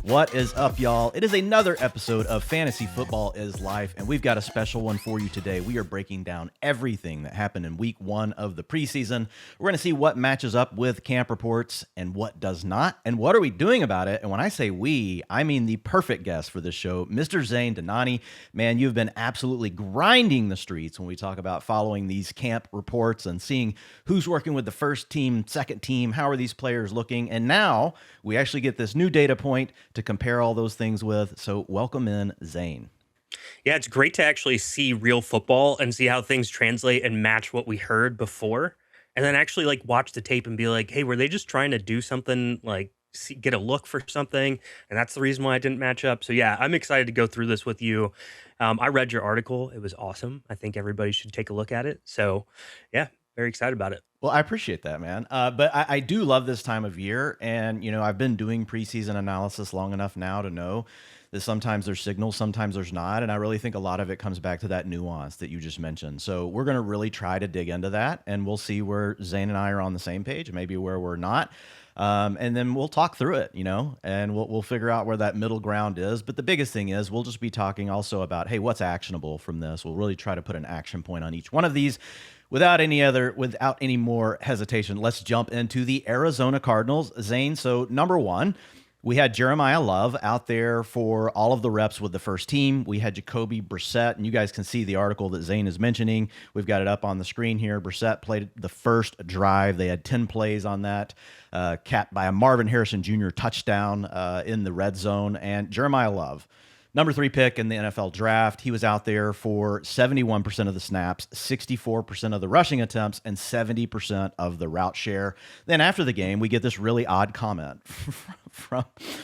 What is up, y'all? It is another episode of Fantasy Football is Life, and we've got a special one for you today. We are breaking down everything that happened in week one of the preseason. We're going to see what matches up with camp reports and what does not, and what are we doing about it. And when I say we, I mean the perfect guest for this show, Mr. Zain Dhanani. Man, you've been absolutely grinding the streets when we talk about following these camp reports and seeing who's working with the first team, second team, how are these players looking, and now we actually get this new data point to compare all those things with. So welcome in, Zain. Yeah, it's great to actually see real football and see how things translate and match what we heard before. And then actually like watch the tape and be like, hey, were they just trying to do something, like get a look for something? And that's the reason why I didn't match up. So yeah, I'm excited to go through this with you. I read your article. It was awesome. I think everybody should take a look at it. So yeah, very excited about it. Well, I appreciate that, man. But I do love this time of year. And, I've been doing preseason analysis long enough now to know that sometimes there's signals, sometimes there's not. And I really think a lot of it comes back to that nuance that you just mentioned. So we're going to really try to dig into that, and we'll see where Zain and I are on the same page, maybe where we're not. And then we'll talk through it, and we'll figure out where that middle ground is. But the biggest thing is we'll just be talking also about, hey, what's actionable from this? We'll really try to put an action point on each one of these. Without any more hesitation, let's jump into the Arizona Cardinals. Zain, so number one, we had Jeremiyah Love out there for all of the reps with the first team. We had Jacoby Brissett, and you guys can see the article that Zain is mentioning. We've got it up on the screen here. Brissett played the first drive. They had 10 plays on that, capped by a Marvin Harrison Jr. touchdown in the red zone. And Jeremiyah Love, number 3 pick in the NFL draft. He was out there for 71% of the snaps, 64% of the rushing attempts, and 70% of the route share. Then after the game, we get this really odd comment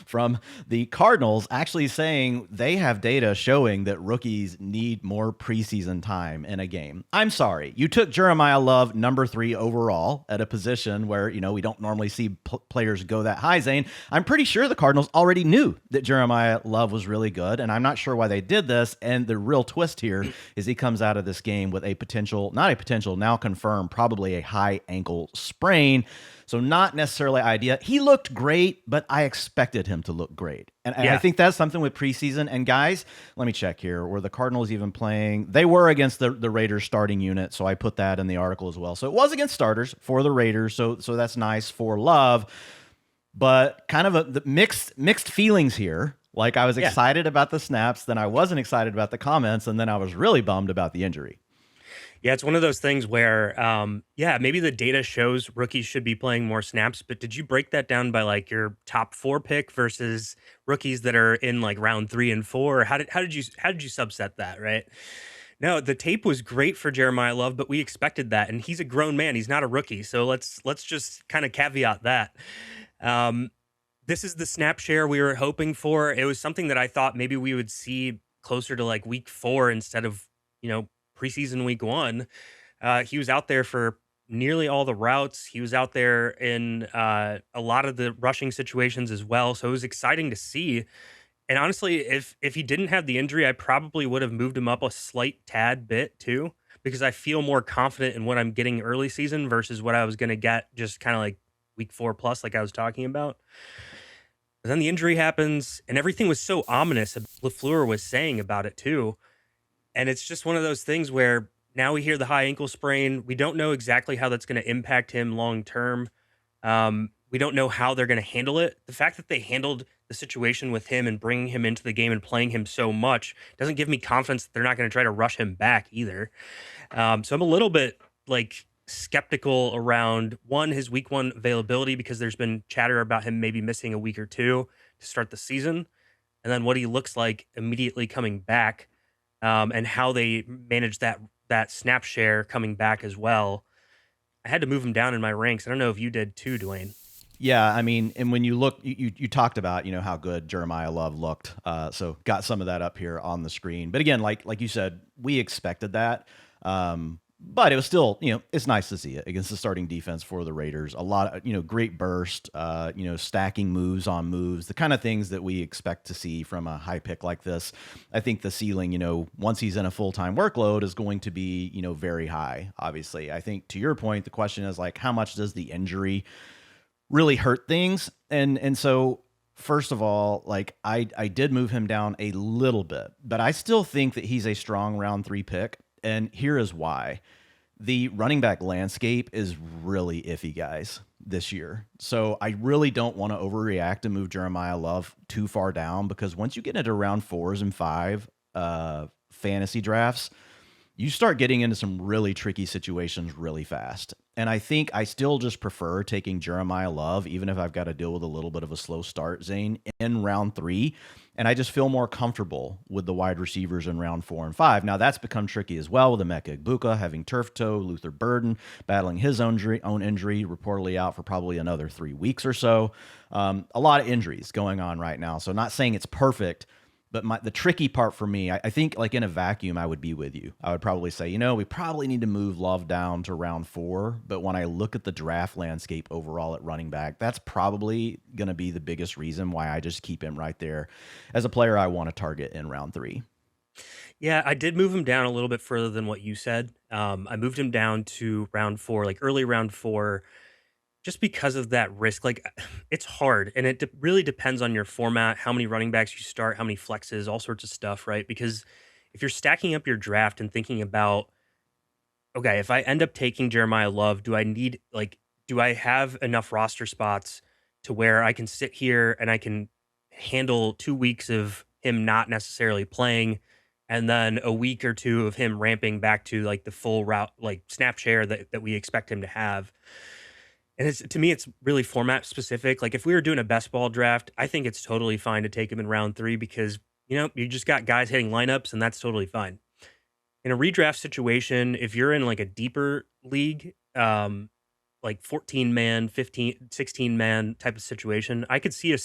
from the Cardinals actually saying they have data showing that rookies need more preseason time in a game. I'm sorry. You took Jeremiyah Love, number 3 overall, at a position where, we don't normally see players go that high, Zain. I'm pretty sure the Cardinals already knew that Jeremiyah Love was really good, and I'm not sure why they did this. And the real twist here is he comes out of this game with now confirmed, probably a high ankle sprain. So not necessarily ideal. He looked great, but I expected him to look great. And I think that's something with preseason. And guys, let me check here. Were the Cardinals even playing? They were against the Raiders starting unit, so I put that in the article as well. So it was against starters for the Raiders, so that's nice for Love. But kind of the mixed feelings here. Like I was excited about the snaps, then I wasn't excited about the comments, and then I was really bummed about the injury. Yeah, it's one of those things where, maybe the data shows rookies should be playing more snaps, but did you break that down by like your top 4 pick versus rookies that are in like round 3 and 4? Or how did you subset that, right? No, the tape was great for Jeremiyah Love, but we expected that, and he's a grown man. He's not a rookie, so let's just kind of caveat that. This is the snap share we were hoping for. It was something that I thought maybe we would see closer to like week 4 instead of, preseason week 1. He was out there for nearly all the routes. He was out there in a lot of the rushing situations as well. So it was exciting to see. And honestly, if he didn't have the injury, I probably would have moved him up a slight tad bit too, because I feel more confident in what I'm getting early season versus what I was going to get just kind of like week 4 plus, like I was talking about. But then the injury happens, and everything was so ominous. LaFleur was saying about it too. And it's just one of those things where now we hear the high ankle sprain. We don't know exactly how that's going to impact him long term. We don't know how they're going to handle it. The fact that they handled the situation with him and bringing him into the game and playing him so much doesn't give me confidence that they're not going to try to rush him back either. So I'm a little bit like skeptical around his week 1 availability, because there's been chatter about him maybe missing a week or 2 to start the season, and then what he looks like immediately coming back, and how they manage that snap share coming back as well. I had to move him down in my ranks. I don't know if you did too, Dwayne. Yeah, I mean, and when you look, you talked about, how good Jeremiyah Love looked. So got some of that up here on the screen. But again, like you said, we expected that. But it was still, it's nice to see it against the starting defense for the Raiders. A lot of, great burst, stacking moves on moves, the kind of things that we expect to see from a high pick like this. I think the ceiling, once he's in a full-time workload is going to be, very high, obviously. I think to your point, the question is like, how much does the injury really hurt things? And so First of all, like I did move him down a little bit, but I still think that he's a strong round 3 pick. And here is why. The running back landscape is really iffy, guys, this year. So I really don't want to overreact and move Jeremiyah Love too far down, because once you get into round 4s and 5 fantasy drafts, you start getting into some really tricky situations really fast. And I think I still just prefer taking Jeremiyah Love, even if I've got to deal with a little bit of a slow start, Zain, in round 3. And I just feel more comfortable with the wide receivers in round 4 and 5. Now, that's become tricky as well with Emeka Egbuka having turf toe, Luther Burden battling his own injury, reportedly out for probably another 3 weeks or so. A lot of injuries going on right now. So not saying it's perfect, but the tricky part for me, I think like in a vacuum, I would be with you. I would probably say, we probably need to move Love down to round 4. But when I look at the draft landscape overall at running back, that's probably going to be the biggest reason why I just keep him right there as a player I want to target in round 3. Yeah, I did move him down a little bit further than what you said. I moved him down to round 4, like early round 4, just because of that risk. Like, it's hard, and it really depends on your format, how many running backs you start, how many flexes, all sorts of stuff, right? Because if you're stacking up your draft and thinking about, okay, if I end up taking Jeremiyah Love, do I have enough roster spots to where I can sit here and I can handle 2 weeks of him not necessarily playing, and then a week or 2 of him ramping back to like the full route, like snap share that we expect him to have. And to me, it's really format specific. Like if we were doing a best ball draft, I think it's totally fine to take him in round 3, because, you just got guys hitting lineups, and that's totally fine. In a redraft situation, if you're in like a deeper league, like 14 man, 15, 16 man type of situation, I could see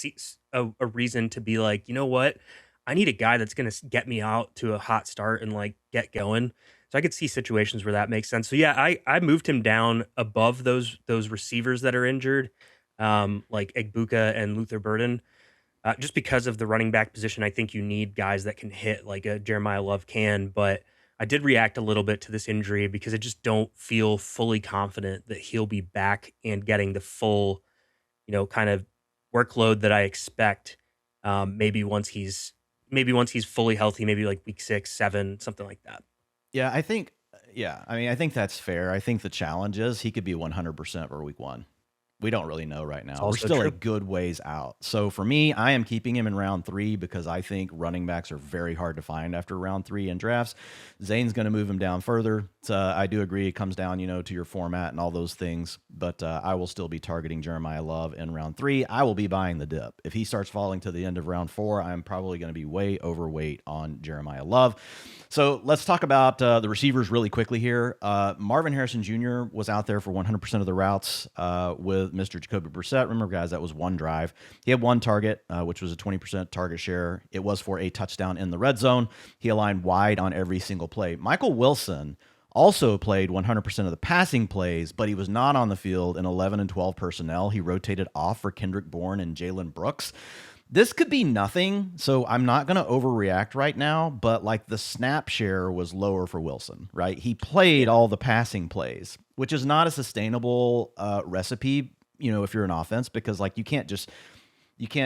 a reason to be like, you know what? I need a guy that's going to get me out to a hot start and like get going. So I could see situations where that makes sense. So yeah, I moved him down above those receivers that are injured, like Egbuka and Luther Burden, just because of the running back position. I think you need guys that can hit like a Jeremiyah Love can. But I did react a little bit to this injury because I just don't feel fully confident that he'll be back and getting the full, kind of workload that I expect. Maybe once he's fully healthy, maybe like week 6, 7, something like that. Yeah, I think that's fair. I think the challenge is he could be 100% for week 1. We don't really know right now. We're still a good ways out. So for me, I am keeping him in round 3 because I think running backs are very hard to find after round 3 in drafts. Zane's going to move him down further. So I do agree it comes down, to your format and all those things. But I will still be targeting Jeremiyah Love in round 3. I will be buying the dip. If he starts falling to the end of round 4, I'm probably going to be way overweight on Jeremiyah Love. So let's talk about the receivers really quickly here. Marvin Harrison Jr. was out there for 100% of the routes with Mr. Jacoby Brissett. Remember, guys, that was 1 drive. He had 1 target, which was a 20% target share. It was for a touchdown in the red zone. He aligned wide on every single play. Michael Wilson also played 100% of the passing plays, but he was not on the field in 11 and 12 personnel. He rotated off for Kendrick Bourne and Jalen Brooks. This could be nothing, so I'm not going to overreact right now, but like the snap share was lower for Wilson, right? He played all the passing plays, which is not a sustainable recipe, if you're an offense, because like you can't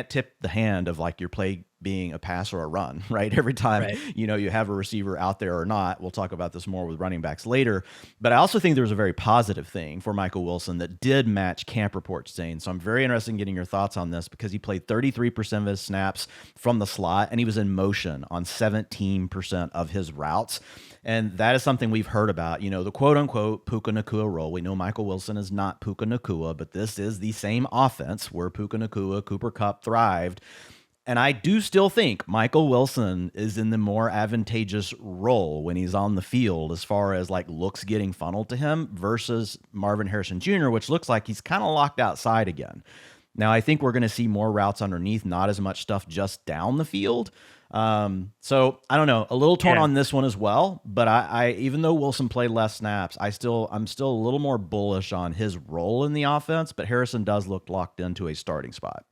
tip the hand of like your play being a pass or a run, right? Every time, right, you have a receiver out there or not. We'll talk about this more with running backs later. But I also think there was a very positive thing for Michael Wilson that did match camp reports, Zain. So I'm very interested in getting your thoughts on this because he played 33% of his snaps from the slot, and he was in motion on 17% of his routes. And that is something we've heard about, the quote-unquote Puka Nacua role. We know Michael Wilson is not Puka Nacua, but this is the same offense where Puka Nacua, Cooper Kupp thrived. And I do still think Michael Wilson is in the more advantageous role when he's on the field as far as like looks getting funneled to him versus Marvin Harrison Jr., which looks like he's kind of locked outside again. Now, I think we're going to see more routes underneath, not as much stuff just down the field. So I don't know, a little torn on this one as well, but I even though Wilson played less snaps, I'm still a little more bullish on his role in the offense, but Harrison does look locked into a starting spot.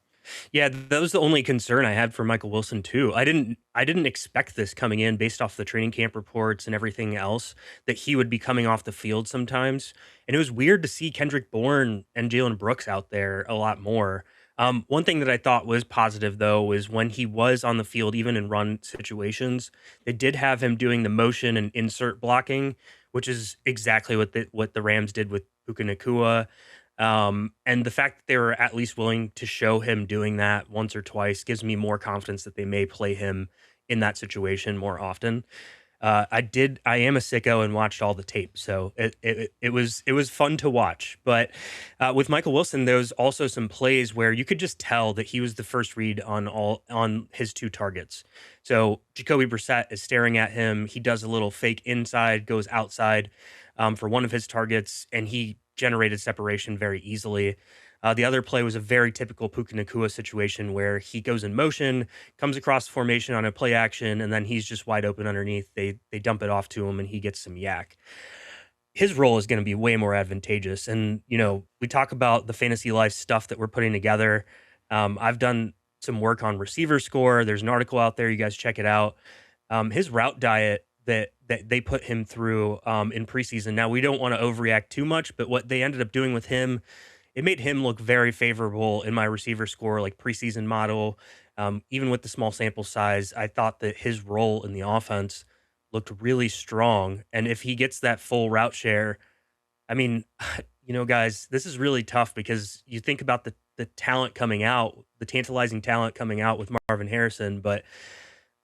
Yeah, that was the only concern I had for Michael Wilson too. I didn't expect this coming in based off the training camp reports and everything else, that he would be coming off the field sometimes. And it was weird to see Kendrick Bourne and Jalen Brooks out there a lot more. One thing that I thought was positive, though, was when he was on the field, even in run situations, they did have him doing the motion and insert blocking, which is exactly what the Rams did with Puka Nacua. And the fact that they were at least willing to show him doing that once or twice gives me more confidence that they may play him in that situation more often. I am a sicko and watched all the tape, so it was fun to watch. But with Michael Wilson, there was also some plays where you could just tell that he was the first read on his two targets. So Jacoby Brissett is staring at him. He does a little fake inside, goes outside for one of his targets, and he generated separation very easily. The other play was a very typical Puka Nacua situation where he goes in motion, comes across the formation on a play action, and then he's just wide open underneath. They dump it off to him, and he gets some yak. His role is going to be way more advantageous. And, we talk about the fantasy life stuff that we're putting together. I've done some work on receiver score. There's an article out there. You guys check it out. His route diet that they put him through in preseason. Now, we don't want to overreact too much, but what they ended up doing with him, it made him look very favorable in my receiver score, like preseason model. Even with the small sample size, I thought that his role in the offense looked really strong. And if he gets that full route share, I mean, guys, this is really tough because you think about the talent coming out, the tantalizing talent coming out with Marvin Harrison, but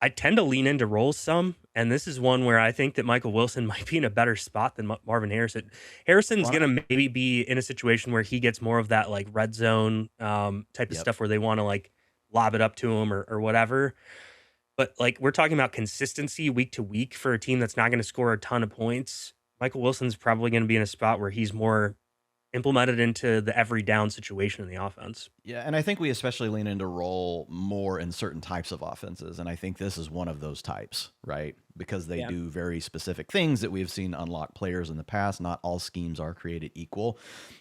I tend to lean into roles some, and this is one where I think that Michael Wilson might be in a better spot than Marvin Harrison. Harrison's Wow. going to maybe be in a situation where he gets more of that like red zone type of Yep. stuff where they want to like lob it up to him or whatever. But like we're talking about consistency week to week for a team that's not going to score a ton of points. Michael Wilson's probably going to be in a spot where he's more implemented into the every down situation in the offense. Yeah, and I think we especially lean into role more in certain types of offenses, and I think this is one of those types, right? Because they Yeah. do very specific things that we've seen unlock players in the past. Not all schemes are created equal,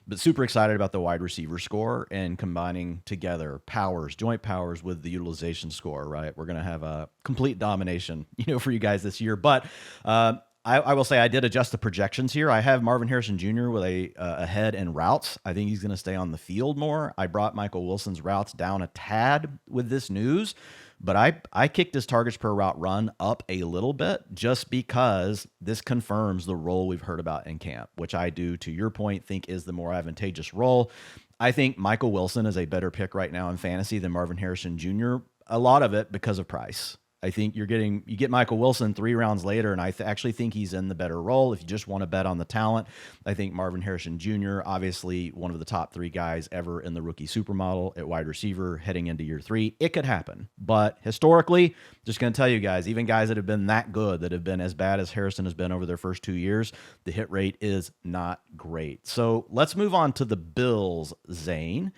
but super excited about the wide receiver score and combining together powers, joint powers with the utilization score, right? We're going to have a complete domination, for you guys this year. But I will say I did adjust the projections here. I have Marvin Harrison Jr. with a ahead in routes. I think he's going to stay on the field more. I brought Michael Wilson's routes down a tad with this news, but I kicked his targets per route run up a little bit just because this confirms the role we've heard about in camp, which I do, to your point, think is the more advantageous role. I think Michael Wilson is a better pick right now in fantasy than Marvin Harrison Jr. A lot of it because of price. I think you get Michael Wilson 3 rounds later, and I actually think he's in the better role. If you just want to bet on the talent, I think Marvin Harrison Jr., obviously one of the top 3 guys ever in the rookie supermodel at wide receiver heading into year 3. It could happen. But historically, just going to tell you guys, even guys that have been that good, that have been as bad as Harrison has been over their first 2 years, the hit rate is not great. So let's move on to the Bills, Zain.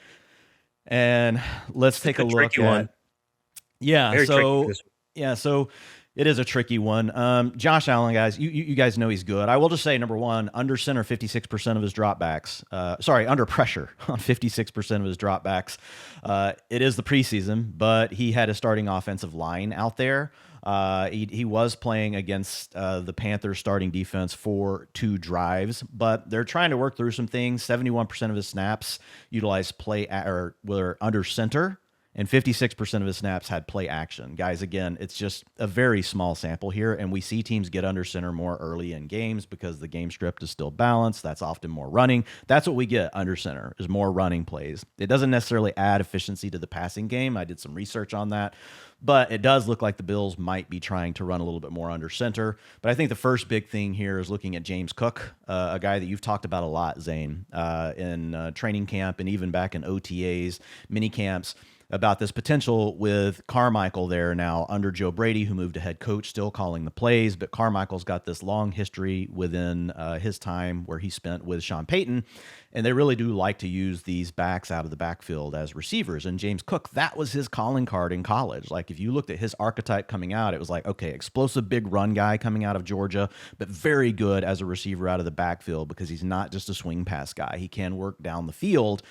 And let's take a look tricky at one. Yeah, Very tricky so this yeah, so it is a tricky one. Josh Allen, guys, you guys know he's good. I will just say, number one, under center, 56% of his dropbacks. Under pressure on 56% of his dropbacks. It is the preseason, but he had a starting offensive line out there. He was playing against the Panthers starting defense for 2 drives, but they're trying to work through some things. 71% of his snaps utilized were under center, and 56% of his snaps had play action. Guys, again, it's just a very small sample here, and we see teams get under center more early in games because the game script is still balanced. That's often more running. That's what we get under center, is more running plays. It doesn't necessarily add efficiency to the passing game. I did some research on that, but it does look like the Bills might be trying to run a little bit more under center. But I think the first big thing here is looking at James Cook, a guy that you've talked about a lot, Zain, in training camp and even back in OTAs, mini camps, about this potential with Carmichael there now under Joe Brady, who moved to head coach, still calling the plays. But Carmichael's got this long history within his time where he spent with Sean Payton, and they really do like to use these backs out of the backfield as receivers. And James Cook, that was his calling card in college. Like, if you looked at his archetype coming out, it was like, okay, explosive big run guy coming out of Georgia, but very good as a receiver out of the backfield because he's not just a swing pass guy. He can work down the field.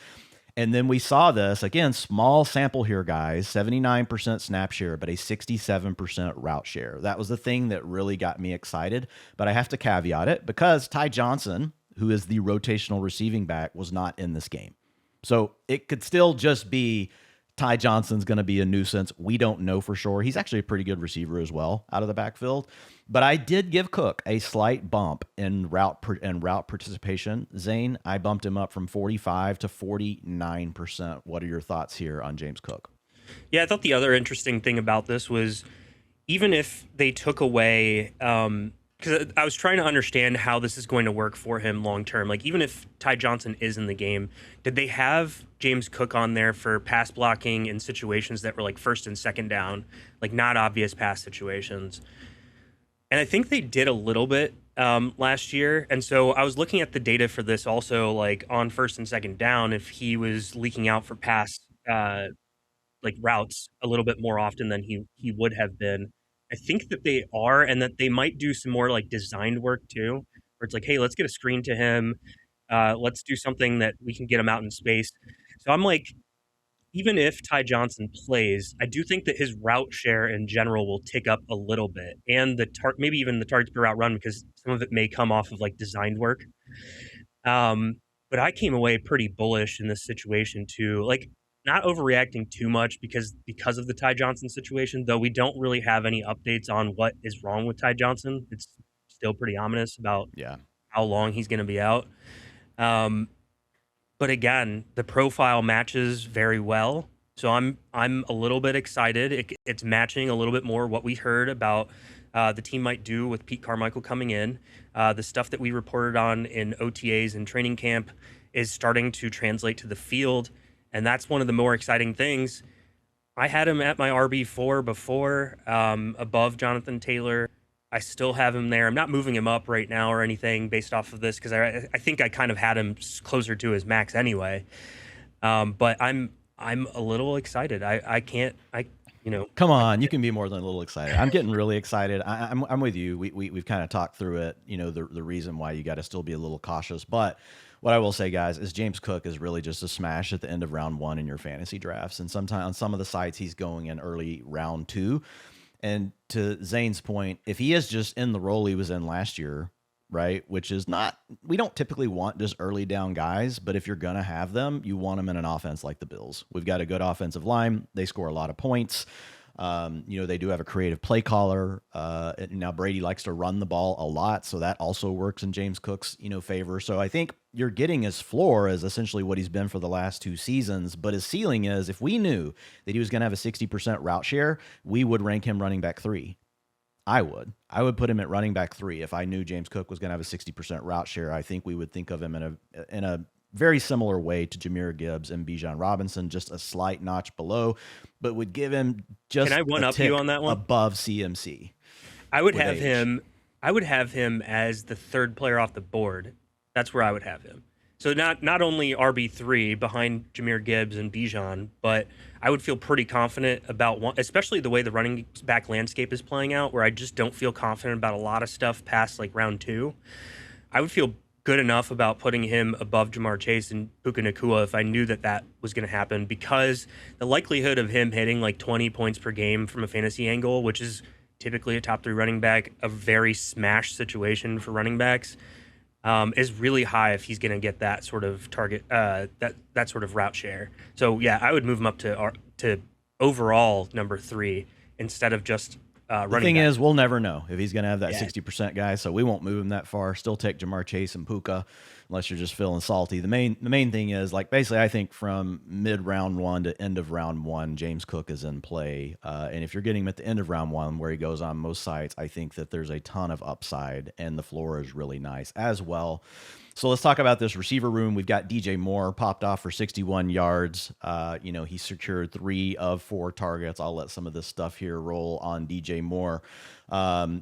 And then we saw this, again, small sample here, guys, 79% snap share, but a 67% route share. That was the thing that really got me excited, but I have to caveat it because Ty Johnson, who is the rotational receiving back, was not in this game. So it could still just be Ty Johnson's going to be a nuisance. We don't know for sure. He's actually a pretty good receiver as well out of the backfield. But I did give Cook a slight bump in route participation. Zain, I bumped him up from 45 to 49%. What are your thoughts here on James Cook? Yeah, I thought the other interesting thing about this was even if they took away, because I was trying to understand how this is going to work for him long term. Like, even if Ty Johnson is in the game, did they have James Cook on there for pass blocking in situations that were like first and second down, like not obvious pass situations? And I think they did a little bit last year. And so I was looking at the data for this also, like on first and second down, if he was leaking out for pass like routes a little bit more often than he would have been. I think that they are, and that they might do some more like designed work too, where it's like, hey, let's get a screen to him. Let's do something that we can get him out in space. So I'm like, even if Ty Johnson plays, I do think that his route share in general will tick up a little bit, and maybe even the targets per route run, because some of it may come off of like designed work. But I came away pretty bullish in this situation too. Like, not overreacting too much because of the Ty Johnson situation, though we don't really have any updates on what is wrong with Ty Johnson. It's still pretty ominous about how long he's going to be out. But again, the profile matches very well. So I'm a little bit excited. It's matching a little bit more what we heard about the team might do with Pete Carmichael coming in. The stuff that we reported on in OTAs and training camp is starting to translate to the field. And that's one of the more exciting things. I had him at my RB4 before, above Jonathan Taylor. I still have him there. I'm not moving him up right now or anything based off of this, because I think I kind of had him closer to his max anyway. But I'm a little excited. Come on, you can be more than a little excited. I'm getting really excited. I'm with you. We've kind of talked through it. The reason why you got to still be a little cautious, but what I will say, guys, is James Cook is really just a smash at the end of round 1 in your fantasy drafts. And sometimes on some of the sites, he's going in early round 2. And to Zane's point, if he is just in the role he was in last year, right, which is not, we don't typically want just early down guys, but if you're going to have them, you want them in an offense like the Bills. We've got a good offensive line. They score a lot of points. They do have a creative play caller. Now Brady likes to run the ball a lot, so that also works in James Cook's, favor. So I think you're getting his floor as essentially what he's been for the last 2 seasons, but his ceiling is, if we knew that he was going to have a 60% route share, we would rank him running back 3. I would put him at running back 3 if I knew James Cook was going to have a 60% route share. I think we would think of him in a very similar way to Jahmyr Gibbs and Bijan Robinson, just a slight notch below, but would give him just Can I one up you on that one? Above CMC. I would have him as the 3rd player off the board. That's where I would have him. So not only RB3 behind Jahmyr Gibbs and Bijan, but I would feel pretty confident about one, especially the way the running back landscape is playing out, where I just don't feel confident about a lot of stuff past like round 2. I would feel good enough about putting him above Jamar Chase and Puka Nacua if I knew that was going to happen, because the likelihood of him hitting like 20 points per game from a fantasy angle, which is typically a top 3 running back, a very smash situation for running backs, is really high if he's going to get that sort of target, that sort of route share. So yeah, I would move him up to overall number 3 instead of just running The thing back. is, we'll never know if he's going to have that 60% guy, so we won't move him that far. Still take Jamar Chase and Puka, unless you're just feeling salty. The main thing is, like, basically, I think from mid round 1 to end of round 1, James Cook is in play. And if you're getting him at the end of round 1, where he goes on most sites, I think that there's a ton of upside, and the floor is really nice as well. So let's talk about this receiver room. We've got DJ Moore popped off for 61 yards. He secured 3 of 4 targets. I'll let some of this stuff here roll on DJ Moore.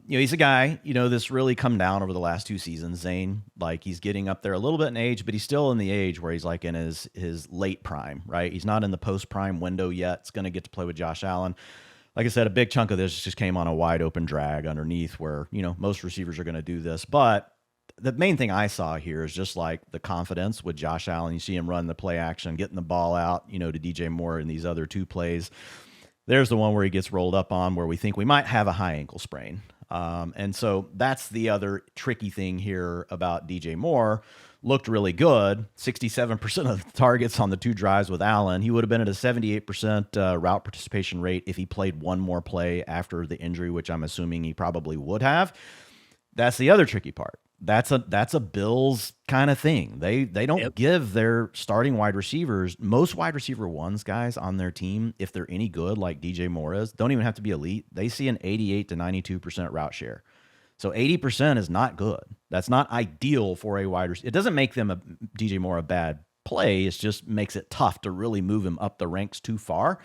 He's a guy, that's really come down over the last 2 seasons. Zain, like, he's getting up there a little bit in age, but he's still in the age where he's like in his late prime, right? He's not in the post-prime window yet. It's going to get to play with Josh Allen. Like I said, a big chunk of this just came on a wide open drag underneath where, most receivers are going to do this. But the main thing I saw here is just like the confidence with Josh Allen. You see him run the play action, getting the ball out, to DJ Moore in these other 2 plays. There's the one where he gets rolled up on where we think we might have a high ankle sprain. And so that's the other tricky thing here about DJ Moore. looked really good. 67% of the targets on the 2 drives with Allen. He would have been at a 78% route participation rate if he played one more play after the injury, which I'm assuming he probably would have. That's the other tricky part. That's a Bills kind of thing. They don't give their starting wide receivers, most wide receiver ones guys on their team, if they're any good, like DJ Moore is, don't even have to be elite. They see an 88 to 92% route share. So 80% is not good. That's not ideal for a wide receiver. It doesn't make DJ Moore a bad play. It just makes it tough to really move him up the ranks too far.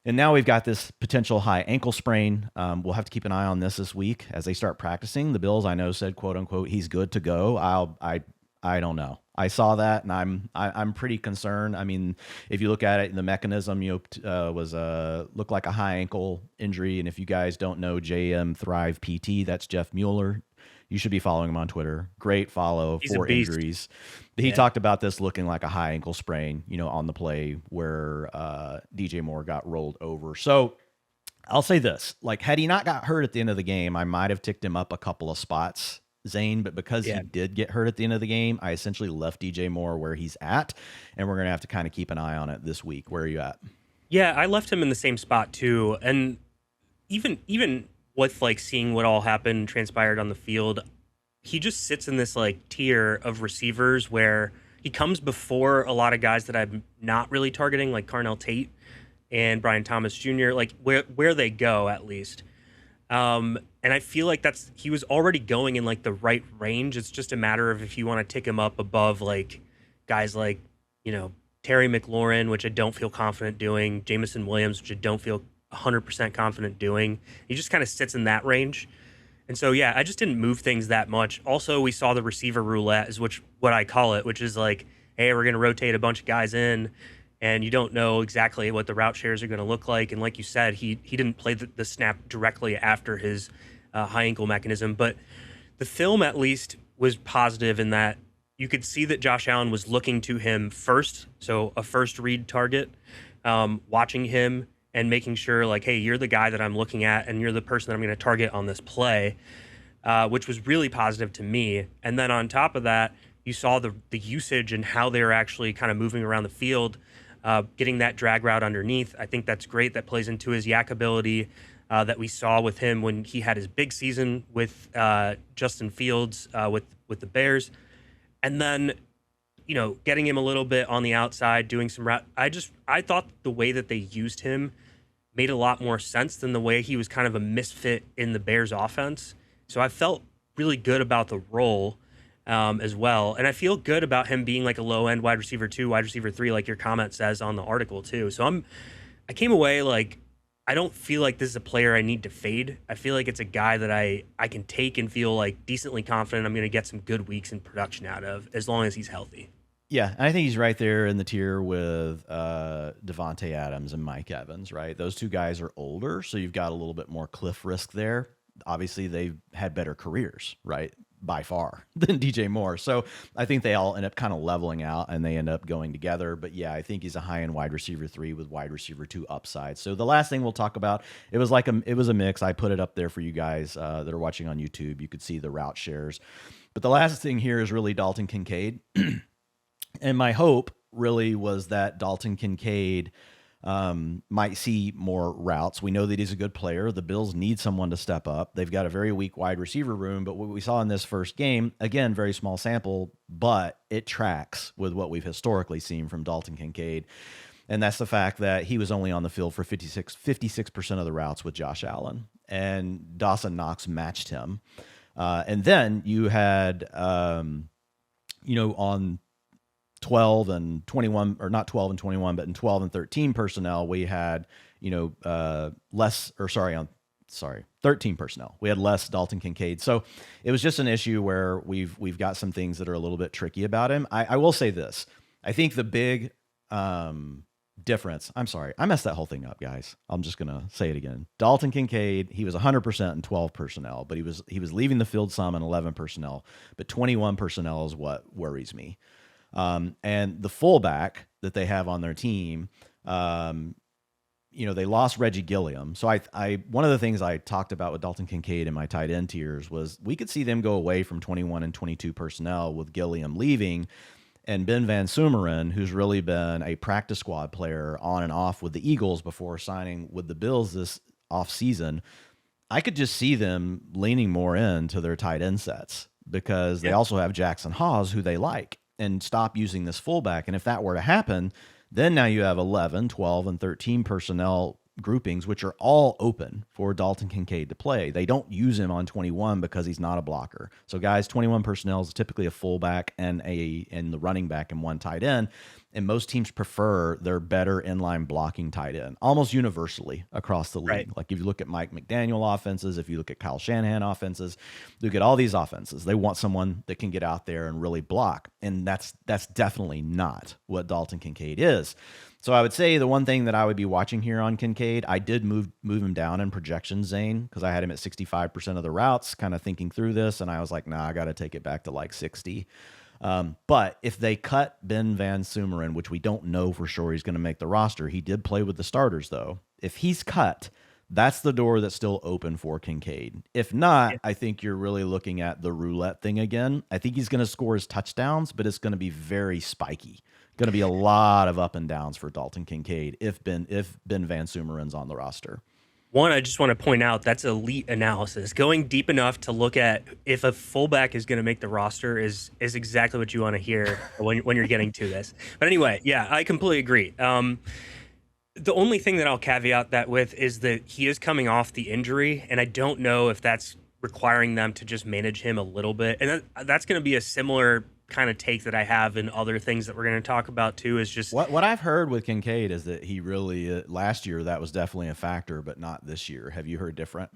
And now we've got this potential high ankle sprain. We'll have to keep an eye on this week as they start practicing. The Bills, I know, said, quote unquote, he's good to go. I don't know. I saw that and I'm pretty concerned. I mean, if you look at it, the mechanism, was looked like a high ankle injury. And if you guys don't know JM Thrive PT, that's Jeff Mueller. You should be following him on Twitter. Great follow. He's for a beast. Injuries. He talked about this looking like a high ankle sprain, on the play where DJ Moore got rolled over. So I'll say this, like, had he not got hurt at the end of the game, I might have ticked him up a couple of spots, Zain, but because he did get hurt at the end of the game, I essentially left DJ Moore where he's at, and we're going to have to kind of keep an eye on it this week. Where are you at? Yeah, I left him in the same spot too. And even with like seeing what all happened, transpired on the field, he just sits in this like tier of receivers where he comes before a lot of guys that I'm not really targeting, like Carnell Tate and Brian Thomas Jr., like where they go at least. And I feel like he was already going in like the right range. It's just a matter of if you want to tick him up above like guys like, Terry McLaurin, which I don't feel confident doing, Jameson Williams, which I don't feel 100% confident doing. He just kind of sits in that range. And so, yeah, I just didn't move things that much. Also, we saw the receiver roulette is what I call it, which is like, hey, we're going to rotate a bunch of guys in, and you don't know exactly what the route shares are going to look like. And like you said, he didn't play the snap directly after his high ankle mechanism. But the film, at least, was positive in that you could see that Josh Allen was looking to him first, so a first read target, watching him and making sure, like, hey, you're the guy that I'm looking at, and you're the person that I'm going to target on this play, which was really positive to me. And then on top of that, you saw the usage and how they were actually kind of moving around the field, getting that drag route underneath. I think that's great. That plays into his yak ability that we saw with him when he had his big season with Justin Fields with the Bears. And then, getting him a little bit on the outside, doing some route. I thought the way that they used him made a lot more sense than the way he was kind of a misfit in the Bears offense. So I felt really good about the role as well. And I feel good about him being like a low end wide receiver 2, wide receiver 3, like your comment says on the article too. So I came away like, I don't feel like this is a player I need to fade. I feel like it's a guy that I can take and feel like decently confident I'm going to get some good weeks in production out of as long as he's healthy. Yeah, I think he's right there in the tier with Devontae Adams and Mike Evans, right? Those two guys are older, so you've got a little bit more cliff risk there. Obviously, they've had better careers, right, by far, than DJ Moore. So I think they all end up kind of leveling out, and they end up going together. But yeah, I think he's a high-end wide receiver 3 with wide receiver 2 upside. So the last thing we'll talk about, it was a mix. I put it up there for you guys that are watching on YouTube. You could see the route shares. But the last thing here is really Dalton Kincaid. And my hope really was that Dalton Kincaid might see more routes. We know that he's a good player. The Bills need someone to step up. They've got a very weak wide receiver room, but what we saw in this first game, again, very small sample, but it tracks with what we've historically seen from Dalton Kincaid. And that's the fact that he was only on the field for 56% of the routes with Josh Allen, and Dawson Knox matched him. And then you had, on 12 and 21, or not 12 and 21, but in 12 and 13 personnel, we had, 13 personnel. We had less Dalton Kincaid. So it was just an issue where we've got some things that are a little bit tricky about him. I will say this. I think the big difference, I'm sorry, I messed that whole thing up, guys. I'm just going to say it again. Dalton Kincaid, he was 100% in 12 personnel, but he was leaving the field some in 11 personnel, but 21 personnel is what worries me. And the fullback that they have on their team, they lost Reggie Gilliam. So one of the things I talked about with Dalton Kincaid in my tight end tiers was we could see them go away from 21 and 22 personnel with Gilliam leaving, and Ben Van Sumeren, who's really been a practice squad player on and off with the Eagles before signing with the Bills this offseason. I could just see them leaning more into their tight end sets because they also have Jackson Hawes, who they like, and stop using this fullback. And if that were to happen, then now you have 11, 12, and 13 personnel groupings, which are all open for Dalton Kincaid to play. They don't use him on 21 because he's not a blocker. So guys, 21 personnel is typically a fullback and the running back and one tight end. And most teams prefer their better inline blocking tight end almost universally across the league. Right. Like if you look at Mike McDaniel offenses, if you look at Kyle Shanahan offenses, look at all these offenses, they want someone that can get out there and really block. And that's definitely not what Dalton Kincaid is. So I would say the one thing that I would be watching here on Kincaid, I did move him down in projections, Zain, because I had him at 65% of the routes, kind of thinking through this, and I was like, nah, I got to take it back to like 60. But if they cut Ben Van Sumeren, which we don't know for sure he's going to make the roster, he did play with the starters though. If he's cut, that's the door that's still open for Kincaid. If not, I think you're really looking at the roulette thing again. I think he's going to score his touchdowns, but it's going to be very spiky. Going to be a lot of up and downs for Dalton Kincaid if Ben Van Sumeren's on the roster. One, I just want to point out that's elite analysis. Going deep enough to look at if a fullback is going to make the roster is exactly what you want to hear when you're getting to this. But anyway, yeah, I completely agree. The only thing that I'll caveat that with is that he is coming off the injury, and I don't know if that's requiring them to just manage him a little bit. And that's going to be a similar kind of take that I have in other things that we're going to talk about too, is just what I've heard with Kincaid is that he really last year that was definitely a factor, but not this year. Have you heard different?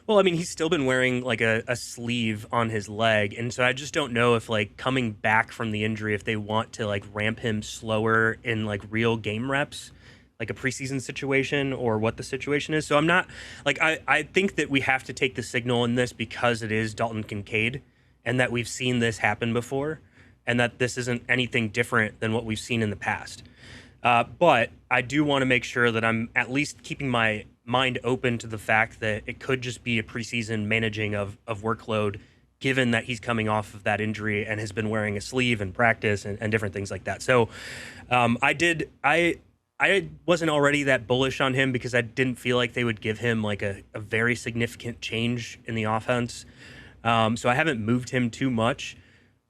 Well, I mean, he's still been wearing like a sleeve on his leg, and so I just don't know if like coming back from the injury, if they want to like ramp him slower in like real game reps, like a preseason situation, or what the situation is. So I'm not like I think that we have to take the signal in this because it is Dalton Kincaid, and that we've seen this happen before, and that this isn't anything different than what we've seen in the past. But I do want to make sure that I'm at least keeping my mind open to the fact that it could just be a preseason managing of workload, given that he's coming off of that injury and has been wearing a sleeve in practice and different things like that. So I wasn't already that bullish on him because I didn't feel like they would give him like a very significant change in the offense. So I haven't moved him too much,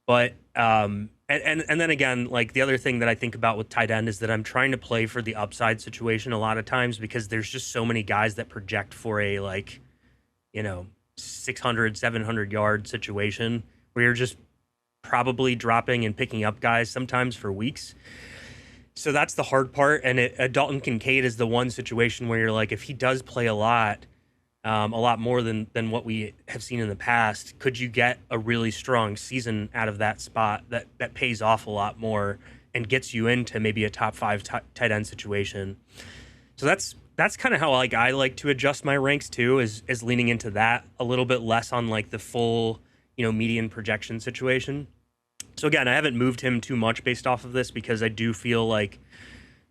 but and then again, like the other thing that I think about with tight end is that I'm trying to play for the upside situation a lot of times because there's just so many guys that project for a 600, 700 yard situation where you're just probably dropping and picking up guys sometimes for weeks. So that's the hard part. And Dalton Kincaid is the one situation where you're like, if he does play a lot more than what we have seen in the past, could you get a really strong season out of that spot that pays off a lot more and gets you into maybe a top 5 tight end situation? So that's kind of how I like to adjust my ranks too, is leaning into that a little bit less on like the full, median projection situation. So again, I haven't moved him too much based off of this because I do feel like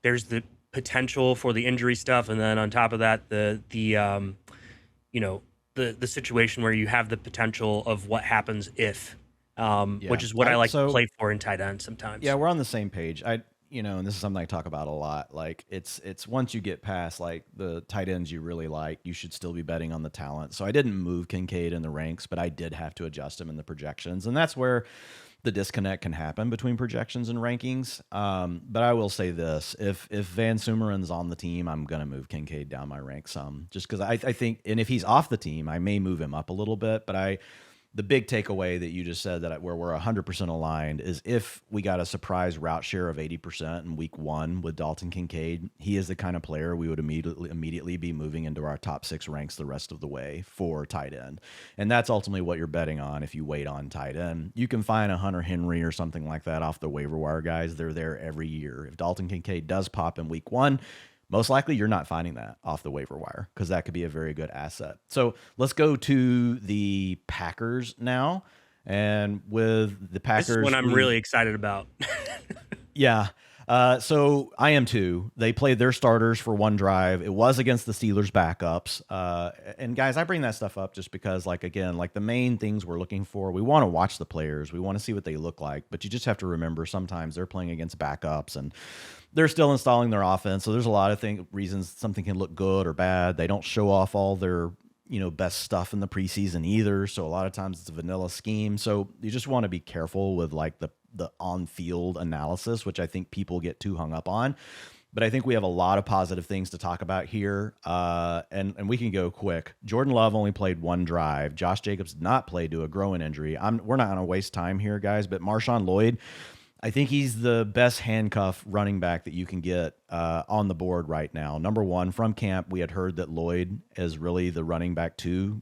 there's the potential for the injury stuff, and then on top of that, the situation where you have the potential of what happens if, which is what I like to play for in tight end sometimes. Yeah, we're on the same page. And this is something I talk about a lot. Like it's once you get past like the tight ends you really like, you should still be betting on the talent. So I didn't move Kincaid in the ranks, but I did have to adjust him in the projections, and that's where the disconnect can happen between projections and rankings. But I will say this, if Van Sumeren's on the team, I'm going to move Kincaid down my rank some, just because I think, and if he's off the team, I may move him up a little bit, but the big takeaway that you just said that where we're 100% aligned is if we got a surprise route share of 80% in week 1 with Dalton Kincaid, he is the kind of player we would immediately be moving into our top 6 ranks the rest of the way for tight end. And that's ultimately what you're betting on if you wait on tight end. You can find a Hunter Henry or something like that off the waiver wire guys. They're there every year. If Dalton Kincaid does pop in week 1, most likely you're not finding that off the waiver wire because that could be a very good asset. So let's go to the Packers now. And with the Packers, this is one I'm really excited about. Yeah. So I am too. They played their starters for one drive. It was against the Steelers backups. And guys, I bring that stuff up just because, like, again, like the main things we're looking for, we want to watch the players. We want to see what they look like. But you just have to remember sometimes they're playing against backups and they're still installing their offense. So there's a lot of reasons something can look good or bad. They don't show off all their best stuff in the preseason either. So a lot of times it's a vanilla scheme. So you just want to be careful with like the on-field analysis, which I think people get too hung up on. But I think we have a lot of positive things to talk about here. And we can go quick. Jordan Love only played one drive. Josh Jacobs did not play due to a groin injury. We're not going to waste time here, guys, but Marshawn Lloyd, I think he's the best handcuff running back that you can get on the board right now. Number one, from camp, we had heard that Lloyd is really the running back 2,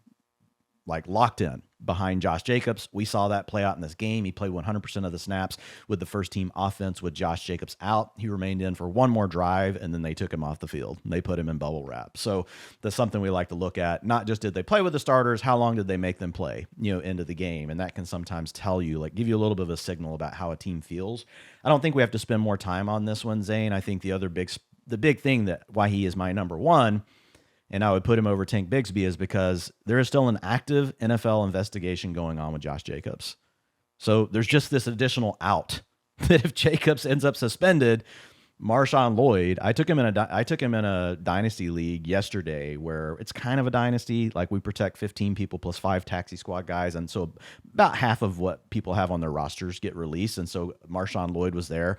like locked in behind Josh Jacobs. We saw that play out in this game. He played 100% of the snaps with the first team offense with Josh Jacobs out. He remained in for one more drive, and then they took him off the field. They put him in bubble wrap. So that's something we like to look at. Not just did they play with the starters, how long did they make them play, into the game? And that can sometimes tell you, like, give you a little bit of a signal about how a team feels. I don't think we have to spend more time on this one, Zain. I think the big thing that why he is my number one, and I would put him over Tank Bigsby, is because there is still an active NFL investigation going on with Josh Jacobs. So there's just this additional out that if Jacobs ends up suspended, Marshawn Lloyd, I took him in a dynasty league yesterday where it's kind of a dynasty. Like, we protect 15 people plus 5 taxi squad guys. And so about half of what people have on their rosters get released. And so Marshawn Lloyd was there.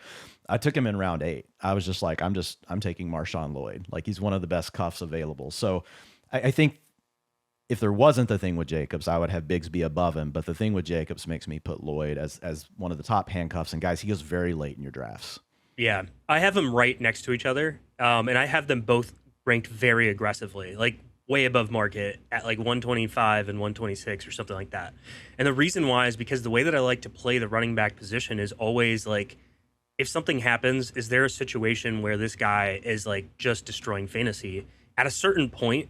I took him in round 8. I was just like, I'm taking Marshawn Lloyd. Like, he's one of the best cuffs available. So I think if there wasn't the thing with Jacobs, I would have Bigsby above him. But the thing with Jacobs makes me put Lloyd as one of the top handcuffs. And guys, he goes very late in your drafts. Yeah, I have them right next to each other, and I have them both ranked very aggressively, like way above market at like 125 and 126 or something like that. And the reason why is because the way that I like to play the running back position is always like, if something happens, is there a situation where this guy is like just destroying fantasy? At a certain point,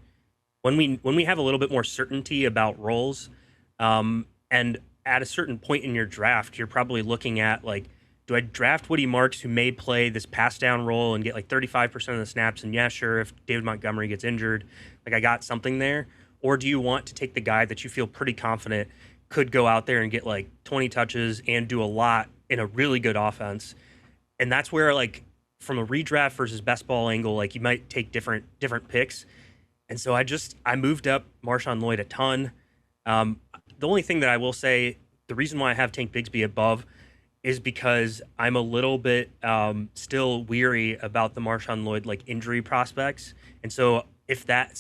when we have a little bit more certainty about roles, and at a certain point in your draft, you're probably looking at like, do I draft Woody Marks, who may play this pass down role and get like 35% of the snaps? And yeah, sure, if David Montgomery gets injured, like I got something there. Or do you want to take the guy that you feel pretty confident could go out there and get like 20 touches and do a lot in a really good offense? And that's where, like, from a redraft versus best ball angle, like you might take different picks. And so I moved up Marshawn Lloyd a ton. The only thing that I will say, the reason why I have Tank Bigsby above is because I'm a little bit still weary about the Marshawn Lloyd like injury prospects. And so if that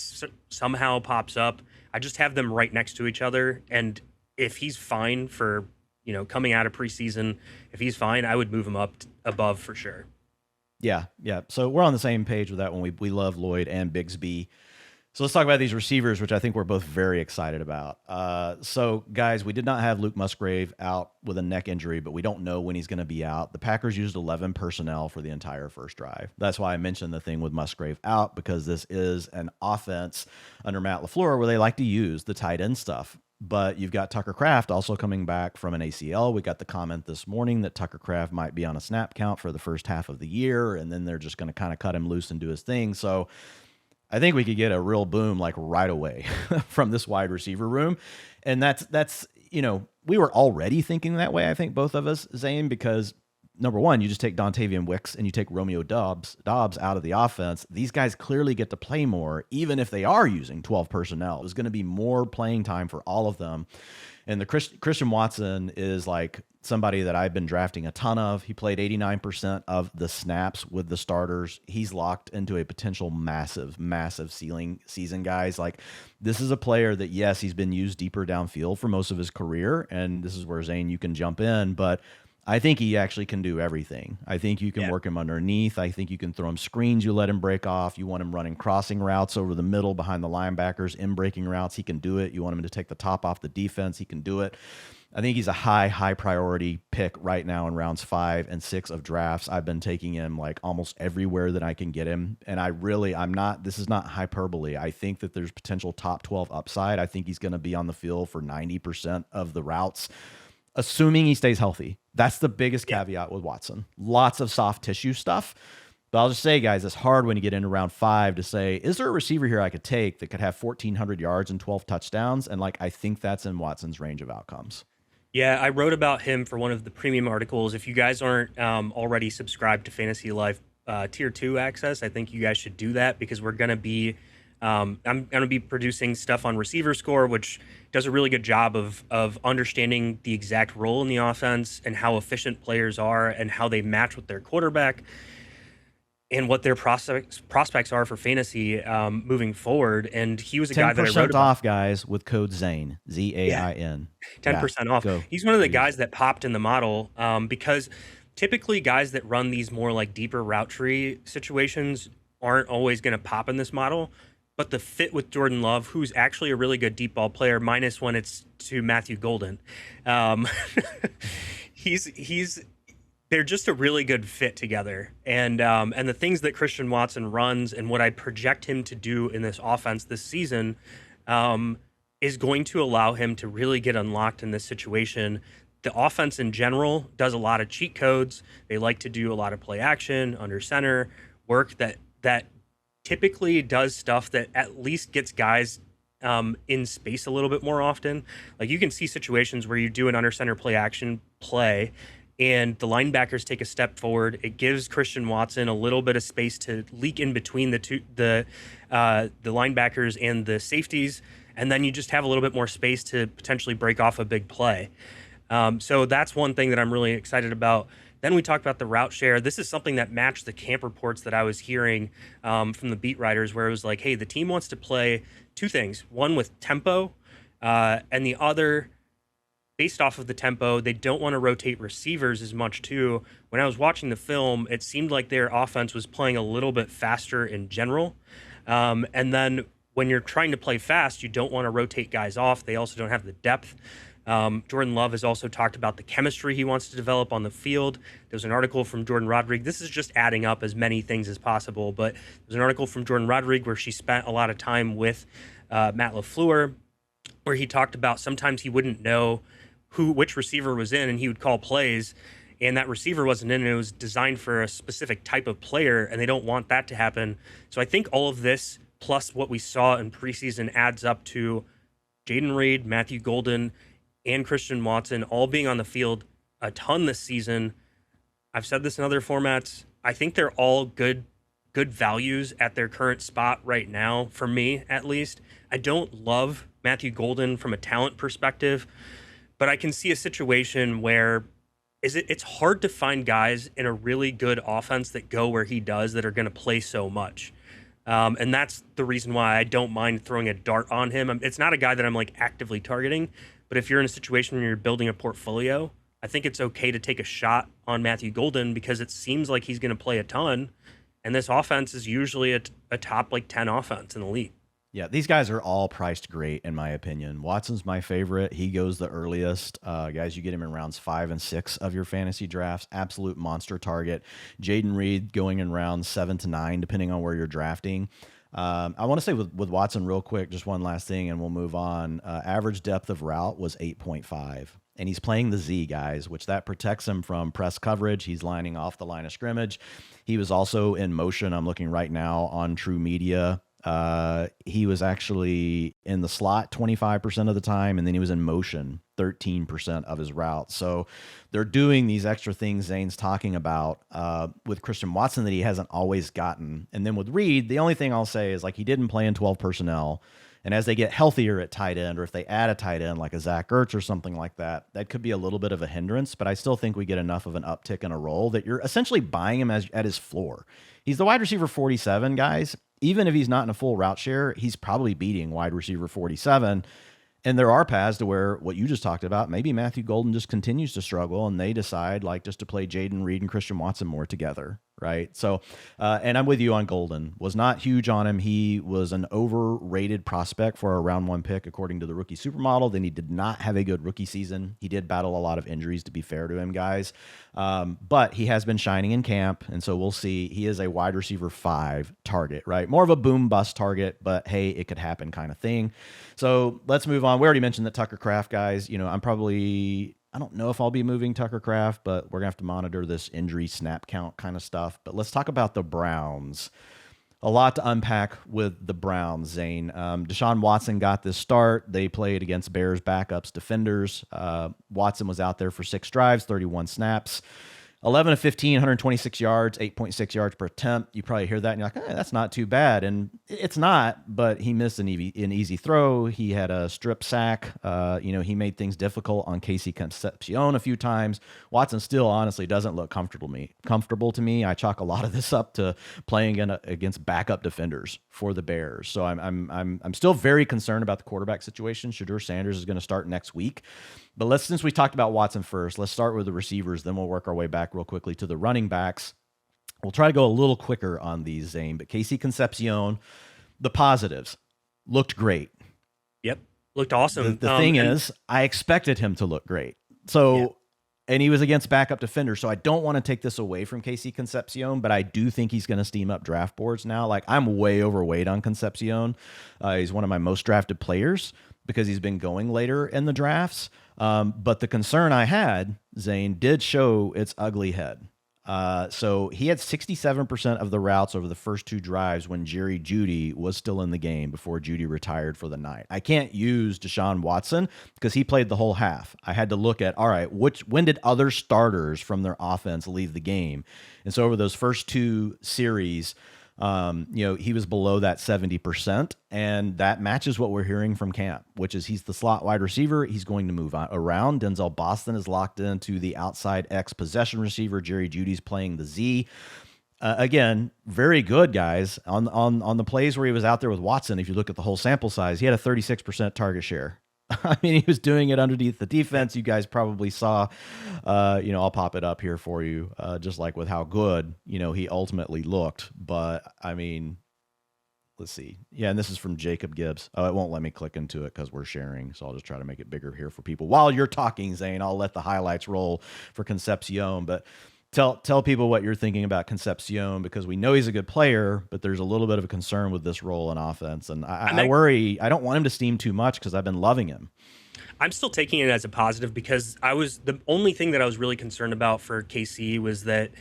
somehow pops up, I just have them right next to each other. And if he's fine for, coming out of preseason, if he's fine, I would move him up above for sure. Yeah. So we're on the same page with that one. We love Lloyd and Bigsby. So let's talk about these receivers, which I think we're both very excited about. So, guys, we did not have Luke Musgrave out with a neck injury, but we don't know when he's going to be out. The Packers used 11 personnel for the entire first drive. That's why I mentioned the thing with Musgrave out, because this is an offense under Matt LaFleur where they like to use the tight end stuff. But you've got Tucker Kraft also coming back from an ACL. We got the comment this morning that Tucker Kraft might be on a snap count for the first half of the year, and then they're just going to kind of cut him loose and do his thing. So I think we could get a real boom like right away from this wide receiver room. And that's we were already thinking that way, I think, both of us, Zain, because number one, you just take Dontavian Wicks and you take Romeo Dobbs out of the offense. These guys clearly get to play more, even if they are using 12 personnel. There's going to be more playing time for all of them. And the Christian Watson is like somebody that I've been drafting a ton of. He played 89% of the snaps with the starters. He's locked into a potential massive ceiling season, guys. Like, this is a player that, yes, he's been used deeper downfield for most of his career. And this is where, Zain, you can jump in. But I think he actually can do everything. I think you can work him underneath. I think you can throw him screens. You let him break off. You want him running crossing routes over the middle behind the linebackers, in breaking routes. He can do it. You want him to take the top off the defense. He can do it. I think he's a high priority pick right now in rounds 5 and 6 of drafts. I've been taking him like almost everywhere that I can get him. And this is not hyperbole. I think that there's potential top 12 upside. I think he's going to be on the field for 90% of the routes assuming he stays healthy. That's the biggest caveat with Watson. Lots of soft tissue stuff. But I'll just say, guys, it's hard when you get into round 5 to say, is there a receiver here I could take that could have 1,400 yards and 12 touchdowns? And like, I think that's in Watson's range of outcomes. Yeah, I wrote about him for one of the premium articles. If you guys aren't already subscribed to Fantasy Life Tier 2 access, I think you guys should do that, because we're going to be I'm going to be producing stuff on Receiver Score, which does a really good job of understanding the exact role in the offense and how efficient players are and how they match with their quarterback and what their prospects are for fantasy moving forward. And he was a guy that I wrote about. 10% off, guys, with code Zain, Z-A-I-N. 10% off. Go. He's one of the guys that popped in the model because typically guys that run these more like deeper route tree situations aren't always going to pop in this model. But the fit with Jordan Love, who's actually a really good deep ball player, minus when it's to Matthew Golden, they're just a really good fit together. And the things that Christian Watson runs and what I project him to do in this offense this season is going to allow him to really get unlocked in this situation. The offense in general does a lot of cheat codes. They like to do a lot of play action, under center work that typically does stuff that at least gets guys in space a little bit more often. Like, you can see situations where you do an under center play action play and the linebackers take a step forward. It gives Christian Watson a little bit of space to leak in between the linebackers and the safeties, and then you just have a little bit more space to potentially break off a big play. So that's one thing that I'm really excited about. Then we talked about the route share. This is something that matched the camp reports that I was hearing from the beat writers, where it was like, hey, the team wants to play two things. One with tempo, and the other, based off of the tempo, they don't want to rotate receivers as much too. When I was watching the film, it seemed like their offense was playing a little bit faster in general. And then when you're trying to play fast, you don't want to rotate guys off. They also don't have the depth. Jordan Love has also talked about the chemistry he wants to develop on the field. There's an article from Jordan Rodrigue. This is just adding up as many things as possible, but there's an article from Jordan Rodrigue where she spent a lot of time with Matt LaFleur, where he talked about sometimes he wouldn't know which receiver was in, and he would call plays, and that receiver wasn't in, and it was designed for a specific type of player, and they don't want that to happen. So I think all of this, plus what we saw in preseason, adds up to Jayden Reed, Matthew Golden, and Christian Watson all being on the field a ton this season. I've said this in other formats. I think they're all good values at their current spot right now, for me at least. I don't love Matthew Golden from a talent perspective, but I can see a situation where it's hard to find guys in a really good offense that go where he does, that are going to play so much. And that's the reason why I don't mind throwing a dart on him. It's not a guy that I'm like actively targeting, but if you're in a situation where you're building a portfolio, I think it's okay to take a shot on Matthew Golden, because it seems like he's going to play a ton. And this offense is usually a top like 10 offense in the league. Yeah, these guys are all priced great, in my opinion. Watson's my favorite. He goes the earliest. Guys, you get him in rounds 5 and 6 of your fantasy drafts. Absolute monster target. Jayden Reed going in rounds 7 to 9, depending on where you're drafting. I want to say with Watson real quick, just one last thing, and we'll move on. Average depth of route was 8.5. And he's playing the Z, guys, which that protects him from press coverage. He's lining off the line of scrimmage. He was also in motion. I'm looking right now on True Media. He was actually in the slot 25% of the time, and then he was in motion 13% of his route. So they're doing these extra things Zane's talking about with Christian Watson that he hasn't always gotten. And then with Reed, the only thing I'll say is, like, he didn't play in 12 personnel. And as they get healthier at tight end, or if they add a tight end like a Zach Ertz or something like that, that could be a little bit of a hindrance. But I still think we get enough of an uptick in a role that you're essentially buying him at his floor. He's the wide receiver 47, guys. Even if he's not in a full route share, he's probably beating wide receiver 47. And there are paths to where, what you just talked about, maybe Matthew Golden just continues to struggle and they decide like just to play Jayden Reed and Christian Watson more together, right? So, and I'm with you on Golden. Was not huge on him. He was an overrated prospect for a round 1 pick, according to the rookie supermodel. Then he did not have a good rookie season. He did battle a lot of injuries, to be fair to him, guys. But he has been shining in camp, and so we'll see. He is a wide receiver 5 target, right? More of a boom bust target, but hey, it could happen kind of thing. So let's move on. We already mentioned that Tucker Kraft, guys. You know, I'm probably I don't know if I'll be moving Tucker Kraft, but we're going to have to monitor this injury snap count kind of stuff. But let's talk about the Browns. A lot to unpack with the Browns, Zain. Deshaun Watson got this start. They played against Bears backups defenders. Watson was out there for 6 drives, 31 snaps. 11 of 15, 126 yards, 8.6 yards per attempt. You probably hear that and you're like, that's not too bad. And it's not, but he missed an easy throw. He had a strip sack. He made things difficult on Casey Concepcion a few times. Watson still honestly doesn't look comfortable to me. I chalk a lot of this up to playing against backup defenders for the Bears. So I'm still very concerned about the quarterback situation. Shedeur Sanders is going to start next week. But since we talked about Watson first, let's start with the receivers. Then we'll work our way back real quickly to the running backs. We'll try to go a little quicker on these, Zain. But Casey Concepcion, the positives, looked great. Yep, looked awesome. The thing is, I expected him to look great. And he was against backup defenders, so I don't want to take this away from Casey Concepcion, but I do think he's going to steam up draft boards now. Like, I'm way overweight on Concepcion. He's one of my most drafted players because he's been going later in the drafts. But the concern I had, Zain, did show its ugly head. So he had 67% of the routes over the first 2 drives when Jerry Jeudy was still in the game before Jeudy retired for the night. I can't use Deshaun Watson because he played the whole half. I had to look at, all right, when did other starters from their offense leave the game? And so over those first 2 series, he was below that 70%, and that matches what we're hearing from camp, which is he's the slot wide receiver. He's going to move around. Denzel Boston is locked into the outside X possession receiver. Jerry Jeudy's playing the Z. Again, very good, guys. On the plays where he was out there with Watson, if you look at the whole sample size, he had a 36% target share. I mean, he was doing it underneath the defense. You guys probably saw, I'll pop it up here for you, just like with how good, he ultimately looked. But, I mean, let's see. Yeah, and this is from Jacob Gibbs. Oh, it won't let me click into it because we're sharing, so I'll just try to make it bigger here for people. While you're talking, Zain, I'll let the highlights roll for Concepcion, but tell people what you're thinking about Concepcion, because we know he's a good player, but there's a little bit of a concern with this role in offense. And I worry, I don't want him to steam too much because I've been loving him. I'm still taking it as a positive because the only thing that I was really concerned about for KC was that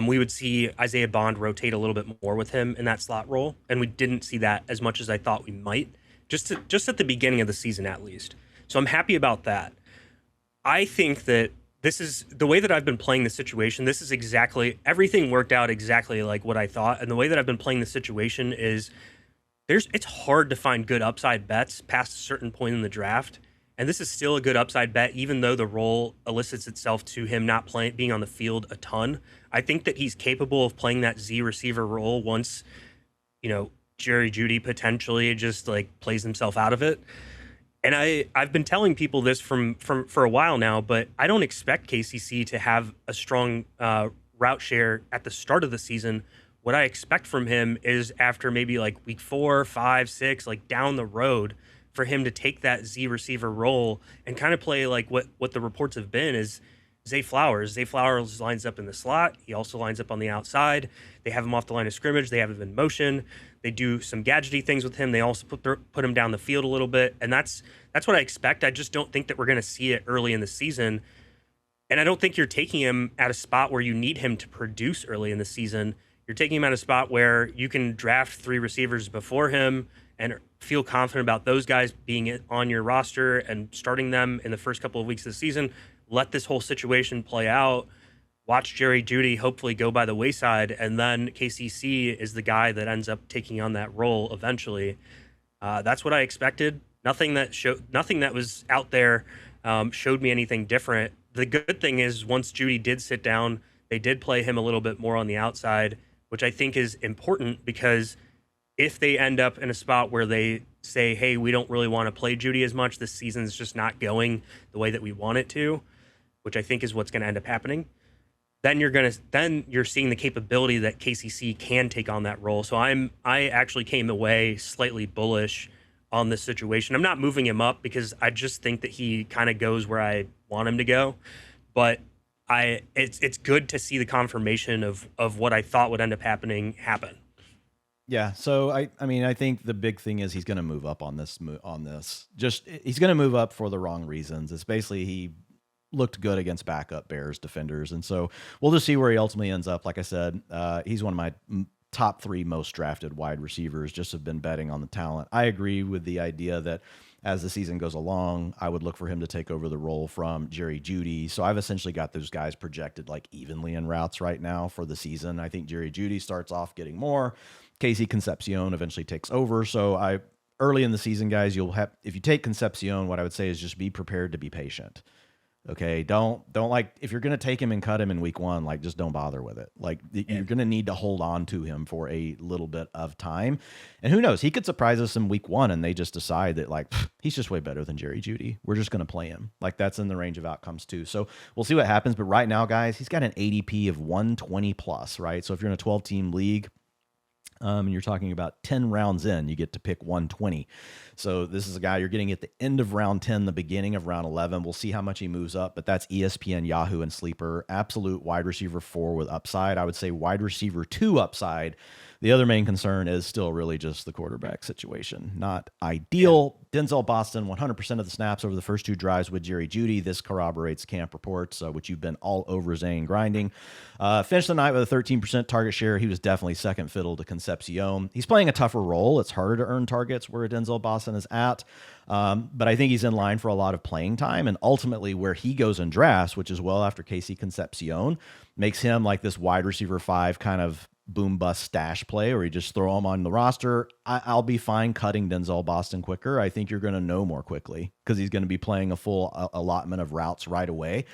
we would see Isaiah Bond rotate a little bit more with him in that slot role. And we didn't see that as much as I thought we might, just at the beginning of the season, at least. So I'm happy about that. I think that this is the way that I've been playing the situation. This is everything worked out exactly like what I thought. And the way that I've been playing the situation is it's hard to find good upside bets past a certain point in the draft. And this is still a good upside bet, even though the role elicits itself to him not being on the field a ton. I think that he's capable of playing that Z receiver role once, Jerry Jeudy potentially just like plays himself out of it. And I've been telling people this for a while now, but I don't expect KCC to have a strong route share at the start of the season. What I expect from him is after maybe like week 4, 5, 6, like down the road, for him to take that Z receiver role and kind of play like what the reports have been is Zay Flowers. Zay Flowers lines up in the slot. He also lines up on the outside. They have him off the line of scrimmage. They have him in motion. They do some gadgety things with him. They also put him down the field a little bit. And that's what I expect. I just don't think that we're going to see it early in the season. And I don't think you're taking him at a spot where you need him to produce early in the season. You're taking him at a spot where you can draft 3 receivers before him and feel confident about those guys being on your roster and starting them in the first couple of weeks of the season. Let this whole situation play out. Watch Jerry Jeudy hopefully go by the wayside, and then KCC is the guy that ends up taking on that role eventually. That's what I expected. Nothing that was out there showed me anything different. The good thing is once Jeudy did sit down, they did play him a little bit more on the outside, which I think is important because if they end up in a spot where they say, hey, we don't really want to play Jeudy as much, this season's just not going the way that we want it to, which I think is what's going to end up happening, then you're seeing the capability that KCC can take on that role. So I actually came away slightly bullish on this situation. I'm not moving him up because I just think that he kind of goes where I want him to go, but it's good to see the confirmation of what I thought would end up happening happen. Yeah, so I think the big thing is he's going to move up on this. Just he's going to move up for the wrong reasons. It's basically looked good against backup Bears defenders. And so we'll just see where he ultimately ends up. Like I said, he's one of my top 3 most drafted wide receivers. Just have been betting on the talent. I agree with the idea that as the season goes along, I would look for him to take over the role from Jerry Jeudy. So I've essentially got those guys projected like evenly in routes right now for the season. I think Jerry Jeudy starts off getting more. Casey Concepcion eventually takes over. So early in the season, guys, if you take Concepcion, what I would say is just be prepared to be patient. Okay, don't like, if you're going to take him and cut him in week 1, like just don't bother with it. Like you're going to need to hold on to him for a little bit of time. And who knows, he could surprise us in week 1 and they just decide that like, he's just way better than Jerry Jeudy. We're just going to play him. Like that's in the range of outcomes too. So we'll see what happens. But right now, guys, he's got an ADP of 120 plus, right? So if you're in a 12-team league, and you're talking about 10 rounds in, you get to pick 120. So this is a guy you're getting at the end of round 10, the beginning of round 11. We'll see how much he moves up, but that's ESPN, Yahoo, and Sleeper. Absolute wide receiver 4 with upside. I would say wide receiver 2 upside. The other main concern is still really just the quarterback situation. Not ideal. Denzel Boston, 100% of the snaps over the first 2 drives with Jerry Jeudy. This corroborates camp reports, which you've been all over Zain grinding. Finished the night with a 13% target share. He was definitely second fiddle to Concepcion. He's playing a tougher role. It's harder to earn targets where Denzel Boston is at. But I think he's in line for a lot of playing time. And ultimately where he goes in drafts, which is well after Casey Concepcion, makes him like this wide receiver 5 kind of boom bust stash play, or you just throw him on the roster. I'll be fine cutting Denzel Boston quicker. I think you're going to know more quickly because he's going to be playing a full allotment of routes right away.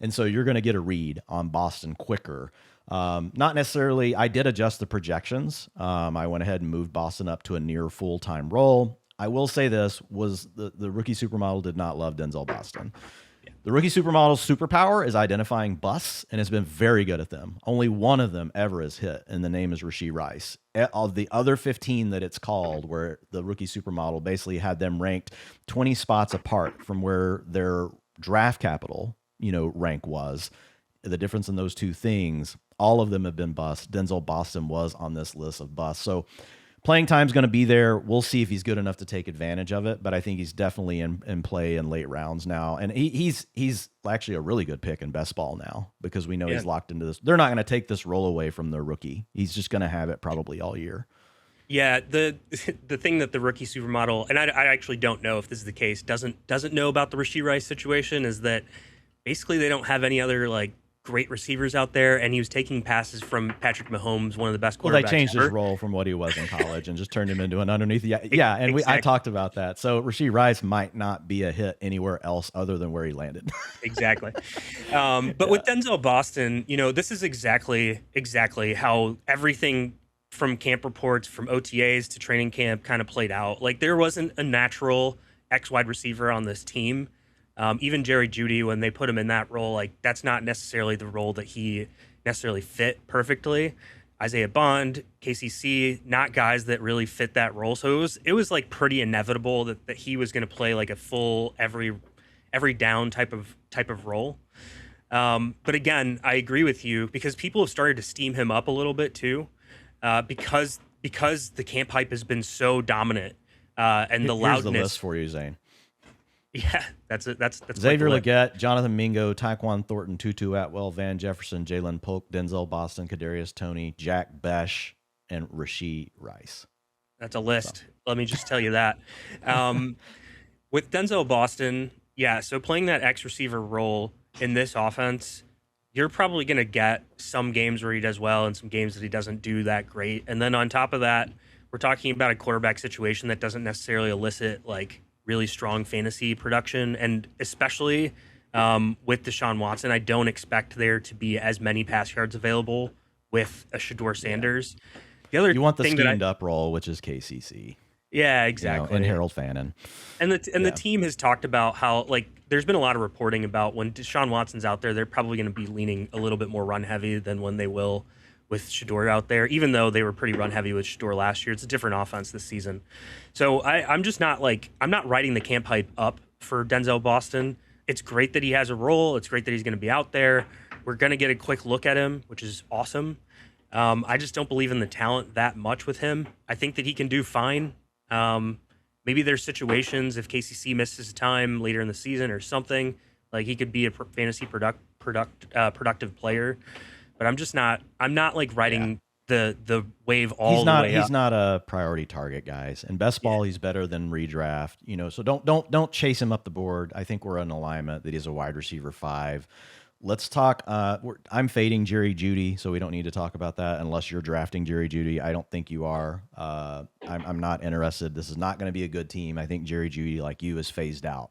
And so you're going to get a read on Boston quicker. Not necessarily, I did adjust the projections. I went ahead and moved Boston up to a near full-time role. I will say this was the rookie supermodel did not love Denzel Boston. The rookie supermodel's superpower is identifying busts, and it's been very good at them. Only one of them ever has hit, and the name is Rashee Rice. Of the other 15 that it's called, where the rookie supermodel basically had them ranked 20 spots apart from where their draft capital, rank was, the difference in those 2 things, all of them have been busts. Denzel Boston was on this list of busts. So playing time's going to be there. We'll see if he's good enough to take advantage of it, but I think he's definitely in play in late rounds now. And he's actually a really good pick in best ball now because we know he's locked into this. They're not going to take this role away from the rookie. He's just going to have it probably all year. Yeah, the thing that the rookie supermodel, and I actually don't know if this is the case, doesn't know about the Rashee Rice situation is that basically they don't have any other like great receivers out there, and he was taking passes from Patrick Mahomes, one of the best quarterbacks. Well, they changed ever. His role from what he was in college and just turned him into an underneath. Yeah, and exactly. I talked about that. So Rashee Rice might not be a hit anywhere else other than where he landed. Exactly. But with Denzel Boston, this is exactly how everything from camp reports, from OTAs to training camp kind of played out. Like there wasn't a natural X wide receiver on this team. Even Jerry Jeudy, when they put him in that role, like that's not necessarily the role that he necessarily fit perfectly. Isaiah Bond, KCC, not guys that really fit that role. So it was like pretty inevitable that he was going to play like a full every down type of role. But again, I agree with you because people have started to steam him up a little bit too, because the camp hype has been so dominant and the loudness. Here's the list for you, Zain. Yeah, that's it. That's Xavier Legette, Jonathan Mingo, Tyquan Thornton, Tutu Atwell, Van Jefferson, Jalen Polk, Denzel Boston, Kadarius Toney, Jack Besh, and Rashee Rice. That's a list. So. Let me just tell you that. With Denzel Boston, yeah, so playing that X receiver role in this offense, you're probably going to get some games where he does well and some games that he doesn't do that great. And then on top of that, we're talking about a quarterback situation that doesn't necessarily elicit like really strong fantasy production, and especially with Deshaun Watson, I don't expect there to be as many pass yards available with a Shedeur Sanders. The other you want the thing schemed up role, which is KCC. Yeah, exactly. And Harold Fannin. And the team has talked about how like there's been a lot of reporting about when Deshaun Watson's out there, they're probably going to be leaning a little bit more run heavy than when they will with Shedeur out there, even though they were pretty run heavy with Shedeur last year. It's a different offense this season. So I'm just not I'm not writing the camp hype up for Denzel Boston. It's great that he has a role. It's great that he's going to be out there. We're going to get a quick look at him, which is awesome. I just don't believe in the talent that much with him. I think that he can do fine. Maybe there's situations if KCC misses time later in the season or something Like he could be a fantasy productive player, but I'm not like riding the wave all the way up. He's not a priority target, guys. In best ball, he's better than redraft. So don't chase him up the board. I think we're in alignment that he's a wide receiver 5. Let's talk. I'm fading Jerry Jeudy, so we don't need to talk about that unless you're drafting Jerry Jeudy. I don't think you are. I'm not interested. This is not going to be a good team. I think Jerry Jeudy, like you, is phased out,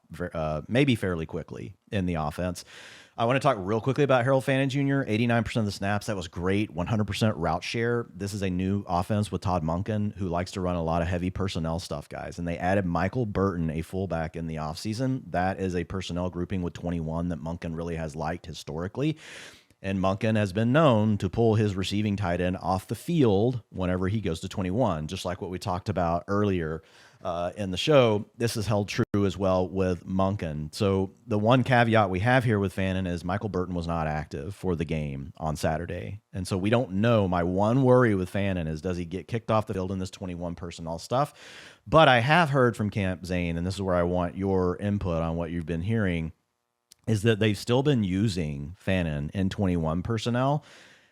maybe fairly quickly in the offense. I want to talk real quickly about Harold Fannin Jr. 89% of the snaps. That was great. 100% route share. This is a new offense with Todd Monken, who likes to run a lot of heavy personnel stuff, guys. And they added Michael Burton, a fullback, in the offseason. That is a personnel grouping with 21 that Monken really has liked historically. And Monken has been known to pull his receiving tight end off the field whenever he goes to 21, just like what we talked about earlier in the show. This is held true as well with Monken. So the one caveat we have here with Fannin is Michael Burton was not active for the game on Saturday. And so we don't know. My one worry with Fannin is, does he get kicked off the field in this 21 personnel stuff? But I have heard from Camp Zain, and this is where I want your input on what you've been hearing, is that they've still been using Fannin in 21 personnel,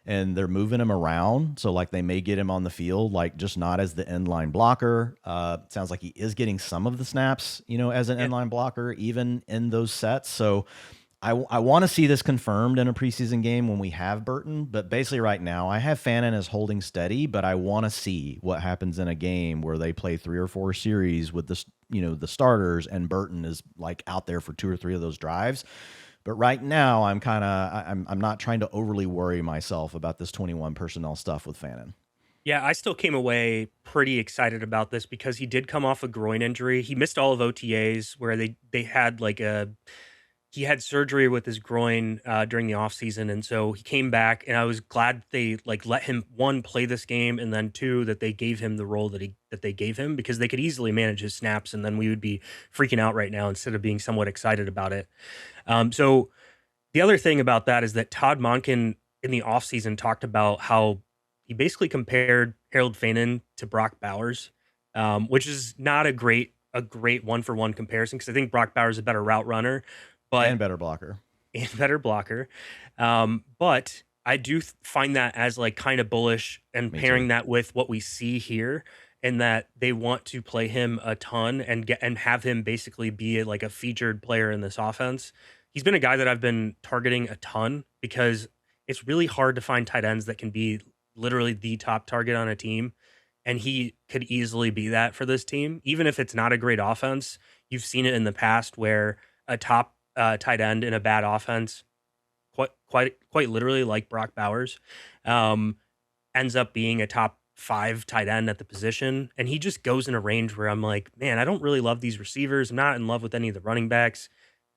and they're moving him around. So like they may get him on the field, like just not as the inline blocker. Sounds like he is getting some of the snaps, as an inline blocker, even in those sets. So I want to see this confirmed in a preseason game when we have Burton. But basically right now I have Fannin as holding steady, but I want to see what happens in a game where they play 3 or 4 series with this, the starters, and Burton is like out there for 2 or 3 of those drives. But right now, I'm not trying to overly worry myself about this 21 personnel stuff with Fannin. Yeah, I still came away pretty excited about this because he did come off a groin injury. He missed all of OTAs where they had he had surgery with his groin during the offseason. And so he came back, and I was glad they let him, 1, play this game, and then 2, that they gave him the role that they gave him, because they could easily manage his snaps, and then we would be freaking out right now instead of being somewhat excited about it. So the other thing about that is that Todd Monken in the offseason talked about how he basically compared Harold Fannin to Brock Bowers, which is not a great 1-for-1 comparison, because I think Brock Bowers is a better route runner, and better blocker. But I do find that as kind of bullish, and pairing that with what we see here, and that they want to play him a ton and have him basically be a featured player in this offense. He's been a guy that I've been targeting a ton, because it's really hard to find tight ends that can be literally the top target on a team. And he could easily be that for this team. Even if it's not a great offense, you've seen it in the past where a top tight end in a bad offense, quite literally like Brock Bowers, ends up being a top 5 tight end at the position. And he just goes in a range where I'm like, man, I don't really love these receivers. I'm not in love with any of the running backs.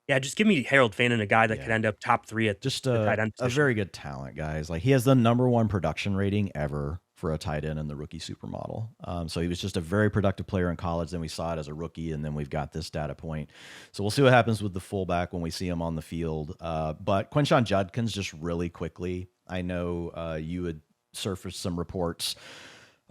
Yeah, just give me Harold Fannin, a guy that could end up top 3 at just the tight end position. A very good talent, guys. He has the #1 production rating ever for a tight end in the rookie supermodel. So he was just a very productive player in college. Then we saw it as a rookie, and then we've got this data point. So we'll see what happens with the fullback when we see him on the field. But Quinshon Judkins, just really quickly, I know you had surfaced some reports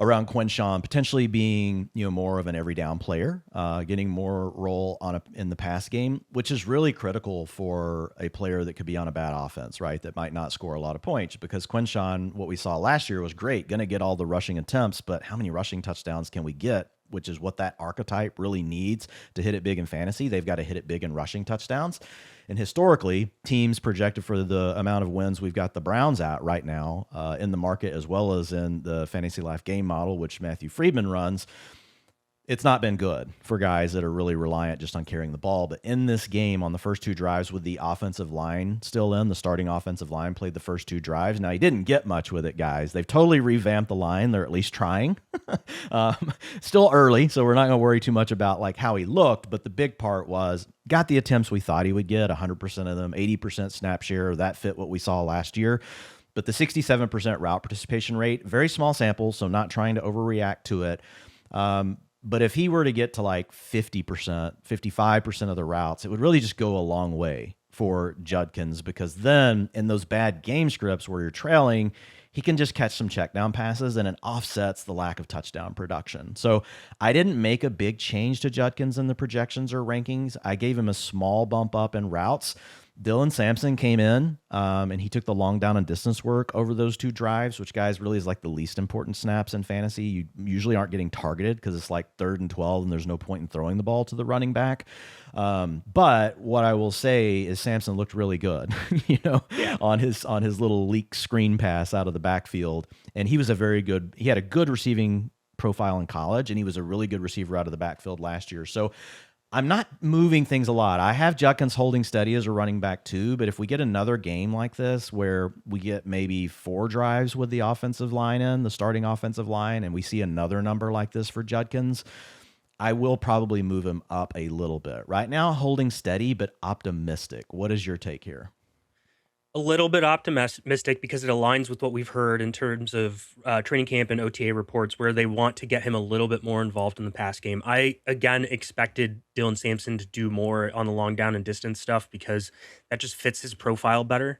around Quinshon potentially being, more of an every down player, getting more role in the pass game, which is really critical for a player that could be on a bad offense, right? That might not score a lot of points, because Quinshon, what we saw last year was great, going to get all the rushing attempts, but how many rushing touchdowns can we get? Which is what that archetype really needs to hit it big in fantasy. They've got to hit it big in rushing touchdowns. And historically, teams projected for the amount of wins we've got the Browns at right now in the market, as well as in the Fantasy Life game model, which Matthew Friedman runs, it's not been good for guys that are really reliant just on carrying the ball. But in this game, on the first 2 drives with the offensive line still in, the starting offensive line played the first 2 drives. Now, he didn't get much with it, guys. They've totally revamped the line. They're at least trying. Still early, so we're not going to worry too much about how he looked. But the big part was, got the attempts we thought he would get, 100% of them, 80% snap share. That fit what we saw last year. But the 67% route participation rate, very small sample, so not trying to overreact to it. But if he were to get to 50%, 55% of the routes, it would really just go a long way for Judkins, because then in those bad game scripts where you're trailing, he can just catch some check down passes, and it offsets the lack of touchdown production. So I didn't make a big change to Judkins in the projections or rankings. I gave him a small bump up in routes, Dylan Sampson came in, and he took the long down and distance work over those 2 drives, which, guys, really is like the least important snaps in fantasy. You usually aren't getting targeted because it's like 3rd and 12, and there's no point in throwing the ball to the running back. But what I will say is Sampson looked really good, on his little leak screen pass out of the backfield, and he had a good receiving profile in college, and he was a really good receiver out of the backfield last year. So I'm not moving things a lot. I have Judkins holding steady as a running back too, but if we get another game like this where we get maybe 4 drives with the offensive line the starting offensive line, and we see another number like this for Judkins, I will probably move him up a little bit. Right now, holding steady, but optimistic. What is your take here? A little bit optimistic because it aligns with what we've heard in terms of training camp and OTA reports where they want to get him a little bit more involved in the pass game. I, again, expected Dylan Sampson to do more on the long down and distance stuff because that just fits his profile better.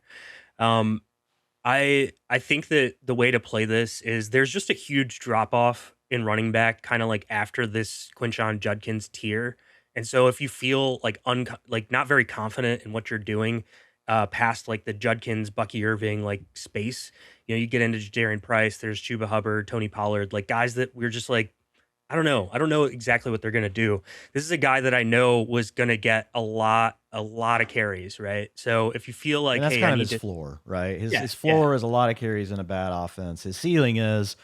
I think that the way to play this is there's just a huge drop-off in running back kind of like after this Quinshon Judkins tier. And so if you feel like not very confident in what you're doing, past like the Judkins, Bucky Irving like space, you get into Jadarian Price, there's Chuba Hubbard, Tony Pollard, like guys that we're just like, I don't know exactly what they're gonna do. This is a guy that I know was gonna get a lot of carries, right? So if you feel like, and that's hey, kind of his floor, right? His floor is a lot of carries in a bad offense. His ceiling is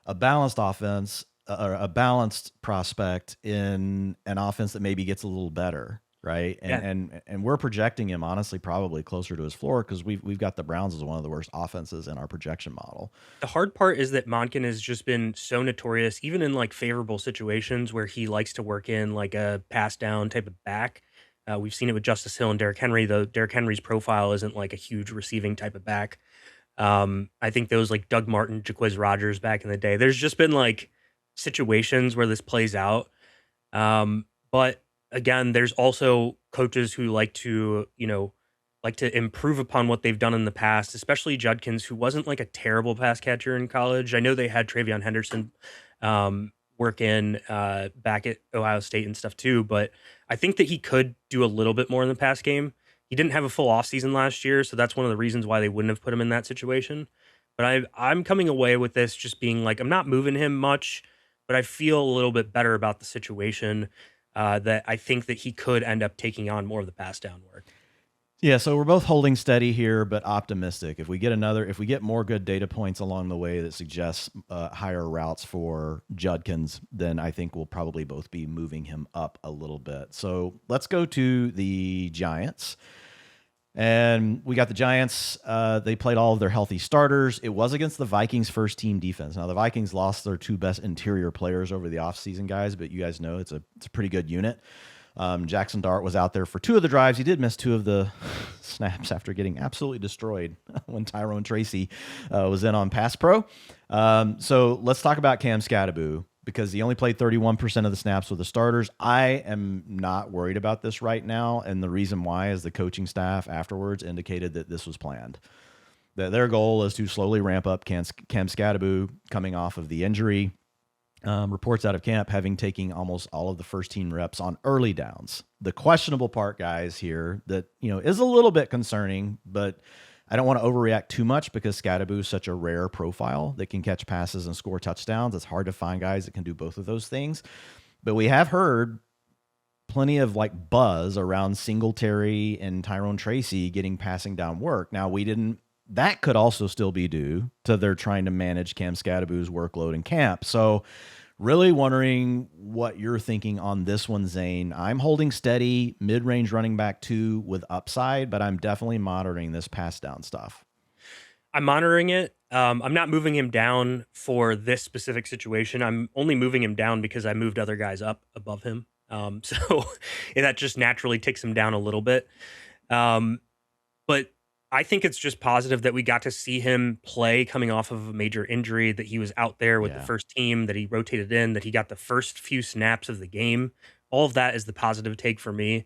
a balanced offense, or a balanced prospect in an offense that maybe gets a little better. Right. And we're projecting him honestly probably closer to his floor because we've got the Browns as one of the worst offenses in our projection model. The hard part is that Monken has just been so notorious, even in like favorable situations where he likes to work in like a pass down type of back. We've seen it with Justice Hill and Derrick Henry, though Derrick Henry's profile isn't like a huge receiving type of back. I think those like Doug Martin, Jaquiz Rogers back in the day, there's just been like situations where this plays out. But again, there's also coaches who like to improve upon what they've done in the past, especially Judkins, who wasn't like a terrible pass catcher in college. I know they had Travion Henderson work in back at Ohio State and stuff too, but I think that he could do a little bit more in the pass game. He didn't have a full offseason last year, so that's one of the reasons why they wouldn't have put him in that situation. But I'm coming away with this just being like, I'm not moving him much, but I feel a little bit better about the situation. That I think that he could end up taking on more of the pass down work. Yeah, so we're both holding steady here, but optimistic. If we get more good data points along the way that suggests higher routes for Judkins, then I think we'll probably both be moving him up a little bit. So let's go to the Giants. And we got the Giants. They played all of their healthy starters. It was against the Vikings' first team defense. Now, the Vikings lost their 2 best interior players over the offseason, guys, but you guys know it's a pretty good unit. Jackson Dart was out there for 2 of the drives. He did miss 2 of the snaps after getting absolutely destroyed when Tyrone Tracy was in on pass pro. So let's talk about Cam Skattebo, because he only played 31% of the snaps with the starters. I am not worried about this right now, and the reason why is the coaching staff afterwards indicated that this was planned. That their goal is to slowly ramp up Cam Skattebo coming off of the injury. Reports out of camp having taken almost all of the first team reps on early downs. The questionable part, guys, here that is a little bit concerning, but I don't want to overreact too much because Skattebo is such a rare profile that can catch passes and score touchdowns. It's hard to find guys that can do both of those things. But we have heard plenty of like buzz around Singletary and Tyrone Tracy getting passing down work. Now, that could also still be due to their trying to manage Cam Skattebo's workload in camp. So really wondering what you're thinking on this one, Zain. I'm holding steady, mid-range running back 2 with upside, but I'm definitely monitoring this pass down stuff. I'm monitoring it. I'm not moving him down for this specific situation. I'm only moving him down because I moved other guys up above him. So that just naturally ticks him down a little bit. But I think it's just positive that we got to see him play coming off of a major injury, that he was out there with the first team, that he rotated in, that he got the first few snaps of the game. All of that is the positive take for me.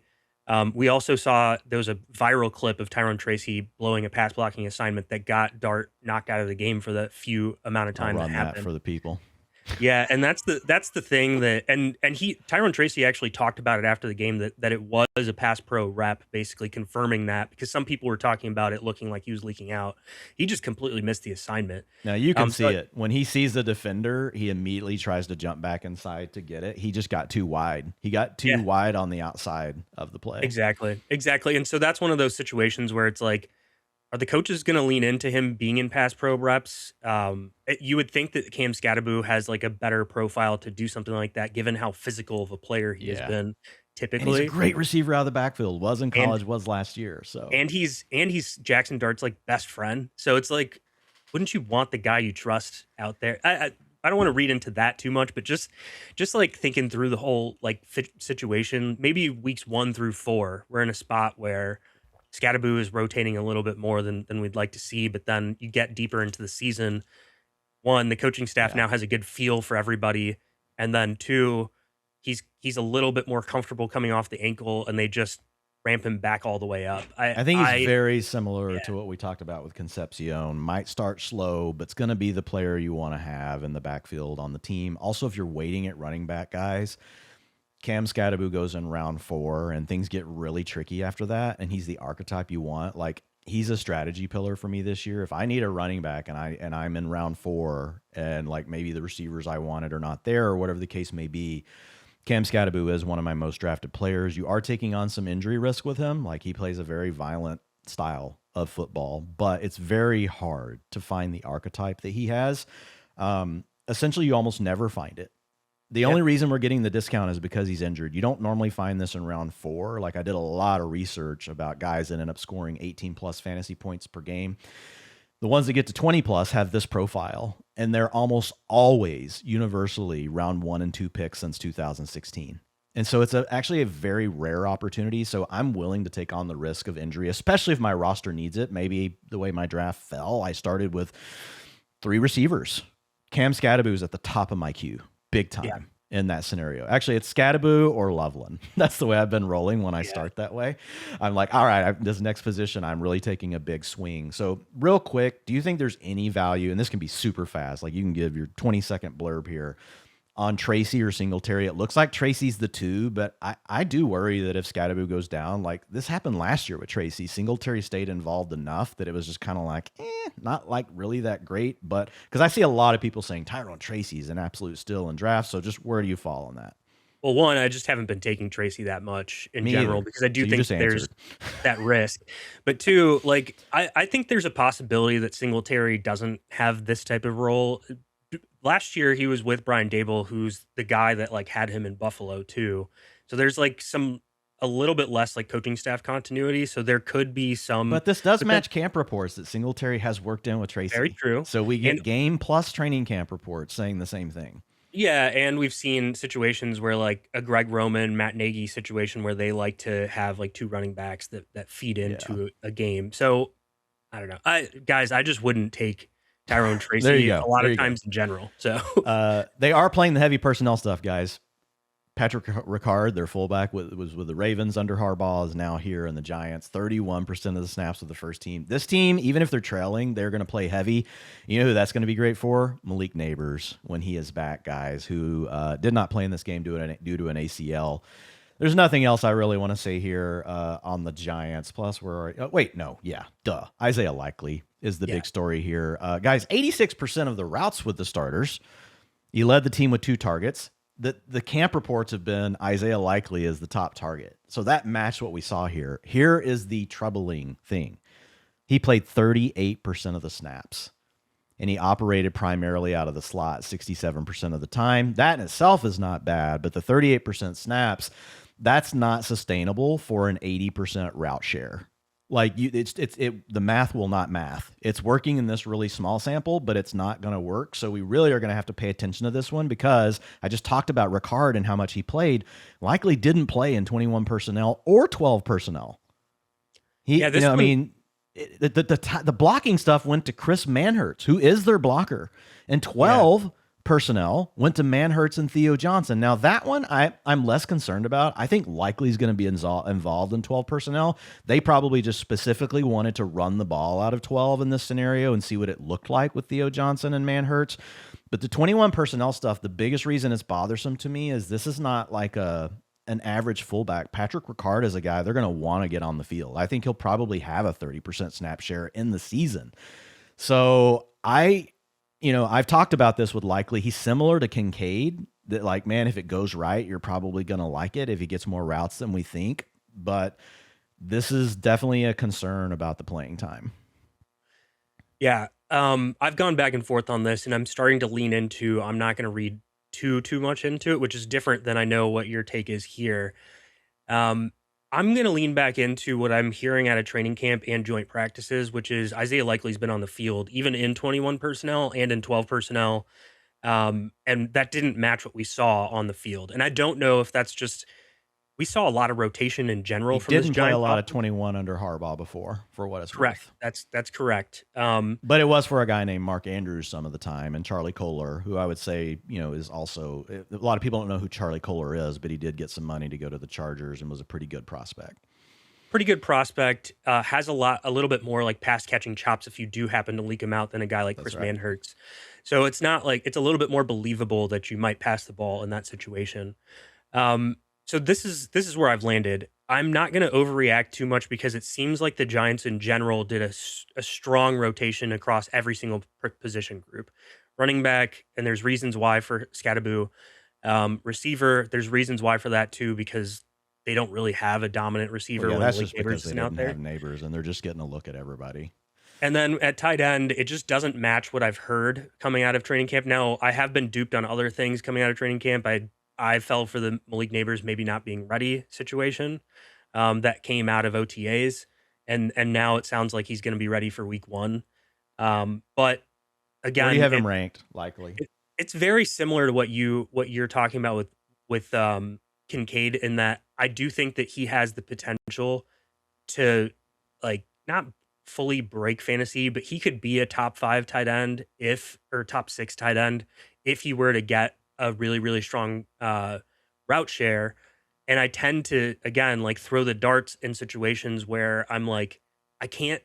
We also saw there was a viral clip of Tyrone Tracy blowing a pass blocking assignment that got Dart knocked out of the game for the few amount of time I'll that run happened. that for the people. Yeah, and that's the thing that and Tyrone Tracy actually talked about it after the game that it was a pass pro rep, basically confirming that, because some people were talking about it looking like he was leaking out. He just completely missed the assignment. Now you can see it when he sees the defender, he immediately tries to jump back inside to get it. He just got too wide. He got too wide on the outside of the play. Exactly. And so that's one of those situations where it's like, are the coaches going to lean into him being in pass pro reps? You would think that Cam Skattebo has like a better profile to do something like that, given how physical of a player he has been typically. And he's a great receiver out of the backfield. Was in college, was last year. So and he's Jackson Dart's like best friend. So it's like, wouldn't you want the guy you trust out there? I don't want to read into that too much, but just like thinking through the whole like situation, maybe weeks 1 through 4, we're in a spot where Skattebo is rotating a little bit more than we'd like to see, but then you get deeper into the season. 1, the coaching staff now has a good feel for everybody, and then 2, he's a little bit more comfortable coming off the ankle, and they just ramp him back all the way up. I think he's very similar to what we talked about with Concepcion. Might start slow, but it's going to be the player you want to have in the backfield on the team. Also, if you're waiting at running back, guys, Cam Skattebo goes in round 4, and things get really tricky after that, and he's the archetype you want. Like, he's a strategy pillar for me this year. If I need a running back and I'm in round 4, and like maybe the receivers I wanted are not there or whatever the case may be, Cam Skattebo is one of my most drafted players. You are taking on some injury risk with him. Like, he plays a very violent style of football, but it's very hard to find the archetype that he has. Essentially, you almost never find it. The only reason we're getting the discount is because he's injured. You don't normally find this in round 4. Like, I did a lot of research about guys that end up scoring 18+ fantasy points per game. The ones that get to 20+ have this profile, and they're almost always universally round 1 and 2 picks since 2016. And so it's actually a very rare opportunity. So I'm willing to take on the risk of injury, especially if my roster needs it. Maybe the way my draft fell, I started with 3 receivers. Cam Skattebo is at the top of my queue. Big time in that scenario. Actually, it's Skattebo or Loveland. That's the way I've been rolling when I start that way. I'm like, all right, this next position, I'm really taking a big swing. So real quick, do you think there's any value, and this can be super fast, like you can give your 20-second blurb here, on Tracy or Singletary? It looks like Tracy's the 2, but I do worry that if Skattebo goes down, like this happened last year with Tracy, Singletary stayed involved enough that it was just kind of like, not like really that great. But because I see a lot of people saying Tyrone Tracy's an absolute steal in drafts. So just where do you fall on that? Well, 1, I just haven't been taking Tracy that much in general because I do think there's that risk. But 2, like I think there's a possibility that Singletary doesn't have this type of role. Last year he was with Brian Daboll, who's the guy that like had him in Buffalo too. So there's like a little bit less like coaching staff continuity. So there could be some, but this does match camp reports that Singletary has worked in with Tracy. Very true. So we get game plus training camp reports saying the same thing. Yeah, and we've seen situations where like a Greg Roman, Matt Nagy situation where they like to have like 2 running backs that feed into a game. So I don't know. I just wouldn't take Tyrone Tracy a lot of times in general. So they are playing the heavy personnel stuff, guys. Patrick Ricard, their fullback, was with the Ravens under Harbaugh, is now here in the Giants. 31% of the snaps with the first team. This team, even if they're trailing, they're going to play heavy. You know who that's going to be great for? Malik Neighbors when he is back, guys, who did not play in this game due to an ACL. There's nothing else I really want to say here on the Giants. Plus, Isaiah Likely is the big story here. Guys, 86% of the routes with the starters. He led the team with 2 targets. The camp reports have been Isaiah Likely as the top target. So that matched what we saw here. Here is the troubling thing. He played 38% of the snaps, and he operated primarily out of the slot 67% of the time. That in itself is not bad, but the 38% snaps, that's not sustainable for an 80% route share. Like the math will not math. It's working in this really small sample, but it's not going to work. So we really are going to have to pay attention to this one because I just talked about Ricard and how much he played. Likely didn't play in 21 personnel or 12 personnel. The blocking stuff went to Chris Manhertz, who is their blocker, and 12 personnel went to Manhertz and Theo Johnson. Now that one I'm less concerned about. I think Likely's going to be involved in 12 personnel. They probably just specifically wanted to run the ball out of 12 in this scenario and see what it looked like with Theo Johnson and Manhertz. But the 21 personnel stuff, the biggest reason it's bothersome to me is this is not like an average fullback. Patrick Ricard is a guy they're going to want to get on the field. I think he'll probably have a 30% snap share in the season. So I've talked about this with Likely. He's similar to Kincaid, that like, man, if it goes right, you're probably going to like it if he gets more routes than we think. But this is definitely a concern about the playing time. Yeah. I've gone back and forth on this, and I'm starting to lean into, I'm not going to read too much into it, which is different than I know what your take is here. I'm going to lean back into what I'm hearing out of training camp and joint practices, which is Isaiah Likely's been on the field, even in 21 personnel and in 12 personnel. And that didn't match what we saw on the field. And I don't know if that's just, we saw a lot of rotation in general from this Didn't play a Giant lot of offense. 21 under Harbaugh before, for what it's Correct. worth. That's correct. But it was for a guy named Mark Andrews some of the time, and Charlie Kohler, who I would say, is also, a lot of people don't know who Charlie Kohler is, but he did get some money to go to the Chargers and was a pretty good prospect. Pretty good prospect. Has a little bit more like pass catching chops if you do happen to leak him out than a guy like Chris right. Manhertz. So it's not like, it's a little bit more believable that you might pass the ball in that situation. So this is where I've landed. I'm not going to overreact too much because it seems like the Giants in general did a strong rotation across every single position group. Running back, and there's reasons why for Skattebo. Receiver, there's reasons why for that too, because they don't really have a dominant receiver. Well, yeah, when that's Malik just because Neighbors they isn't out didn't there. have Neighbors, and they're just getting a look at everybody. And then at tight end, it just doesn't match what I've heard coming out of training camp. Now, I have been duped on other things coming out of training camp. I fell for the Malik Neighbors maybe not being ready situation that came out of OTAs, and now it sounds like he's going to be ready for week 1. But again, where do you have him ranked? Likely, it's very similar to what you're talking about with Kincaid, in that I do think that he has the potential to like not fully break fantasy, but he could be a top 5 tight end or top 6 tight end if he were to get a really, really strong route share. And I tend to, again, like throw the darts in situations where I'm like, I can't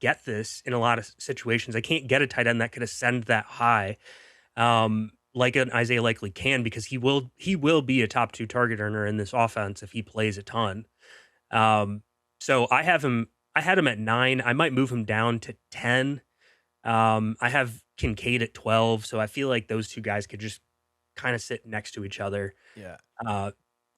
get this in a lot of situations. I can't get a tight end that could ascend that high. Like an Isaiah Likely can, because he will be a top 2 target earner in this offense if he plays a ton. So I had him at 9. I might move him down to 10. I have Kincaid at 12. So I feel like those two guys could just kind of sit next to each other. yeah.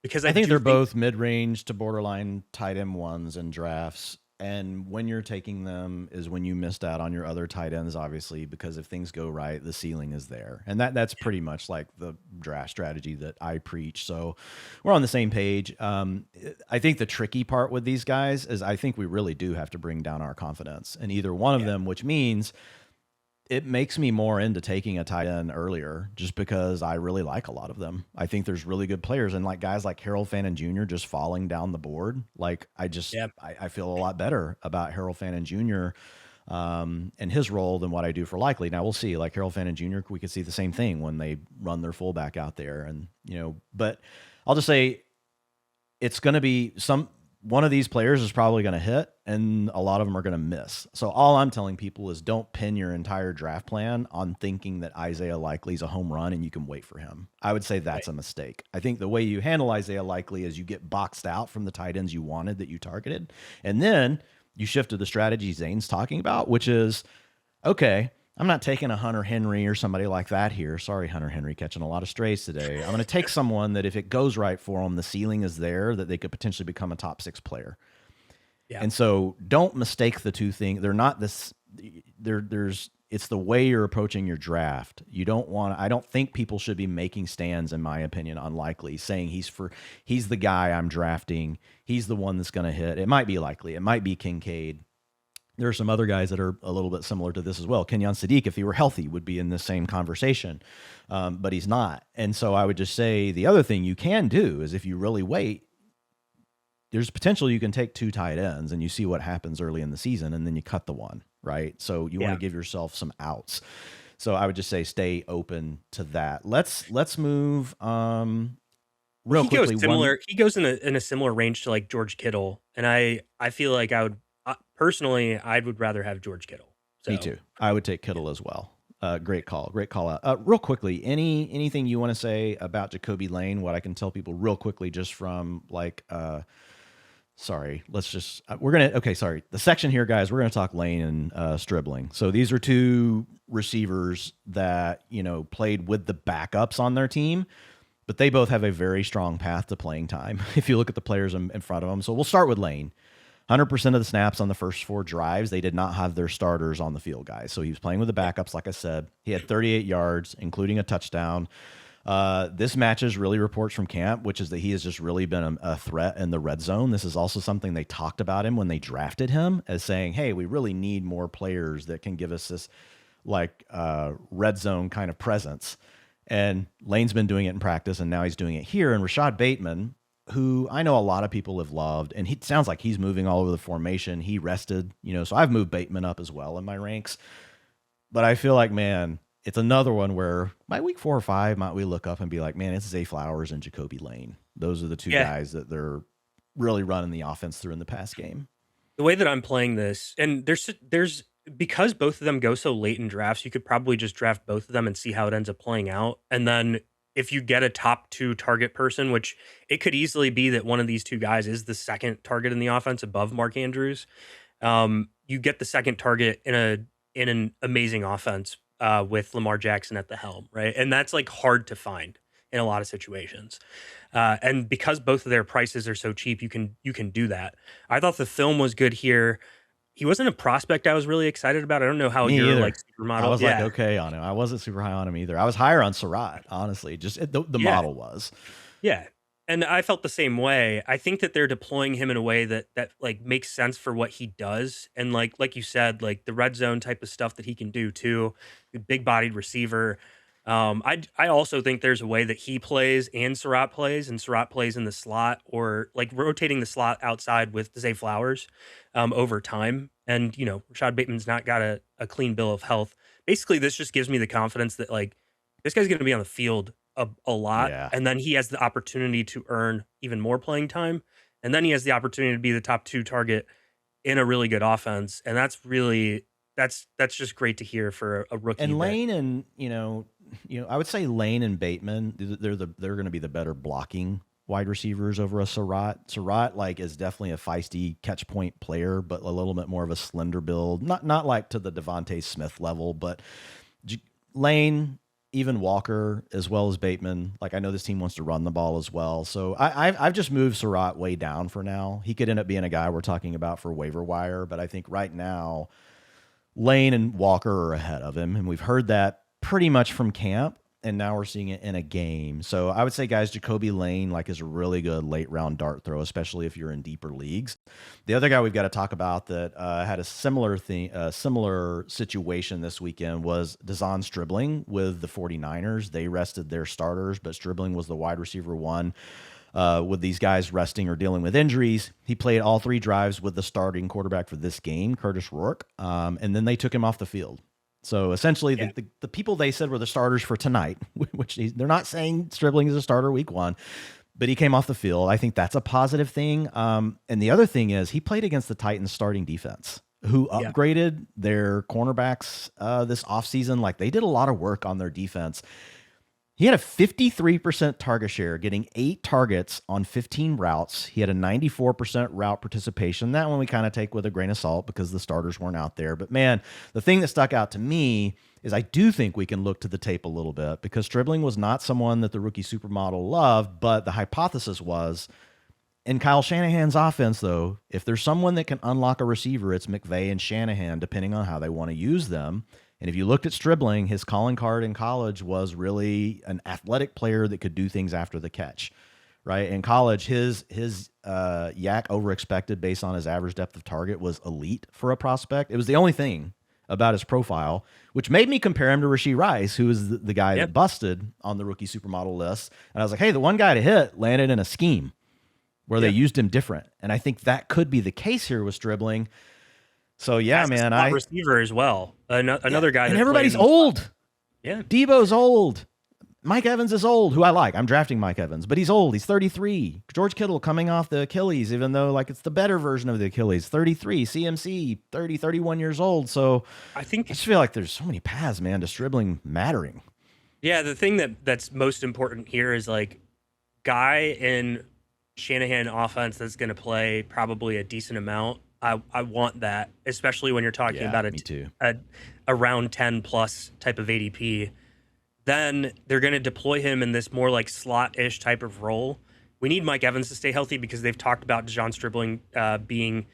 Because I think they're both mid-range to borderline tight end ones in drafts. And when you're taking them is when you missed out on your other tight ends, obviously, because if things go right, the ceiling is there. And that's pretty much like the draft strategy that I preach. So we're on the same page. I think the tricky part with these guys is I think we really do have to bring down our confidence in either one of them, which means it makes me more into taking a tight end earlier just because I really like a lot of them. I think there's really good players, and like guys like Harold Fannin Jr. just falling down the board. Like I feel a lot better about Harold Fannin Jr. And his role than what I do for Likely. Now we'll see, like Harold Fannin Jr., we could see the same thing when they run their fullback out there, and but I'll just say it's going to be one of these players is probably going to hit, and a lot of them are going to miss. So all I'm telling people is don't pin your entire draft plan on thinking that Isaiah Likely is a home run and you can wait for him. I would say that's a mistake. I think the way you handle Isaiah Likely is you get boxed out from the tight ends you wanted that you targeted, and then you shift to the strategy Zane's talking about, which is, okay, I'm not taking a Hunter Henry or somebody like that here. Sorry, Hunter Henry, catching a lot of strays today. I'm going to take someone that if it goes right for them, the ceiling is there, that they could potentially become a top 6 player. Yeah. And so don't mistake the two things. They're not this. It's the way you're approaching your draft. I don't think people should be making stands, in my opinion, on Likely, saying he's the guy I'm drafting. He's the one that's going to hit. It might be Likely. It might be Kincaid. There are some other guys that are a little bit similar to this as well. Quinshon Judkins, if he were healthy, would be in the same conversation, but he's not. And so I would just say the other thing you can do is if you really wait, there's potential you can take 2 tight ends and you see what happens early in the season, and then you cut the one, right? So you want to give yourself some outs. So I would just say stay open to that. Let's move real quickly. He goes in a similar range to like George Kittle, and I feel like I would. Personally, I would rather have George Kittle. So. Me too. I would take Kittle as well. Great call. Great call out. Real quickly, anything you want to say about Jacoby Lane? What I can tell people real quickly, just from like, sorry, let's just, sorry. The section here, guys, we're going to talk Lane and Stribling. So these are two receivers that, played with the backups on their team, but they both have a very strong path to playing time if you look at the players in front of them. So we'll start with Lane. 100% of the snaps on the first 4 drives, they did not have their starters on the field, guys. So he was playing with the backups, like I said. He had 38 yards, including a touchdown. This matches really reports from camp, which is that he has just really been a threat in the red zone. This is also something they talked about him when they drafted him, as saying, hey, we really need more players that can give us this red zone kind of presence. And Lane's been doing it in practice, and now he's doing it here. And Rashad Bateman, who I know a lot of people have loved, and he sounds like he's moving all over the formation. He rested, so I've moved Bateman up as well in my ranks. But I feel like, man, it's another one where by week 4 or 5, might we look up and be like, man, it's Zay Flowers and Jacoby Lane. Those are the two guys that they're really running the offense through in the pass game. The way that I'm playing this, and there's because both of them go so late in drafts, you could probably just draft both of them and see how it ends up playing out. And then if you get a top 2 target person, which it could easily be that one of these two guys is the second target in the offense above Mark Andrews, you get the second target in an amazing offense with Lamar Jackson at the helm, right? And that's like hard to find in a lot of situations. And because both of their prices are so cheap, you can do that. I thought the film was good here. He wasn't a prospect I was really excited about. I don't know how you're like supermodel. I was like, okay on him. I wasn't super high on him either. I was higher on Surratt, honestly. Just the model was. Yeah. And I felt the same way. I think that they're deploying him in a way that like makes sense for what he does. And like you said, like the red zone type of stuff that he can do too. The big bodied receiver. I also think there's a way that he plays and Surratt plays in the slot, or like rotating the slot outside with Zay Flowers over time. And, Rashad Bateman's not got a clean bill of health. Basically, this just gives me the confidence that like this guy's going to be on the field a lot. Yeah. And then he has the opportunity to earn even more playing time. And then he has the opportunity to be the top 2 target in a really good offense. And that's really, that's just great to hear for a rookie. And Lane and, I would say Lane and Bateman, they're going to be the better blocking wide receivers over a Surratt. Surratt is definitely a feisty catch point player, but a little bit more of a slender build. Not like to the Devontae Smith level, but Lane, even Walker, as well as Bateman. I know this team wants to run the ball as well. So I've just moved Surratt way down for now. He could end up being a guy we're talking about for waiver wire, but I think right now Lane and Walker are ahead of him, and we've heard that pretty much from camp, and now we're seeing it in a game. So I would say, guys, Jacoby Lane is a really good late round dart throw, especially if you're in deeper leagues. The other guy we've got to talk about that had a similar situation this weekend was De'Zhaun Stribling with the 49ers. They rested their starters, but Stribling was the wide receiver 1. With these guys resting or dealing with injuries, he played all 3 drives with the starting quarterback for this game, Curtis Rourke, and then they took him off the field. So essentially, the people they said were the starters for tonight, which they're not saying Stribling is a starter week 1, but he came off the field. I think that's a positive thing. And the other thing is he played against the Titans starting defense, who upgraded their cornerbacks this offseason. They did a lot of work on their defense. He had a 53% target share, getting 8 targets on 15 routes. He had a 94% route participation. That one we kind of take with a grain of salt because the starters weren't out there. But man, the thing that stuck out to me is I do think we can look to the tape a little bit, because Stribling was not someone that the rookie supermodel loved, but the hypothesis was, in Kyle Shanahan's offense, though, if there's someone that can unlock a receiver, it's McVay and Shanahan, depending on how they want to use them. And if you looked at Stribling, his calling card in college was really an athletic player that could do things after the catch, right? In college, his yak overexpected based on his average depth of target was elite for a prospect. It was the only thing about his profile, which made me compare him to Rashee Rice, who was the guy that busted on the rookie supermodel list. And I was like, hey, the one guy to hit landed in a scheme where they used him different. And I think that could be the case here with Stribling. So yeah, man, receiver as well. Another guy, and everybody's old. Yeah, Debo's old. Mike Evans is old, who I like. I'm drafting Mike Evans, but he's old. He's 33. George Kittle coming off the Achilles, even though like it's the better version of the Achilles. 33. CMC 30, 31 years old. So I just feel like there's so many paths, man, to Stribling mattering. Yeah, the thing that's most important here is like guy in Shanahan offense that's going to play probably a decent amount. I want that, especially when you're talking about a round 10 plus type of ADP. Then they're going to deploy him in this more like slot-ish type of role. We need Mike Evans to stay healthy because they've talked about Dejon Stribling being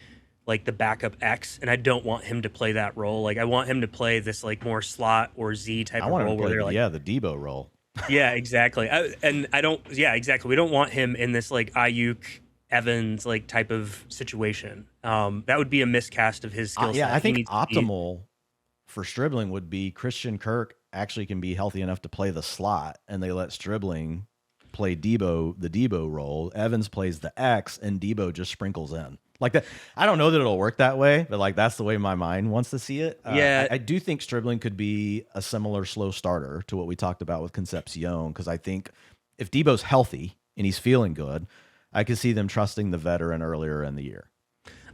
like the backup X, and I don't want him to play that role. Like I want him to play this like more slot or Z type of role where they're like, the Debo role. Yeah, exactly. Exactly. We don't want him in this like Ayuk Evans like type of situation. That would be a miscast of his skill set. I think optimal for Stribling would be Christian Kirk actually can be healthy enough to play the slot, and they let Stribling play the Debo role. Evans plays the X, and Debo just sprinkles in. Like that, I don't know that it'll work that way, but like that's the way my mind wants to see it. I do think Stribling could be a similar slow starter to what we talked about with Concepcion, because I think if Debo's healthy and he's feeling good, I could see them trusting the veteran earlier in the year.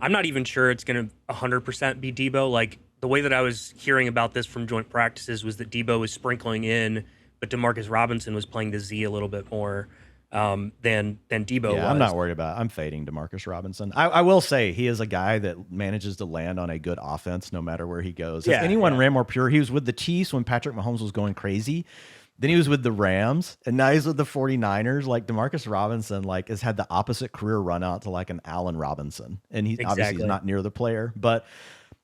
I'm not even sure it's going to 100% be Debo. Like the way that I was hearing about this from joint practices was that Debo was sprinkling in, but Demarcus Robinson was playing the Z a little bit more than Debo was. I'm not worried about it. I'm fading Demarcus Robinson. I will say he is a guy that manages to land on a good offense no matter where he goes. If anyone ran more pure, he was with the Chiefs when Patrick Mahomes was going crazy. Then he was with the Rams, and now he's with the 49ers. Like Demarcus Robinson like has had the opposite career run out to like an Allen Robinson. And he obviously is not near the player. But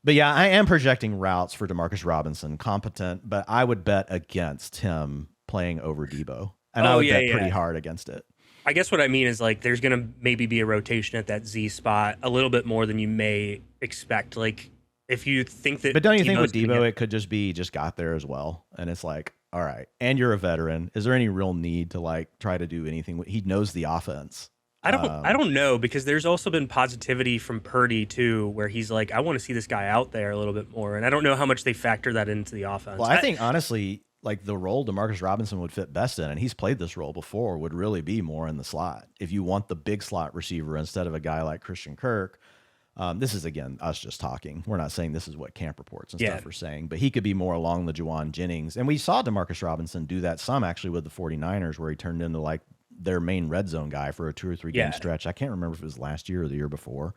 yeah, I am projecting routes for Demarcus Robinson, competent, but I would bet against him playing over Debo. And I would bet pretty hard against it. I guess what I mean is like there's going to maybe be a rotation at that Z spot a little bit more than you may expect. Like if you think that, but don't you think with Debo it could just be got there as well, and it's like, all right, and you're a veteran. Is there any real need to like try to do anything? He knows the offense. I don't know, because there's also been positivity from Purdy too, where he's like, I want to see this guy out there a little bit more, and I don't know how much they factor that into the offense. Well, I think honestly, like the role Demarcus Robinson would fit best in, and he's played this role before, would really be more in the slot. If you want the big slot receiver instead of a guy like Christian Kirk, this is again us just talking. We're not saying this is what camp reports and stuff are saying, but he could be more along the Juwan Jennings. And we saw Demarcus Robinson do that some actually with the 49ers, where he turned into like their main red zone guy for a 2 or 3 game stretch. I can't remember if it was last year or the year before.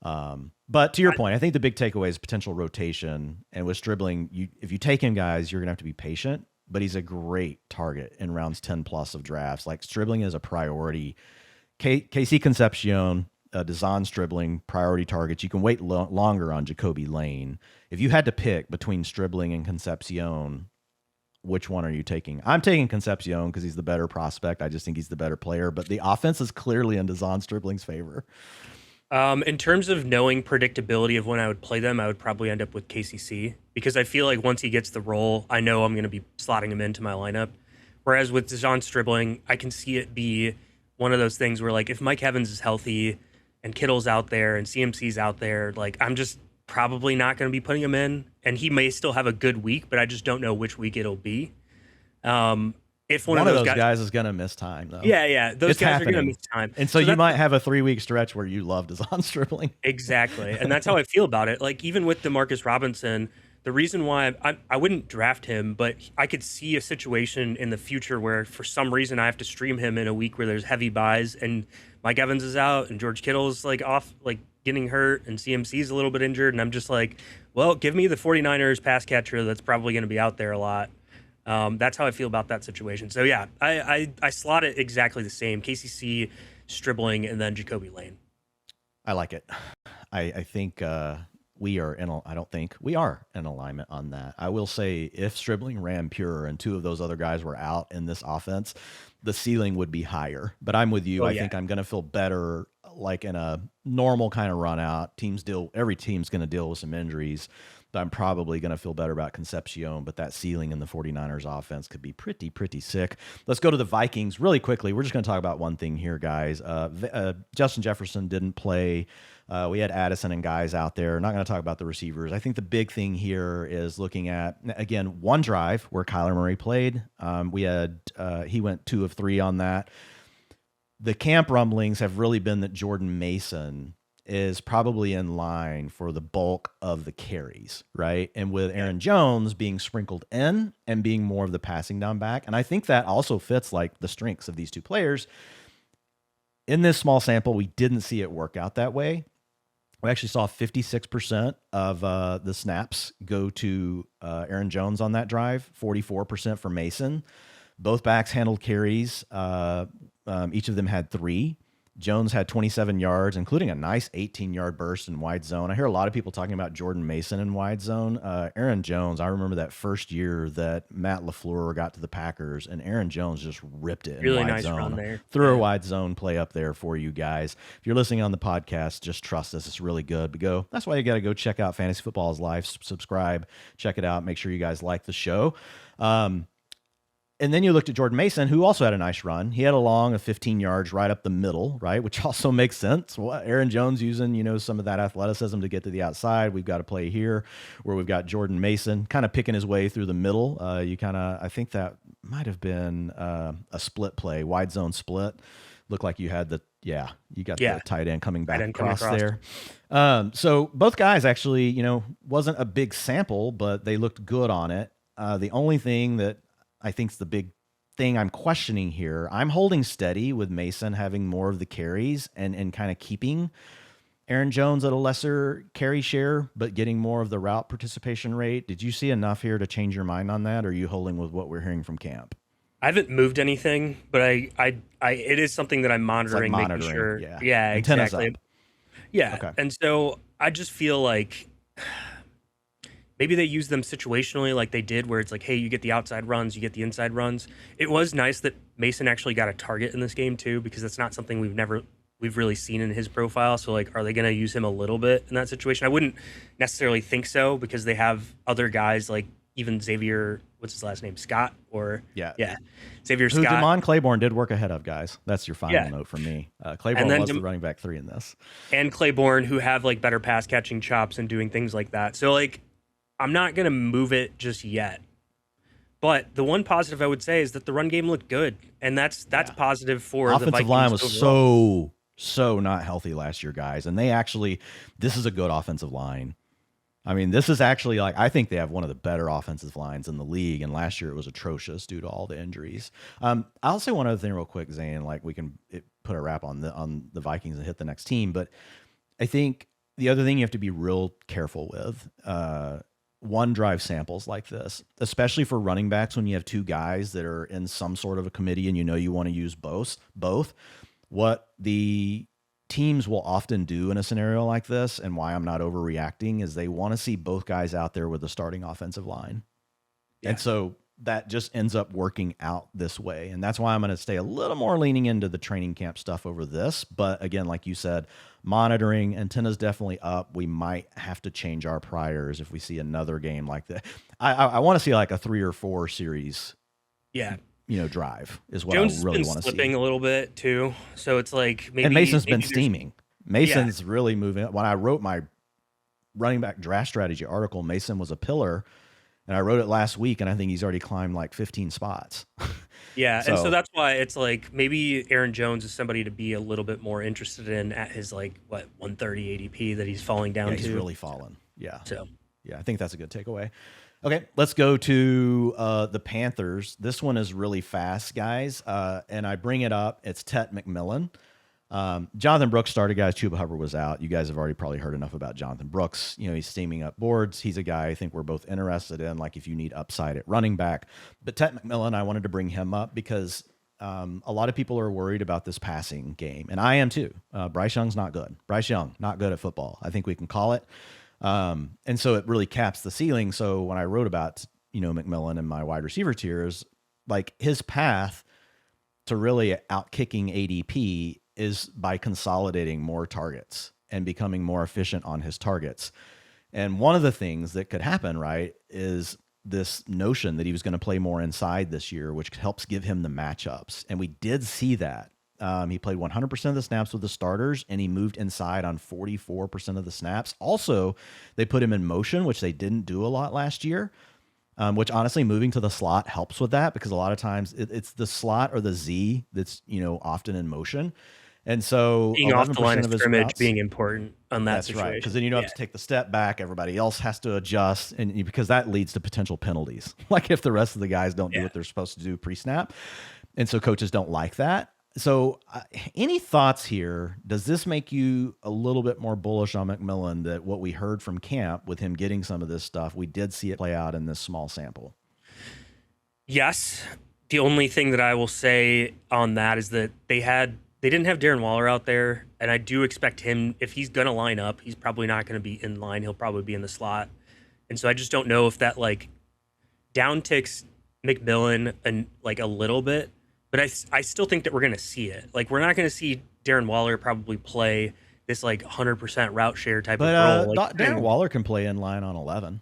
But to your point, I think the big takeaway is potential rotation. And with Stribling, if you take him, guys, you're going to have to be patient, but he's a great target in rounds 10 plus of drafts. Like Stribling is a priority. KC Concepcion, Zain Stribling, priority targets. You can wait longer on Jacoby Lane. If you had to pick between Stribling and Concepcion, which one are you taking? I'm taking Concepcion because he's the better prospect. I just think he's the better player, but the offense is clearly in Zain Stribling's favor. In terms of knowing predictability of when I would play them, I would probably end up with KCC, because I feel like once he gets the role, I know I'm going to be slotting him into my lineup. Whereas with Dejon Stribling, I can see it be one of those things where like if Mike Evans is healthy and Kittle's out there and CMC's out there, like I'm just probably not going to be putting him in, and he may still have a good week, but I just don't know which week it'll be. If one of those guys is going to miss time, though. Those guys are going to miss time. And so you might have a 3-week stretch where you love Dejon Stribling. Exactly. And that's how I feel about it. Like even with Demarcus Robinson, the reason why I wouldn't draft him, but I could see a situation in the future where for some reason I have to stream him in a week where there's heavy buys and Mike Evans is out and George Kittle's like off, like getting hurt, and CMC's a little bit injured. And I'm just like, well, give me the 49ers pass catcher that's probably going to be out there a lot. That's how I feel about that situation. So yeah, I slot it exactly the same. KCC, Stribling, and then Jacoby Lane. I like it. I think we are in alignment on that. I will say if Stribling ran pure and 2 of those other guys were out in this offense, the ceiling would be higher. But I'm with you. I think I'm going to feel better like in a normal kind of run out. Every team's going to deal with some injuries. I'm probably going to feel better about Concepcion, but that ceiling in the 49ers offense could be pretty sick. Let's go to the Vikings really quickly. We're just going to talk about one thing here, guys. Justin Jefferson didn't play. We had Addison and guys out there. Not going to talk about the receivers. I think the big thing here is looking at, again, one drive where Kyler Murray played. He went 2 of 3 on that. The camp rumblings have really been that Jordan Mason is probably in line for the bulk of the carries, right? And with Aaron Jones being sprinkled in and being more of the passing down back. And I think that also fits like the strengths of these two players. In this small sample, we didn't see it work out that way. We actually saw 56% of the snaps go to Aaron Jones on that drive, 44% for Mason. Both backs handled carries. Each of them had 3. Jones had 27 yards, including a nice 18-yard burst in wide zone. I hear a lot of people talking about Jordan Mason in wide zone. Aaron Jones, I remember that first year that Matt LaFleur got to the Packers, and Aaron Jones just ripped it really in wide nice zone. Run there. Threw a wide zone play up there for you guys. If you're listening on the podcast, just trust us. It's really good. But that's why you got to go check out Fantasy Football's Live. Subscribe. Check it out. Make sure you guys like the show. And then you looked at Jordan Mason, who also had a nice run. He had a long of 15 yards right up the middle, right, which also makes sense. Well, Aaron Jones using, some of that athleticism to get to the outside. We've got a play here where we've got Jordan Mason kind of picking his way through the middle. I think that might have been a split play, wide zone split. Looked like you had the tight end coming back across there. So both guys actually, wasn't a big sample, but they looked good on it. The only thing that I think's the big thing I'm questioning here, I'm holding steady with Mason having more of the carries and kind of keeping Aaron Jones at a lesser carry share, but getting more of the route participation rate. Did you see enough here to change your mind on that? Or are you holding with what we're hearing from camp? I haven't moved anything, but it is something that I'm monitoring, making sure. Yeah, exactly. Up. Yeah. Okay. And so I just feel like maybe they use them situationally like they did where it's like, hey, you get the outside runs, you get the inside runs. It was nice that Mason actually got a target in this game too, because that's not something we've really seen in his profile. So like, are they going to use him a little bit in that situation? I wouldn't necessarily think so, because they have other guys like even Xavier, what's his last name? Scott Xavier Scott. Who Damon Claiborne did work ahead of, guys. That's your final note from me. Claiborne was the running back 3 in this. And Claiborne, who have like better pass catching chops and doing things like that. So like, I'm not going to move it just yet. But the one positive I would say is that the run game looked good. And that's positive for the Vikings. Offensive line was so not healthy last year, guys. And this is a good offensive line. I mean, this is actually I think they have one of the better offensive lines in the league. And last year it was atrocious due to all the injuries. I'll say one other thing real quick, Zain, we can put a wrap on the Vikings and hit the next team. But I think the other thing you have to be real careful with, one drive samples like this, especially for running backs when you have 2 guys that are in some sort of a committee and you want to use both. What the teams will often do in a scenario like this, and why I'm not overreacting, is they want to see both guys out there with the starting offensive line. Yeah. And so that just ends up working out this way. And that's why I'm going to stay a little more leaning into the training camp stuff over this. But again, like you said, monitoring, antennas definitely up. We might have to change our priors if we see another game like that. I want to see like a 3 or 4 series. Yeah. Drive is what Jones I really want to see. Jones has been slipping a little bit too. So it's like maybe. And Mason's been steaming. Mason's really moving. When I wrote my running back draft strategy article, Mason was a pillar. And I wrote it last week, and I think he's already climbed like 15 spots. Yeah, and so that's why it's like maybe Aaron Jones is somebody to be a little bit more interested in at his 130 ADP that he's falling down to. He's really fallen. Yeah. So I think that's a good takeaway. Okay, let's go to the Panthers. This one is really fast, guys, and I bring it up. It's Tetairoa McMillan. Jonathan Brooks started, guys. Chuba Hubbard was out. You guys have already probably heard enough about Jonathan Brooks. He's steaming up boards. He's a guy I think we're both interested in, if you need upside at running back. But Tetairoa McMillan, I wanted to bring him up because a lot of people are worried about this passing game, and I am too. Bryce Young's not good. Bryce Young, not good at football. I think we can call it. And so it really caps the ceiling. So when I wrote about, McMillan and my wide receiver tiers, his path to really outkicking ADP is by consolidating more targets and becoming more efficient on his targets. And one of the things that could happen, right, is this notion that he was going to play more inside this year, which helps give him the matchups. And we did see that. He played 100% of the snaps with the starters, and he moved inside on 44% of the snaps. Also, they put him in motion, which they didn't do a lot last year, which honestly, moving to the slot helps with that because a lot of times it's the slot or the Z that's, often in motion. And so being off the line of scrimmage routes, being important on that situation. Right, because then you don't have to take the step back. Everybody else has to adjust, and because that leads to potential penalties. Like if the rest of the guys don't do what they're supposed to do pre-snap. And so coaches don't like that. So any thoughts here? Does this make you a little bit more bullish on McMillan that what we heard from camp with him getting some of this stuff, we did see it play out in this small sample? Yes. The only thing that I will say on that is that they didn't have Darren Waller out there, and I do expect him, if he's going to line up, he's probably not going to be in line. He'll probably be in the slot. And so I just don't know if that down ticks McMillan and a little bit, but I still think that we're going to see it. We're not going to see Darren Waller probably play this 100% route share type of role. Darren Waller can play in line on 11.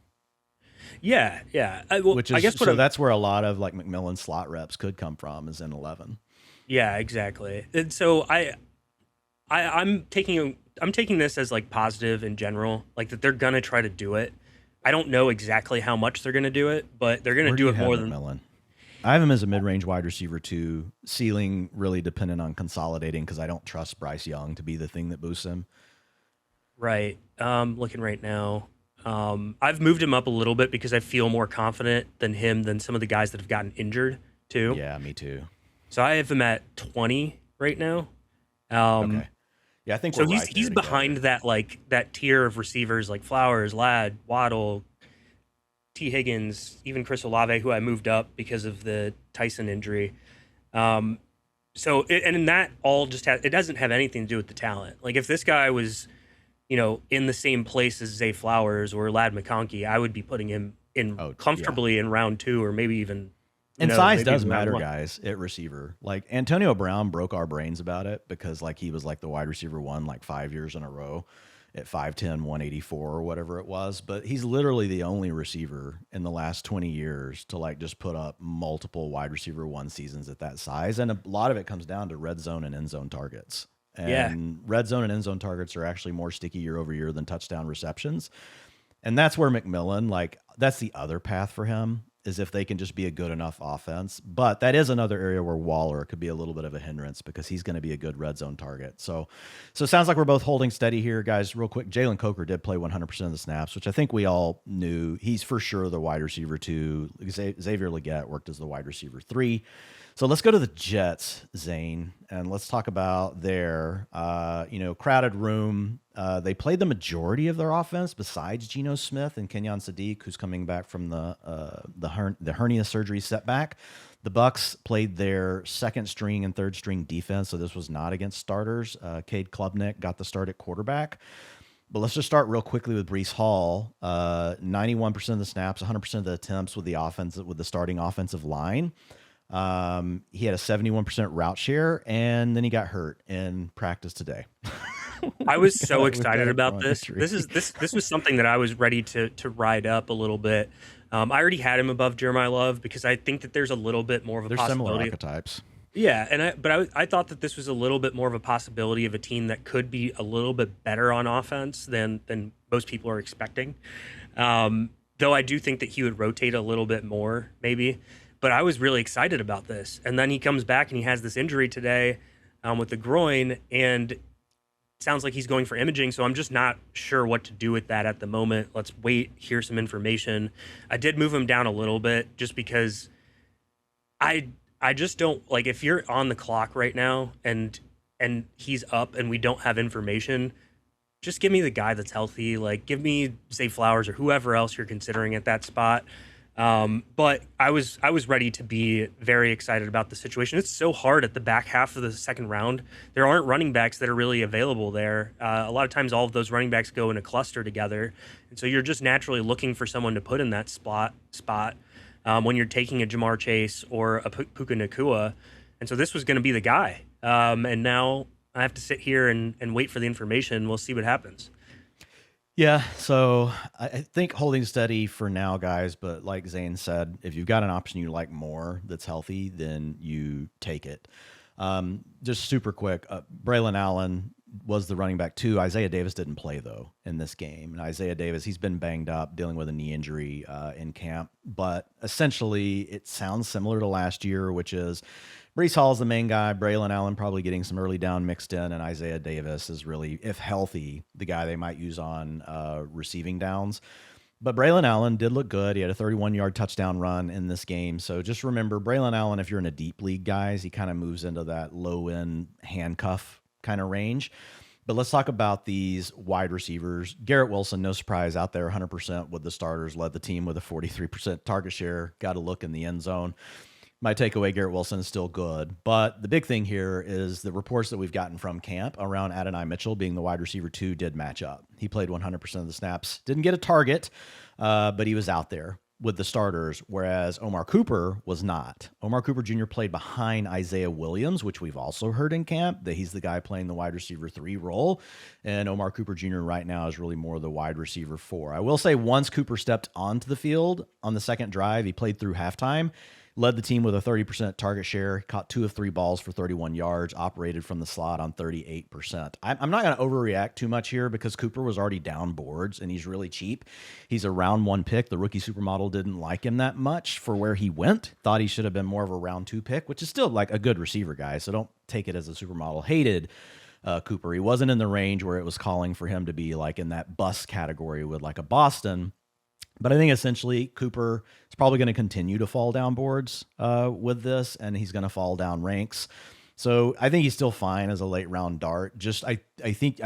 Yeah. I guess that's where a lot of McMillan slot reps could come from, is in 11. Yeah, exactly. And so I'm taking this as positive in general, that they're gonna try to do it. I don't know exactly how much they're gonna do it, but they're gonna do it more than McMillan. I have him as a mid-range wide receiver too, ceiling really dependent on consolidating because I don't trust Bryce Young to be the thing that boosts him. Right. Looking right now. I've moved him up a little bit because I feel more confident than some of the guys that have gotten injured too. Yeah, me too. So I have him at 20 right now. Okay. Yeah, I think so. He's behind that that tier of receivers like Flowers, Ladd, Waddle, T. Higgins, even Chris Olave, who I moved up because of the Tyson injury. And that all just it doesn't have anything to do with the talent. If this guy was, in the same place as Zay Flowers or Ladd McConkey, I would be putting him in comfortably in round 2 or maybe even. And size does matter, guys, at receiver. Antonio Brown broke our brains about it because he was the wide receiver 1 5 years in a row at 5'10", 184 or whatever it was. But he's literally the only receiver in the last 20 years to just put up multiple wide receiver 1 seasons at that size. And a lot of it comes down to red zone and end zone targets. And red zone and end zone targets are actually more sticky year over year than touchdown receptions. And that's where McMillan, that's the other path for him, is if they can just be a good enough offense. But that is another area where Waller could be a little bit of a hindrance because he's going to be a good red zone target. So it sounds like we're both holding steady here, guys. Real quick, Jalen Coker did play 100% of the snaps, which I think we all knew. He's for sure the wide receiver 2. Xavier Legette worked as the wide receiver 3. So let's go to the Jets, Zain, and let's talk about their, crowded room. They played the majority of their offense besides Geno Smith and Kenyon Sadiq, who's coming back from the hernia surgery setback. The Bucs played their second string and third string defense, so this was not against starters. Cade Klubnik got the start at quarterback. But let's just start real quickly with Breece Hall. 91% of the snaps, 100% of the attempts with the starting offensive line. He had a 71% route share, and then he got hurt in practice today. I was so excited about this. This was something that I was ready to ride up a little bit. I already had him above Jeremiyah Love because I think that there's a little bit more of a possibility. Similar archetypes. Yeah, and I thought that this was a little bit more of a possibility of a team that could be a little bit better on offense than most people are expecting. Though I do think that he would rotate a little bit more, maybe. But I was really excited about this. And then he comes back and he has this injury today with the groin, and it sounds like he's going for imaging. So I'm just not sure what to do with that at the moment. Let's wait, hear some information. I did move him down a little bit just because I just don't if you're on the clock right now and he's up and we don't have information, just give me the guy that's healthy. Give me Zay Flowers or whoever else you're considering at that spot. But I was ready to be very excited about the situation. It's so hard at the back half of the second round. There aren't running backs that are really available there. A lot of times all of those running backs go in a cluster together. And so you're just naturally looking for someone to put in that spot when you're taking a Jamar Chase or a Puka Nacua. And so this was going to be the guy. And now I have to sit here and wait for the information. We'll see what happens. Yeah, so I think holding steady for now, guys. But like Zain said, if you've got an option you like more that's healthy, then you take it. Just super quick, Braelon Allen was the running back too. Isaiah Davis didn't play though in this game, and Isaiah Davis, he's been banged up, dealing with a knee injury in camp. But essentially, it sounds similar to last year, which is Breece Hall is the main guy. Braelon Allen probably getting some early down mixed in, and Isaiah Davis is really, if healthy, the guy they might use on receiving downs. But Braelon Allen did look good. He had a 31-yard touchdown run in this game. So just remember, Braelon Allen, if you're in a deep league, guys, he kind of moves into that low-end handcuff kind of range. But let's talk about these wide receivers. Garrett Wilson, no surprise, out there 100% with the starters, led the team with a 43% target share, got a look in the end zone. My takeaway, Garrett Wilson is still good. But the big thing here is the reports that we've gotten from camp around Adonai Mitchell being the wide receiver 2 did match up. He played 100% of the snaps, didn't get a target, but he was out there with the starters, whereas Omar Cooper was not. Omar Cooper Jr. played behind Isaiah Williams, which we've also heard in camp that he's the guy playing the wide receiver 3 role. And Omar Cooper Jr. right now is really more the wide receiver 4. I will say once Cooper stepped onto the field on the second drive, he played through halftime, led the team with a 30% target share, caught 2 of 3 balls for 31 yards, operated from the slot on 38%. I'm not going to overreact too much here because Cooper was already down boards and he's really cheap. He's a round 1 pick. The rookie supermodel didn't like him that much for where he went. Thought he should have been more of a round 2 pick, which is still like a good receiver, guy. So don't take it as a supermodel. Hated Cooper. He wasn't in the range where it was calling for him to be like in that bust category with like a Boston. But I think essentially Cooper is probably going to continue to fall down boards with this, and he's going to fall down ranks. So I think he's still fine as a late round dart. Just I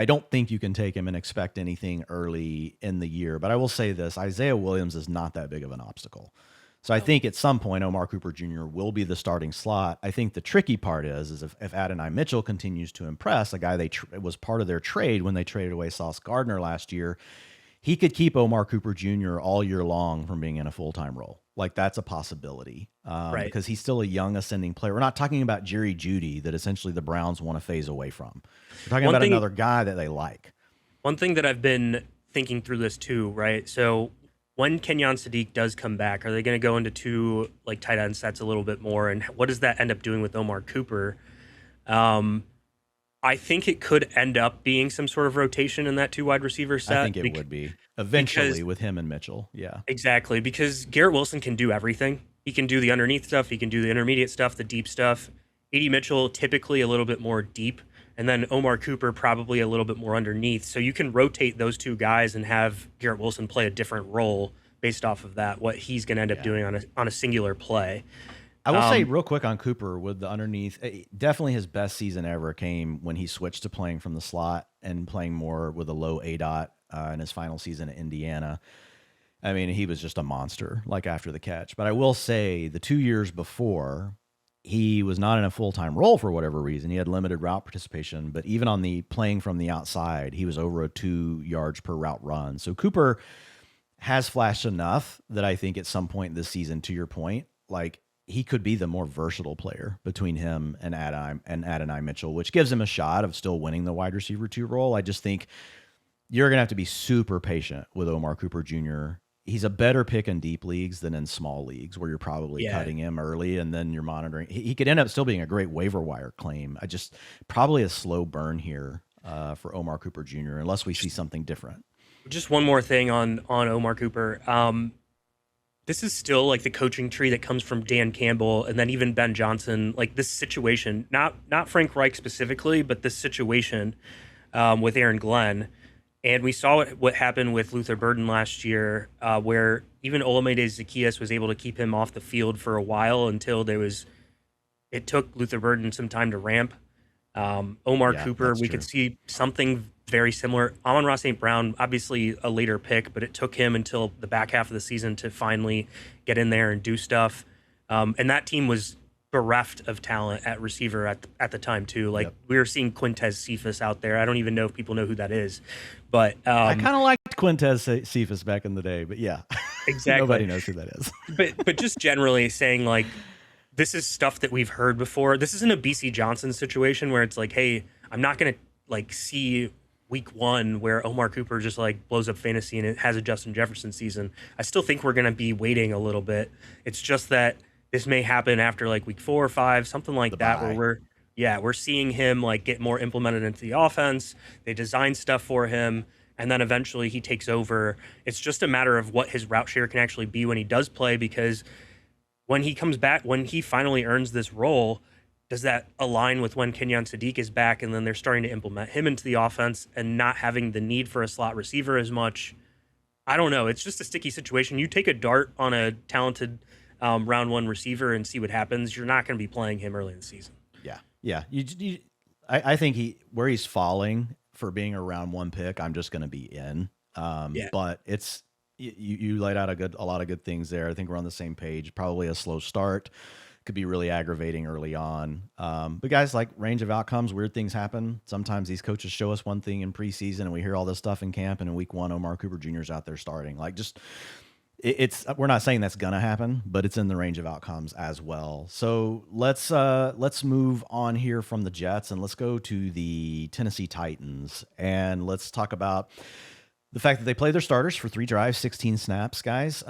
don't think you can take him and expect anything early in the year. But I will say this: Isaiah Williams is not that big of an obstacle. So I think at some point Omar Cooper Jr. will be the starting slot. I think the tricky part is if Adonai Mitchell continues to impress, a guy was part of their trade when they traded away Sauce Gardner last year. He could keep Omar Cooper Jr. all year long from being in a full-time role. Like that's a possibility Right. because he's still a young ascending player. We're not talking about Jerry Jeudy that essentially the Browns want to phase away from. We're talking about another guy that they like. One thing that I've been thinking through this too, right? So when Kenyon Sadiq does come back, are they going to go into 2 like tight end sets a little bit more? And what does that end up doing with Omar Cooper? I think it could end up being some sort of rotation in that 2 wide receiver set. I think it would be eventually with him and Mitchell. Yeah, exactly. Because Garrett Wilson can do everything. He can do the underneath stuff. He can do the intermediate stuff, the deep stuff. A.D. Mitchell, typically a little bit more deep. And then Omar Cooper, probably a little bit more underneath. So you can rotate those 2 guys and have Garrett Wilson play a different role based off of that, what he's going to end up doing on a singular play. I will say real quick on Cooper with the underneath, definitely his best season ever came when he switched to playing from the slot and playing more with a low ADOT in his final season at Indiana. I mean, he was just a monster, like after the catch. But I will say the 2 years before, he was not in a full-time role for whatever reason. He had limited route participation, but even on the playing from the outside, he was over a 2 yards per route run. So Cooper has flashed enough that I think at some point this season, to your point, like he could be the more versatile player between him and Adonai Mitchell, which gives him a shot of still winning the wide receiver 2 role. I just think you're going to have to be super patient with Omar Cooper Jr. He's a better pick in deep leagues than in small leagues where you're probably cutting him early and then you're monitoring. He could end up still being a great waiver wire claim. Probably a slow burn here for Omar Cooper Jr. unless we see something different. Just one more thing on Omar Cooper. This is still like the coaching tree that comes from Dan Campbell and then even Ben Johnson. Like this situation, not Frank Reich specifically, but this situation with Aaron Glenn. And we saw what happened with Luther Burden last year, where even Olamide Zaccheaus was able to keep him off the field for a while until it took Luther Burden some time to ramp. Omar Cooper, we could see something very similar. Amon-Ra St. Brown, obviously a later pick, but it took him until the back half of the season to finally get in there and do stuff. And that team was bereft of talent at receiver at the time too. Like we were seeing Quintez Cephas out there. I don't even know if people know who that is, but I kind of liked Quintez Cephas back in the day, but yeah, exactly. Nobody knows who that is. but just generally saying like, this is stuff that we've heard before. This isn't a BC Johnson situation where it's like, hey, I'm not going to like see week 1 where Omar Cooper just like blows up fantasy and it has a Justin Jefferson season. I still think we're going to be waiting a little bit. It's just that this may happen after like week 4 or 5, something like that, where we're seeing him like get more implemented into the offense. They design stuff for him, and then eventually he takes over. It's just a matter of what his route share can actually be when he does play, because when he comes back, when he finally earns this role, does that align with when Kenyon Sadiq is back and then they're starting to implement him into the offense and not having the need for a slot receiver as much? I don't know. It's just a sticky situation. You take a dart on a talented round 1 receiver and see what happens. You're not going to be playing him early in the season. Yeah. I think where he's falling for being a round 1 pick, I'm just going to be in. But it's you laid out a lot of good things there. I think we're on the same page. Probably a slow start could be really aggravating early on. But guys, like, range of outcomes, weird things happen. Sometimes these coaches show us one thing in preseason and we hear all this stuff in camp, and in week 1, Omar Cooper Jr. is out there starting. Like, just we're not saying that's gonna happen, but it's in the range of outcomes as well. So let's move on here from the Jets and let's go to the Tennessee Titans, and let's talk about the fact that they played their starters for 3 drives, 16 snaps, guys.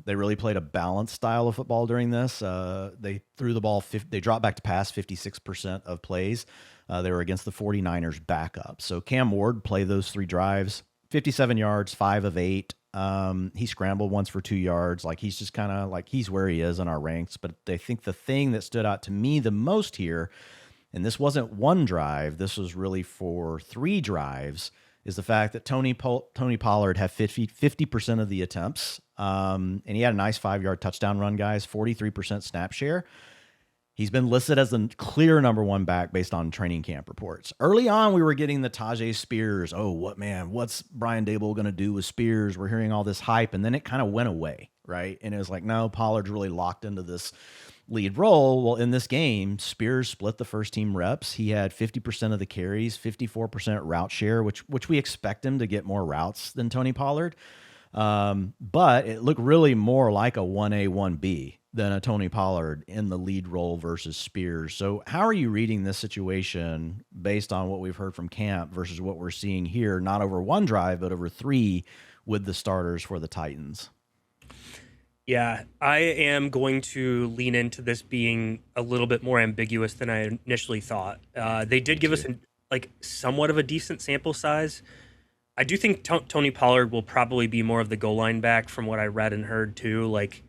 They really played a balanced style of football during this. They threw the ball, they dropped back to pass 56% of plays. They were against the 49ers backup. So Cam Ward played those 3 drives, 57 yards, 5 of 8. He scrambled once for 2 yards. Like, he's just kind of like, he's where he is in our ranks. But I think the thing that stood out to me the most here, and this wasn't 1 drive, this was really for 3 drives, is the fact that Tony Pollard had 50% of the attempts. And he had a nice 5-yard touchdown run, guys, 43% snap share. He's been listed as the clear number 1 back based on training camp reports. Early on, we were getting the Tajay Spears. Oh, what's Brian Daboll going to do with Spears? We're hearing all this hype, and then it kind of went away, right? And it was like, no, Pollard's really locked into this lead role. Well, in this game, Spears split the first team reps. He had 50% of the carries, 54% route share, which we expect him to get more routes than Tony Pollard. But it looked really more like a 1A, 1B than a Tony Pollard in the lead role versus Spears. So how are you reading this situation based on what we've heard from camp versus what we're seeing here, not over 1 drive, but over 3 with the starters for the Titans? Yeah, I am going to lean into this being a little bit more ambiguous than I initially thought. They did give us somewhat of a decent sample size. I do think Tony Pollard will probably be more of the goal line back from what I read and heard too. Like,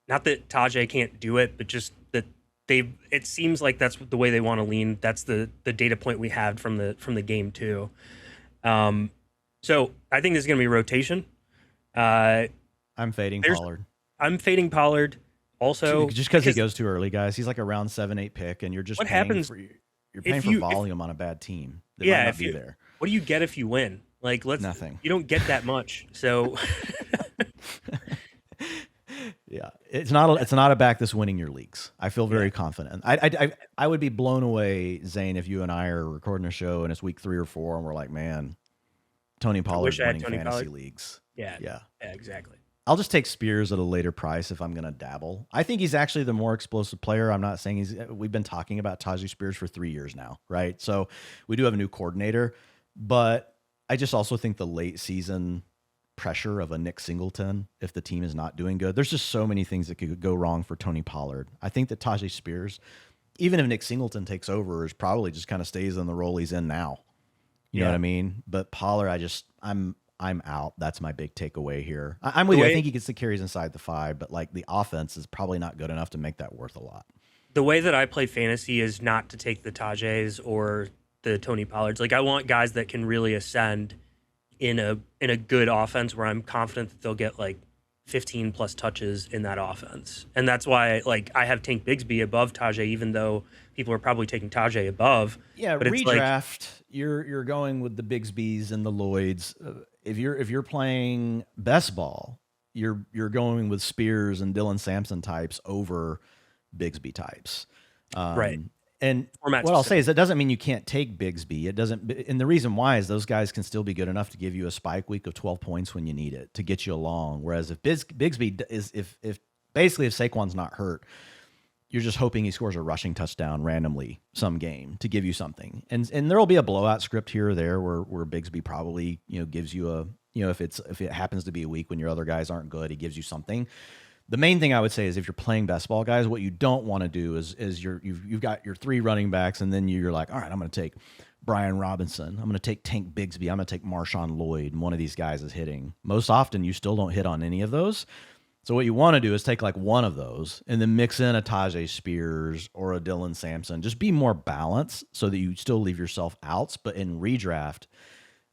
not that Tajay can't do it, but just that it seems like that's the way they want to lean. That's the data point we had from the game too. So I think this is going to be rotation. I'm fading Pollard. I'm fading Pollard also. Just because he goes too early, guys. He's like a round 7, 8 pick, and you're just paying for volume on a bad team. Might not be there. What do you get if you win? Like, nothing. You don't get that much. So yeah, it's not a back that's winning your leagues. I feel very confident. I would be blown away, Zain, if you and I are recording a show and it's week 3 or 4 and we're like, man, Tony Pollard's winning fantasy leagues. Yeah, exactly. I'll just take Spears at a later price if I'm going to dabble. I think he's actually the more explosive player. I'm not saying we've been talking about Tajay Spears for 3 years now, right? So we do have a new coordinator, but I just also think the late season pressure of a Nick Singleton, if the team is not doing good, there's just so many things that could go wrong for Tony Pollard. I think that Tajay Spears, even if Nick Singleton takes over, is probably just kind of stays in the role he's in now. You know what I mean? But Pollard, I'm out. That's my big takeaway here. I'm with you. I think he gets the carries inside the 5, but like the offense is probably not good enough to make that worth a lot. The way that I play fantasy is not to take the Tajays or the Tony Pollards. Like, I want guys that can really ascend in a good offense where I'm confident that they'll get like 15 plus touches in that offense. And that's why I have Tank Bigsby above Tajay, even though people are probably taking Tajay above. Yeah, but redraft, you're going with the Bigsbys and the Lloyds. If you're playing best ball, you're going with Spears and Dylan Sampson types over Bigsby types. Right. And what I'll say is that doesn't mean you can't take Bigsby. It doesn't, and the reason why is those guys can still be good enough to give you a spike week of 12 points when you need it to get you along. Whereas if Bigsby is, if Saquon's not hurt, you're just hoping he scores a rushing touchdown randomly some game to give you something. And there will be a blowout script here or there where Bigsby probably, gives you a, if it happens to be a week when your other guys aren't good, he gives you something. The main thing I would say is if you're playing best ball guys, what you don't want to do is you've got your 3 running backs, and then you're like, all right, I'm going to take Brian Robinson, I'm going to take Tank Bigsby, I'm going to take Marshawn Lloyd, and one of these guys is hitting. Most often, you still don't hit on any of those. So what you want to do is take like one of those and then mix in a Tajay Spears or a Dylan Sampson. Just be more balanced so that you still leave yourself outs. But in redraft,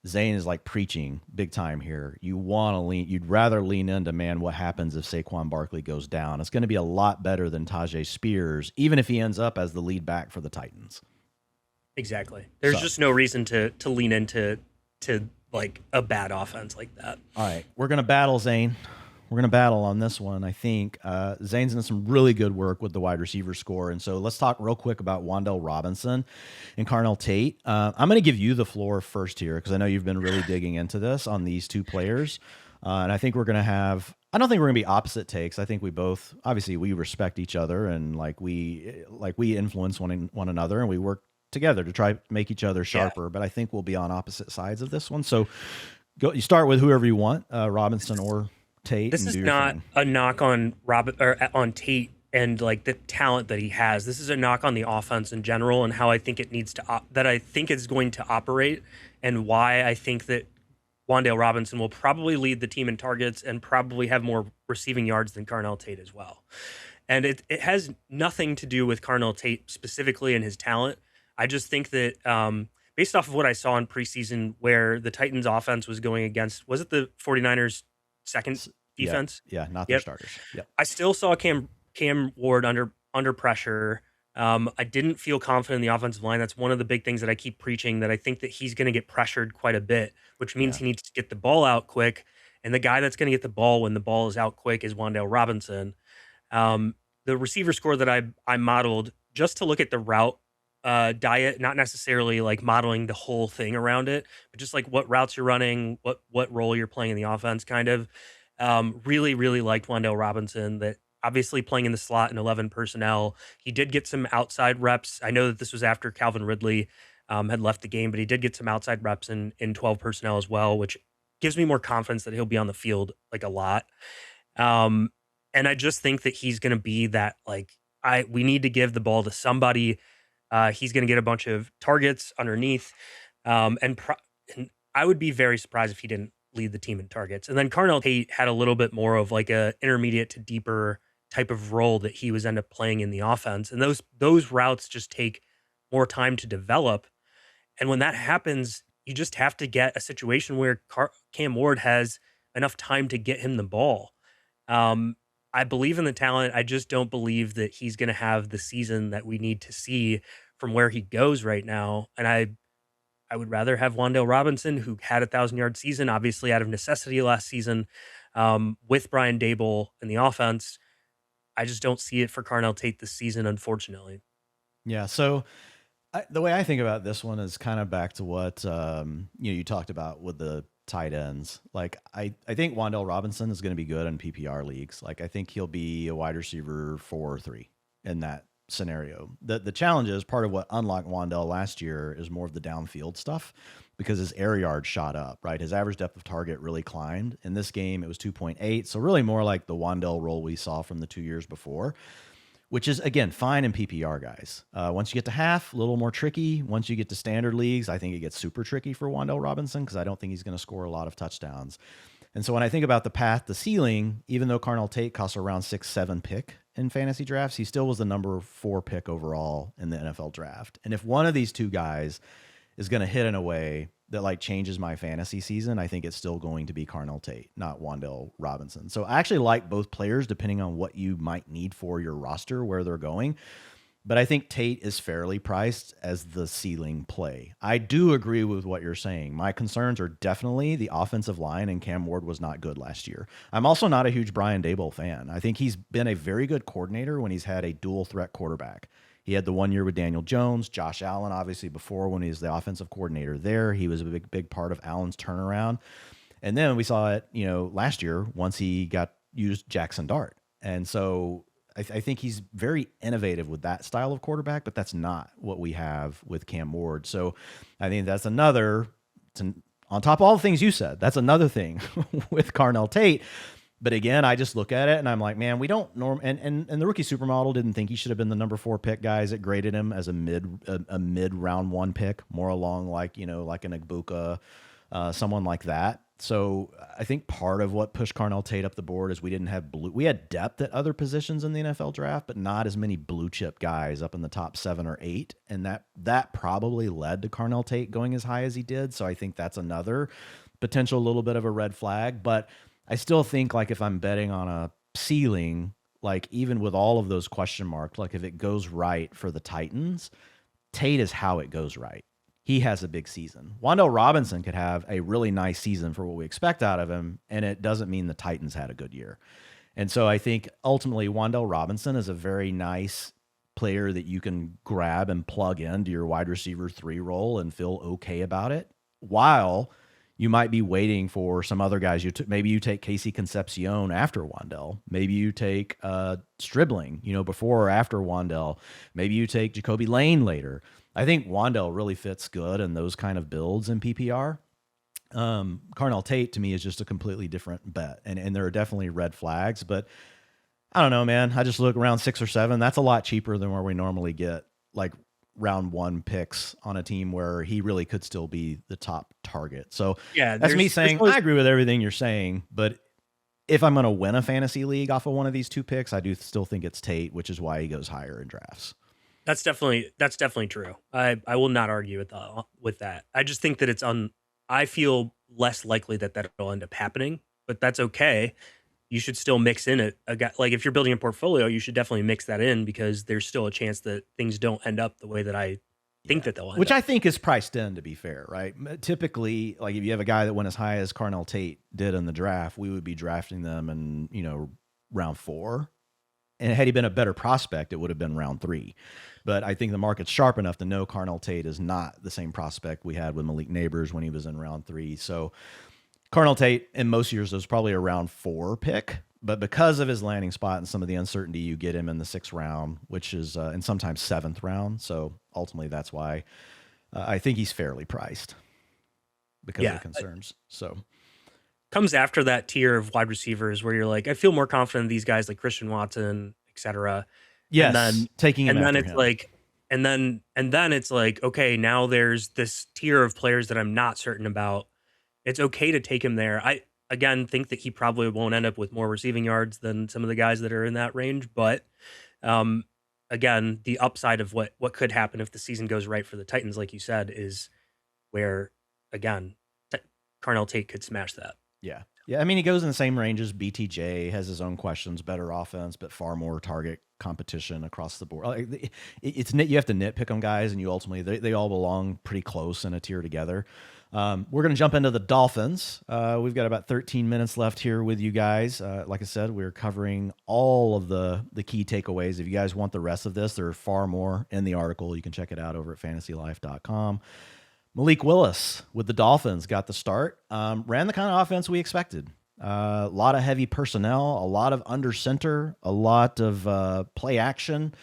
Zain is like preaching big time here. You'd rather lean into, man, what happens if Saquon Barkley goes down? It's going to be a lot better than Tajay Spears, even if he ends up as the lead back for the Titans. Exactly. There's just no reason to lean into like a bad offense like that. All right, we're going to battle, Zain. We're going to battle on this one, I think. Zane's done some really good work with the wide receiver score. And so let's talk real quick about Wan'Dale Robinson and Carnell Tate. I'm going to give you the floor first here because I know you've been really digging into this on these 2 players. And I think we're going to I don't think we're going to be opposite takes. I think we both, obviously, we respect each other and we influence one another and we work together to try to make each other sharper. Yeah. But I think we'll be on opposite sides of this one. So you start with whoever you want, Robinson or Tate. This is not a knock on on Tate and like the talent that he has. This is a knock on the offense in general and how I think it needs to that I think it's going to operate, and why I think that Wan'Dale Robinson will probably lead the team in targets and probably have more receiving yards than Carnell Tate as well. And it has nothing to do with Carnell Tate specifically and his talent. I just think that based off of what I saw in preseason, where the Titans offense was going against, was it the 49ers second defense? Yeah, not their starters. Yep. I still saw Cam Ward under pressure. I didn't feel confident in the offensive line. That's one of the big things that I keep preaching, that I think that he's going to get pressured quite a bit, which means he needs to get the ball out quick. And the guy that's going to get the ball when the ball is out quick is Wan'Dale Robinson. The receiver score that I modeled just to look at the route diet, not necessarily like modeling the whole thing around it, but just like what routes you're running, what role you're playing in the offense, kind of. Really, really liked Wan'Dale Robinson. That obviously playing in the slot in 11 personnel, he did get some outside reps. I know that this was after Calvin Ridley had left the game, but he did get some outside reps in 12 personnel as well, which gives me more confidence that he'll be on the field like a lot. And I just think that he's going to be that, like, we need to give the ball to somebody. He's going to get a bunch of targets underneath. And I would be very surprised if he didn't lead the team in targets. And then Carnell Tate had a little bit more of like a intermediate to deeper type of role that he was end up playing in the offense. And those routes just take more time to develop. And when that happens, you just have to get a situation where Cam Ward has enough time to get him the ball. I believe in the talent. I just don't believe that he's going to have the season that we need to see from where he goes right now. And I would rather have Wan'Dale Robinson, who had a 1,000-yard season, obviously out of necessity last season, with Brian Daboll in the offense. I just don't see it for Carnell Tate this season, unfortunately. Yeah, so the way I think about this one is kind of back to what you talked about with the tight ends. Like I think Wan'Dale Robinson is going to be good in PPR leagues. Like I think he'll be a wide receiver 4 or 3 in that scenario. The challenge is, part of what unlocked Wan'Dale last year is more of the downfield stuff, because his air yard shot up, right? His average depth of target really climbed. In this game, it was 2.8. So really more like the Wan'Dale role we saw from the 2 years before, which is, again, fine in PPR, guys. Once you get to half, a little more tricky. Once you get to standard leagues, I think it gets super tricky for Wan'Dale Robinson, because I don't think he's going to score a lot of touchdowns. And so when I think about the path to ceiling, even though Carnell Tate costs around 6-7 pick in fantasy drafts, he still was the number 4 pick overall in the NFL draft. And if one of these 2 guys is going to hit in a way that like changes my fantasy season, I think it's still going to be Carnell Tate, not Wan'Dale Robinson. So I actually like both players depending on what you might need for your roster, where they're going. But I think Tate is fairly priced as the ceiling play. I do agree with what you're saying. My concerns are definitely the offensive line, and Cam Ward was not good last year. I'm also not a huge Brian Daboll fan. I think he's been a very good coordinator when he's had a dual threat quarterback. He had the 1 year with Daniel Jones, Josh Allen, obviously before, when he was the offensive coordinator there. He was a big part of Allen's turnaround. And then we saw it, last year once he got used Jackson Dart. And so I think he's very innovative with that style of quarterback, but that's not what we have with Cam Ward. So I think that's another, on top of all the things you said, that's another thing with Carnell Tate. But again, I just look at it and I'm like, man, we don't and the rookie supermodel didn't think he should have been the number 4 pick. Guys, it graded him as a mid round 1 pick, more along like, like an Igbuka, someone like that. So I think part of what pushed Carnell Tate up the board is we didn't have we had depth at other positions in the NFL draft, but not as many blue chip guys up in the top 7 or 8. And that probably led to Carnell Tate going as high as he did. So I think that's another potential little bit of a red flag. But I still think, like, if I'm betting on a ceiling, like even with all of those question marks, like if it goes right for the Titans, Tate is how it goes right. He has a big season. Wan'Dale Robinson could have a really nice season for what we expect out of him, and it doesn't mean the Titans had a good year. And so I think ultimately Wan'Dale Robinson is a very nice player that you can grab and plug into your wide receiver 3 role and feel okay about it, while you might be waiting for some other guys. Maybe you take Casey Concepcion after Wan'Dale. Maybe you take Stribling, before or after Wan'Dale. Maybe you take Jacoby Lane later. I think Wan'Dale really fits good in those kind of builds in PPR. Carnell Tate to me is just a completely different bet. And there are definitely red flags, but I don't know, man. I just look around 6 or 7. That's a lot cheaper than where we normally get like round 1 picks on a team where he really could still be the top target. So yeah, that's me saying I agree with everything you're saying, but if I'm going to win a fantasy league off of one of these 2 picks, I do still think it's Tate, which is why he goes higher in drafts. That's definitely true. I will not argue with that. I just think that I feel less likely that that'll end up happening, but that's okay. You should still mix in a guy. Like if you're building a portfolio, you should definitely mix that in, because there's still a chance that things don't end up the way that I think that they'll end Which up. I think is priced in, to be fair, right? Typically, like if you have a guy that went as high as Carnell Tate did in the draft, we would be drafting them in, round 4. And had he been a better prospect, it would have been round 3. But I think the market's sharp enough to know Carnell Tate is not the same prospect we had with Malik Neighbors when he was in round 3. So Carnell Tate in most years was probably a round 4 pick, but because of his landing spot and some of the uncertainty, you get him in the 6th round, which is and sometimes 7th round. So ultimately, that's why I think he's fairly priced because of the concerns. So comes after that tier of wide receivers where you're like, I feel more confident in these guys like Christian Watson, etc. Yes, and then taking him, and then after it's him. like, and then it's like, okay, now there's this tier of players that I'm not certain about. It's okay to take him there. I again think that he probably won't end up with more receiving yards than some of the guys that are in that range, but again, the upside of what could happen if the season goes right for the Titans, like you said, is where again Carnell Tate could smash that. Yeah. I mean, he goes in the same range as BTJ, has his own questions, better offense, but far more target competition across the board. Like, you have to nitpick them, guys, and you ultimately they all belong pretty close in a tier together. We're going to jump into the Dolphins. We've got about 13 minutes left here with you guys. Like I said, we're covering all of the key takeaways. If you guys want the rest of this, there are far more in the article. You can check it out over at fantasylife.com. Malik Willis with the Dolphins got the start, ran the kind of offense we expected. A lot of heavy personnel, a lot of under center, a lot of play action.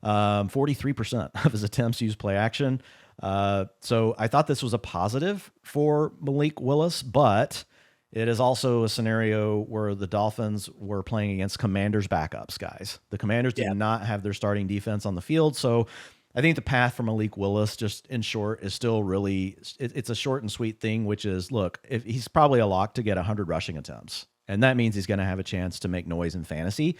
43% of his attempts use play action. So I thought this was a positive for Malik Willis, but it is also a scenario where the Dolphins were playing against Commanders backups, guys. The Commanders did not have their starting defense on the field, so I think the path for Malik Willis, just in short, is still really, it's a short and sweet thing, which is, look, if he's probably a lock to get 100 rushing attempts, and that means he's going to have a chance to make noise in fantasy.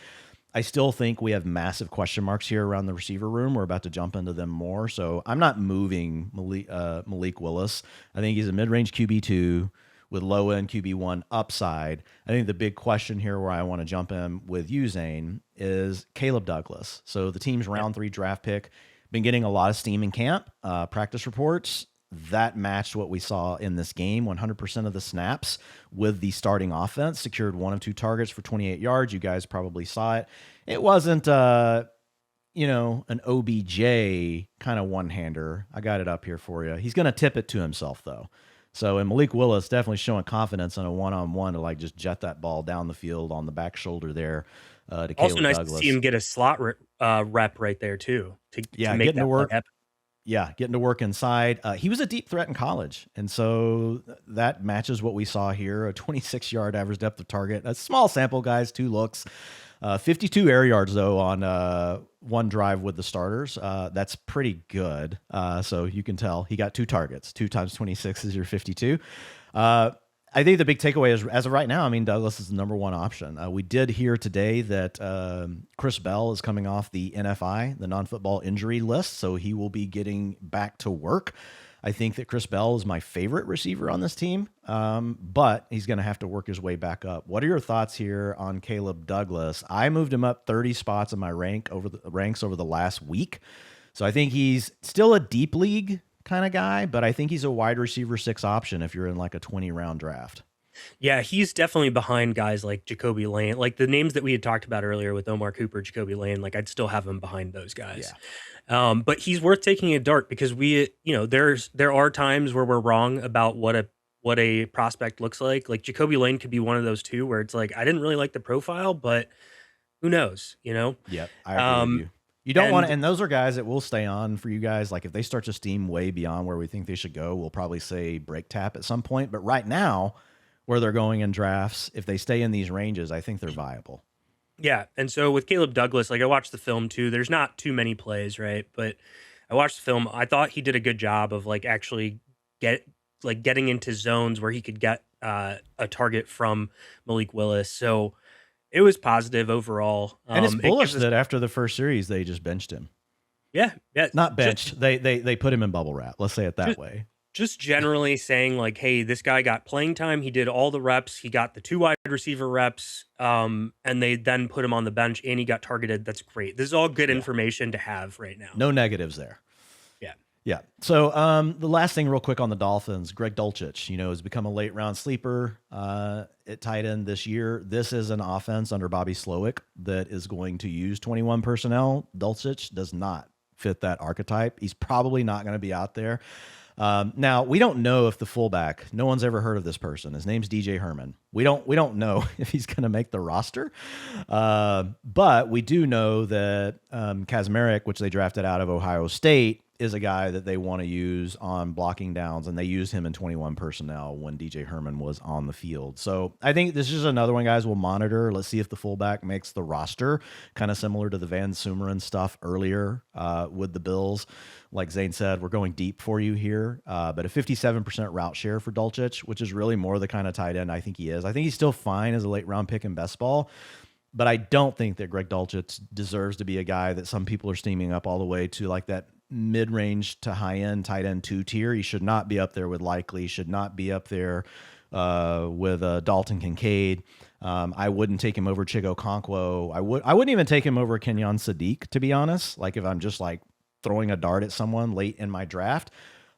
I still think we have massive question marks here around the receiver room. We're about to jump into them more, so I'm not moving Malik Willis. I think he's a mid-range QB2 with low-end QB1 upside. I think the big question here where I want to jump in with you, Zain, is Caleb Douglas. So the team's round 3 draft pick. Been getting a lot of steam in camp, practice reports. That matched what we saw in this game. 100% of the snaps with the starting offense, secured 1 of 2 targets for 28 yards. You guys probably saw it. It wasn't, an OBJ kind of one-hander. I got it up here for you. He's going to tip it to himself, though. So, and Malik Willis definitely showing confidence in a one-on-one to like just jet that ball down the field on the back shoulder there to Also Caleb nice to see Douglas. him get a slot rep right there too to Yeah, make getting to that play work. happen. Yeah, getting to work inside. He was a deep threat in college, and so that matches what we saw here, a 26-yard average depth of target. A small sample, guys, 2 looks. 52 air yards, though, on one drive with the starters. That's pretty good. So you can tell he got 2 targets. 2 times 26 is your 52. I think the big takeaway is, as of right now, I mean, Douglas is the number 1 option. We did hear today that Chris Bell is coming off the NFI, the non-football injury list, so he will be getting back to work. I think that Chris Bell is my favorite receiver on this team, but he's going to have to work his way back up. What are your thoughts here on Caleb Douglas? I moved him up 30 spots in my ranks over the last week, so I think he's still a deep league kind of guy, but I think he's a wide receiver 6 option if you're in like a 20-round draft. Yeah, he's definitely behind guys like Jacoby Lane, like the names that we had talked about earlier with Omar Cooper, Jacoby Lane. Like I'd still have him behind those guys. Yeah. But he's worth taking a dart because there are times where we're wrong about what a prospect looks like. Like Jacoby Lane could be one of those too, where it's like I didn't really like the profile, but who knows? Yep, I agree with you. You don't want to, and those are guys that will stay on for you guys. Like if they start to steam way beyond where we think they should go, we'll probably say break tap at some point. But right now, where they're going in drafts, if they stay in these ranges, I think they're viable. Yeah, and so with Caleb Douglas, like I watched the film too. There's not too many plays, right? But I watched the film. I thought he did a good job of like actually getting into zones where he could get a target from Malik Willis. So it was positive overall. And it's bullish that after the first series, they just benched him. Yeah. Not benched. They put him in bubble wrap. Let's say it that way. Just generally saying like, hey, this guy got playing time. He did all the reps. He got the 2 wide receiver reps. And they then put him on the bench and he got targeted. That's great. This is all good information to have right now. No negatives there. Yeah. So the last thing real quick on the Dolphins, Greg Dulcich, has become a late round sleeper at tight end this year. This is an offense under Bobby Slowick that is going to use 21 personnel. Dulcich does not fit that archetype. He's probably not going to be out there. Now we don't know if the fullback, no one's ever heard of this person. His name's DJ Herman. We don't know if he's going to make the roster. But we do know that Kazmarek, which they drafted out of Ohio State, is a guy that they want to use on blocking downs, and they used him in 21 personnel when DJ Herman was on the field. So I think this is another one, guys, we'll monitor. Let's see if the fullback makes the roster, kind of similar to the Van Sumeren stuff earlier with the Bills. Like Zain said, we're going deep for you here, but a 57% route share for Dulcich, which is really more the kind of tight end I think he is. I think he's still fine as a late round pick in best ball, but I don't think that Greg Dulcich deserves to be a guy that some people are steaming up all the way to like that mid-range to high-end tight end 2 tier. He should not be up there with Likely, should not be up there with Dalton Kincaid. I wouldn't take him over Chigo Okonkwo. I wouldn't even take him over Quinshon Judkins, to be honest. Like if I'm just like throwing a dart at someone late in my draft.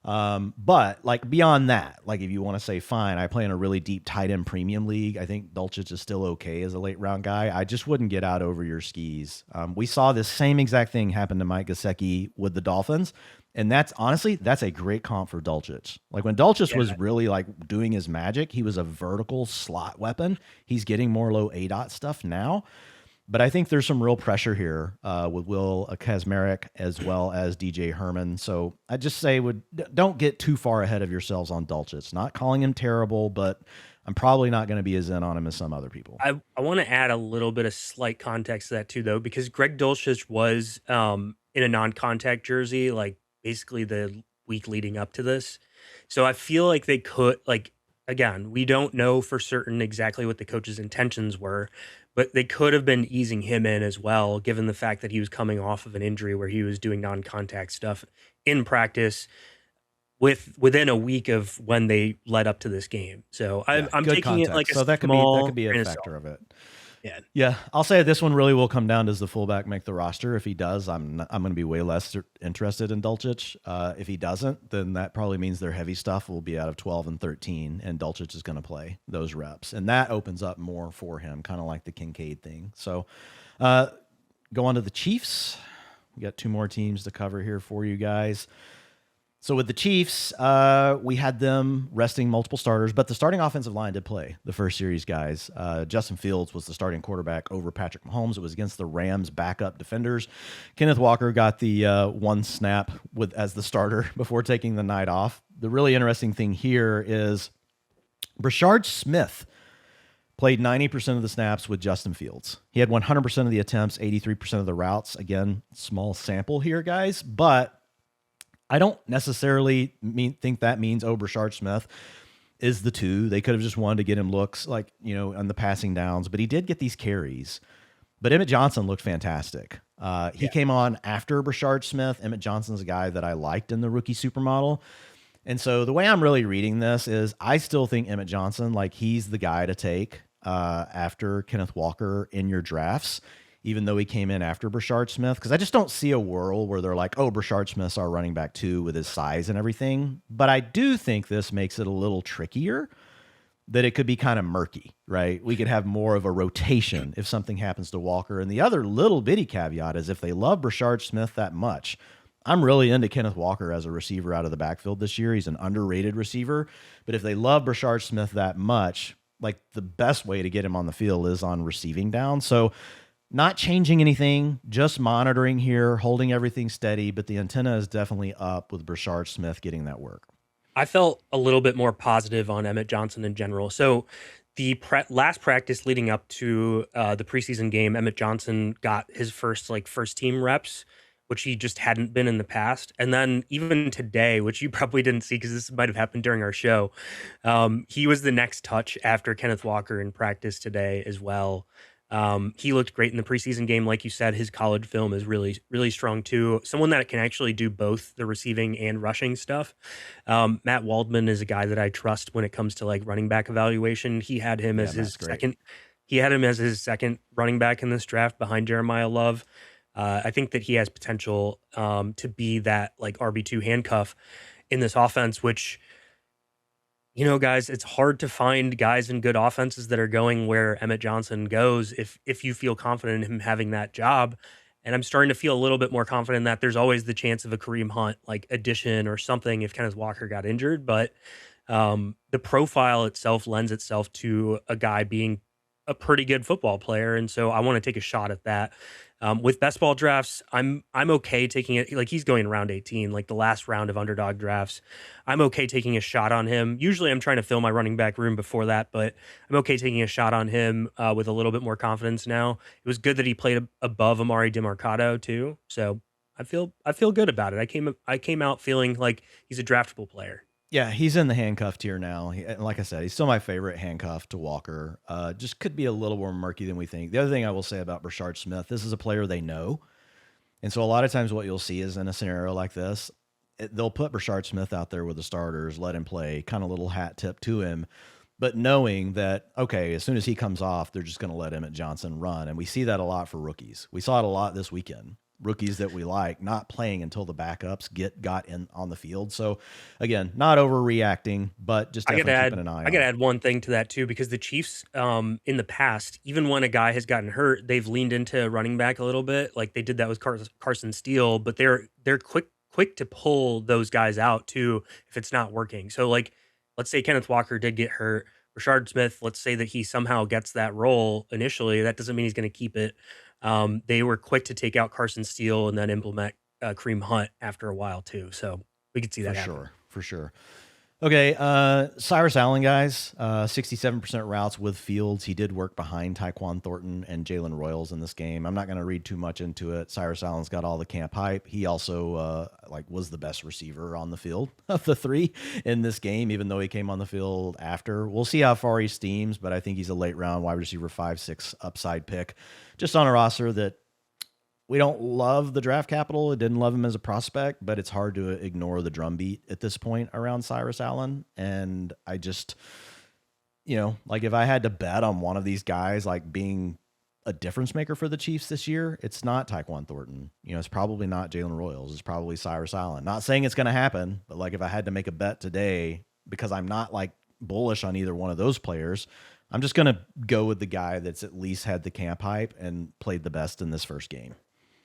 But like beyond that, like if you want to say, fine, I play in a really deep tight end premium league, I think Dulcich is still okay as a late round guy. I just wouldn't get out over your skis. We saw this same exact thing happen to Mike Gesicki with the Dolphins. And that's a great comp for Dulcich. Like when Dulcich was really like doing his magic, he was a vertical slot weapon. He's getting more low ADOT stuff now. But I think there's some real pressure here with Will Kazmarek as well as DJ Herman. So I just say don't get too far ahead of yourselves on Dulcich. Not calling him terrible, but I'm probably not going to be as in on him as some other people. I want to add a little bit of slight context to that too, though, because Greg Dulcich was in a non-contact jersey, like basically the week leading up to this. So I feel like they could, like, again, we don't know for certain exactly what the coach's intentions were, but they could have been easing him in as well, given the fact that he was coming off of an injury where he was doing non-contact stuff in practice within a week of when they led up to this game. So I'm taking context. it like so that could be a factor of it. Yeah. I'll say this one really will come down. Does the fullback make the roster? If he does, I'm going to be way less interested in Dulcich. If he doesn't, then that probably means their heavy stuff will be out of 12 and 13, and Dulcich is going to play those reps, and that opens up more for him, kind of like the Kincaid thing. So, go on to the Chiefs. We got 2 more teams to cover here for you guys. So with the Chiefs, we had them resting multiple starters, but the starting offensive line did play the first series, guys. Justin Fields was the starting quarterback over Patrick Mahomes. It was against the Rams' backup defenders. Kenneth Walker got the one snap as the starter before taking the night off. The really interesting thing here is Brashard Smith played 90% of the snaps with Justin Fields. He had 100% of the attempts, 83% of the routes. Again, small sample here, guys, but I don't necessarily think that means Brashard Smith is the 2. They could have just wanted to get him looks like, on the passing downs, but he did get these carries. But Emmett Johnson looked fantastic. He came on after Brashard Smith. Emmett Johnson's a guy that I liked in the rookie supermodel. And so the way I'm really reading this is I still think Emmett Johnson, he's the guy to take after Kenneth Walker in your drafts, even though he came in after Brashard Smith, because I just don't see a world where they're like, Brashard Smith's our running back 2 with his size and everything. But I do think this makes it a little trickier, that it could be kind of murky, right? We could have more of a rotation if something happens to Walker. And the other little bitty caveat is if they love Brashard Smith that much, I'm really into Kenneth Walker as a receiver out of the backfield this year. He's an underrated receiver. But if they love Brashard Smith that much, the best way to get him on the field is on receiving down. So not changing anything, just monitoring here, holding everything steady, but the antenna is definitely up with Brashard Smith getting that work. I felt a little bit more positive on Emmett Johnson in general. So the last practice leading up to the preseason game, Emmett Johnson got his first team reps, which he just hadn't been in the past. And then even today, which you probably didn't see because this might have happened during our show, he was the next touch after Kenneth Walker in practice today as well. He looked great in the preseason game. Like you said, his college film is really, really strong too. Someone that can actually do both the receiving and rushing stuff. Matt Waldman is a guy that I trust when it comes to running back evaluation. He had him as his second. He had him as his second running back in this draft behind Jeremiyah Love. I think that he has potential to be that RB2 handcuff in this offense, which, guys, it's hard to find guys in good offenses that are going where Emmett Johnson goes if you feel confident in him having that job. And I'm starting to feel a little bit more confident that there's always the chance of a Kareem Hunt addition or something if Kenneth Walker got injured. But the profile itself lends itself to a guy being a pretty good football player. And so I want to take a shot at that. With best ball drafts, I'm okay taking it. He's going in round 18, the last round of underdog drafts. I'm okay taking a shot on him. Usually I'm trying to fill my running back room before that, but I'm okay taking a shot on him with a little bit more confidence now. It was good that he played above Amari DiMercato too. So I feel good about it. I came out feeling like he's a draftable player. Yeah, he's in the handcuff tier now. Like I said, he's still my favorite handcuff to Walker. Just could be a little more murky than we think. The other thing I will say about Brashard Smith, this is a player they know. And so a lot of times what you'll see is in a scenario like this, they'll put Brashard Smith out there with the starters, let him play, kind of little hat tip to him, but knowing that, okay, as soon as he comes off, they're just going to let Emmett Johnson run. And we see that a lot for rookies. We saw it a lot this weekend. Rookies that we like not playing until the backups got in on the field. So again, not overreacting, but just definitely keeping an eye on. I got to add one thing to that too, because the Chiefs in the past, even when a guy has gotten hurt, they've leaned into running back a little bit. They did that with Carson Steele, but they're quick to pull those guys out too if it's not working. So let's say Kenneth Walker did get hurt. Brashard Smith, let's say that he somehow gets that role initially. That doesn't mean he's going to keep it. They were quick to take out Carson Steele and then implement Kareem Hunt after a while too. So we could see that happen. For sure. Okay, Cyrus Allen, guys, 67% routes with Fields. He did work behind Tyquan Thornton and Jalen Royals in this game. I'm not going to read too much into it. Cyrus Allen's got all the camp hype. He also was the best receiver on the field of the 3 in this game, even though he came on the field after. We'll see how far he steams, but I think he's a late round wide receiver 5-6 upside pick, just on a roster that we don't love the draft capital. It didn't love him as a prospect, but it's hard to ignore the drumbeat at this point around Cyrus Allen. And I just, if I had to bet on one of these guys, being a difference maker for the Chiefs this year, it's not Tyquan Thornton. It's probably not Jalen Royals. It's probably Cyrus Allen. Not saying it's going to happen, but if I had to make a bet today, because I'm not bullish on either one of those players, I'm just going to go with the guy that's at least had the camp hype and played the best in this first game.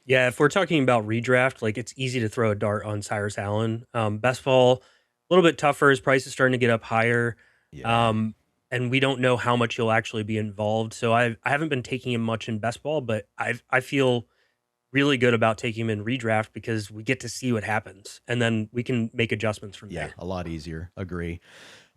Yeah, if we're talking about redraft, like it's easy to throw a dart on Cyrus Allen. Best ball, a little bit tougher. His price is starting to get up higher. Yeah. Um, and we don't know how much he'll actually be involved. So I haven't been taking him much in best ball, but I feel really good about taking him in redraft because we get to see what happens and then we can make adjustments from Yeah, there. a lot easier. Agree.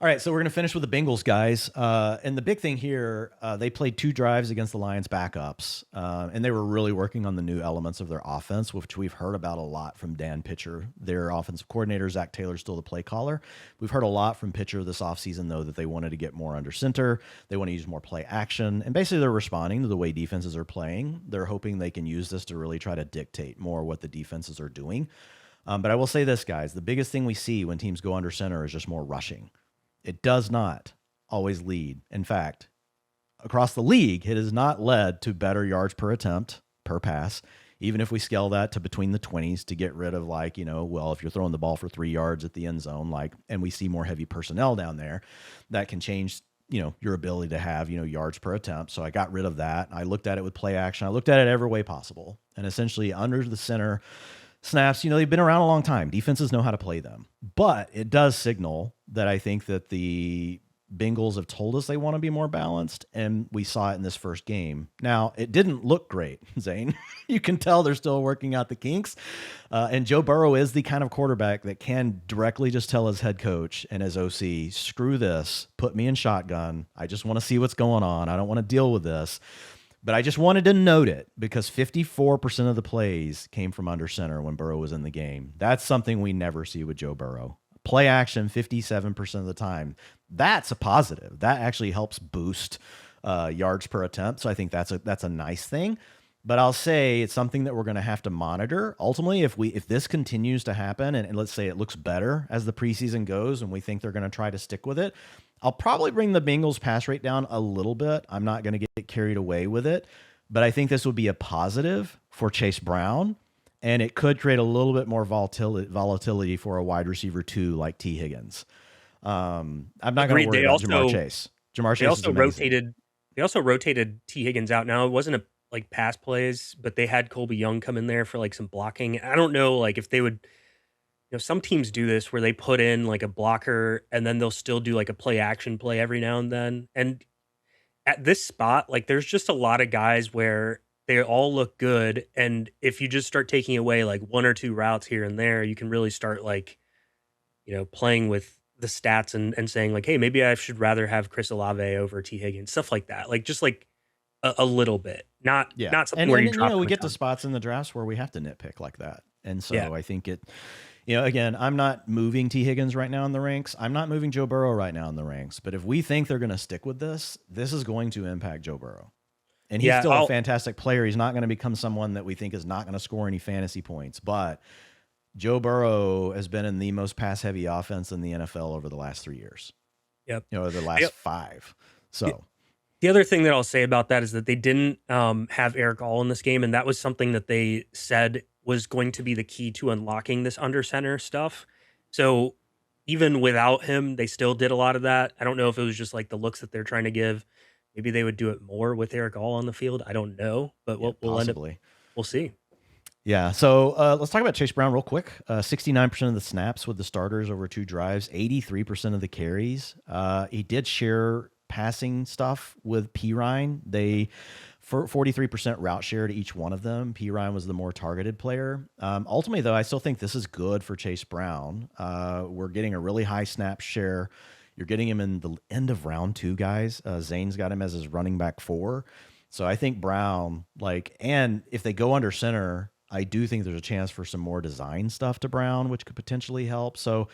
All right, so we're going to finish with the Bengals, guys. And the big thing here, they played 2 drives against the Lions backups, and they were really working on the new elements of their offense, which we've heard about a lot from Dan Pitcher. Their offensive coordinator, Zach Taylor, still the play caller. We've heard a lot from Pitcher this offseason, though, that they wanted to get more under center. They want to use more play action, and basically they're responding to the way defenses are playing. They're hoping they can use this to really try to dictate more what the defenses are doing. But I will say this, guys, the biggest thing we see when teams go under center is just more rushing. It does not always lead. In fact, across the league, it has not led to better yards per attempt, per pass, even if we scale that to between the 20s to get rid of if you're throwing the ball for 3 yards at the end zone, and we see more heavy personnel down there, that can change, your ability to have, yards per attempt. So I got rid of that. I looked at it with play action. I looked at it every way possible. And essentially under the center snaps, they've been around a long time. Defenses know how to play them. But it does signal that I think that the Bengals have told us they want to be more balanced, and we saw it in this first game. Now, it didn't look great, Zain. You can tell they're still working out the kinks. And Joe Burrow is the kind of quarterback that can directly just tell his head coach and his OC, screw this, put me in shotgun. I just want to see what's going on. I don't want to deal with this. But I just wanted to note it because 54% of the plays came from under center when Burrow was in the game. That's something we never see with Joe Burrow. Play action 57% of the time. That's a positive. That actually helps boost yards per attempt. So I think that's a nice thing. But I'll say it's something that we're going to have to monitor. Ultimately, if this continues to happen, and let's say it looks better as the preseason goes, and we think they're going to try to stick with it, I'll probably bring the Bengals pass rate down a little bit. I'm not going to get carried away with it, but I think this would be a positive for Chase Brown, and it could create a little bit more volatility for a wide receiver too, like T. Higgins. I'm not going to worry about Jamar Chase. Jamar Chase is amazing. They also rotated T. Higgins out. Now it wasn't a pass plays, but they had Colby Young come in there for some blocking. I don't know if they would. Some teams do this where they put in a blocker and then they'll still do a play action play every now and then. And at this spot, there's just a lot of guys where they all look good. And if you just start taking away 1 or 2 routes here and there, you can really start playing with the stats and saying hey, maybe I should rather have Chris Olave over T. Higgins, stuff like that. A little bit, not something where you drop. We get to spots in the drafts where we have to nitpick like that. And so I think it, again, I'm not moving T. Higgins right now in the ranks. I'm not moving Joe Burrow right now in the ranks. But if we think they're going to stick with this, this is going to impact Joe Burrow. And he's still a fantastic player. He's not going to become someone that we think is not going to score any fantasy points. But Joe Burrow has been in the most pass-heavy offense in the NFL over the last 3 years. Yep. Over the last 5. So the other thing that I'll say about that is that they didn't have Eric All in this game, and that was something that they said was going to be the key to unlocking this under center stuff. So even without him, they still did a lot of that. I don't know if it was just the looks that they're trying to give. Maybe they would do it more with Eric All on the field. I don't know, but we'll see. Yeah. So let's talk about Chase Brown real quick. 69% of the snaps with the starters over 2 drives, 83% of the carries. He did share passing stuff with Pirine. They 43% route share to each one of them. Pirine was the more targeted player. Ultimately, though, I still think this is good for Chase Brown. We're getting a really high snap share. You're getting him in the end of round 2, guys. Zane's got him as his running back 4. So I think Brown, and if they go under center, I do think there's a chance for some more design stuff to Brown, which could potentially help. So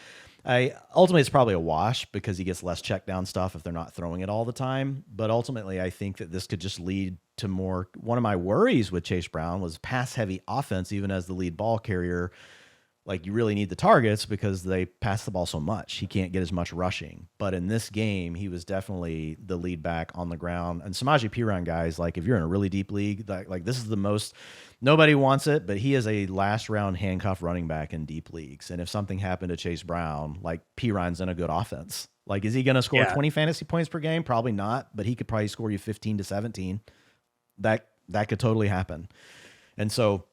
ultimately it's probably a wash because he gets less check down stuff if they're not throwing it all the time. But ultimately, I think that this could just lead to more. One of my worries with Chase Brown was pass heavy offense, even as the lead ball carrier. You really need the targets because they pass the ball so much. He can't get as much rushing. But in this game, he was definitely the lead back on the ground. And Samaje Perine, guys, if you're in a really deep league, this is the most, nobody wants it, but he is a last round handcuff running back in deep leagues. And if something happened to Chase Brown, Perine's in a good offense. Is he going to score 20 fantasy points per game? Probably not, but he could probably score you 15 to 17. That could totally happen. And so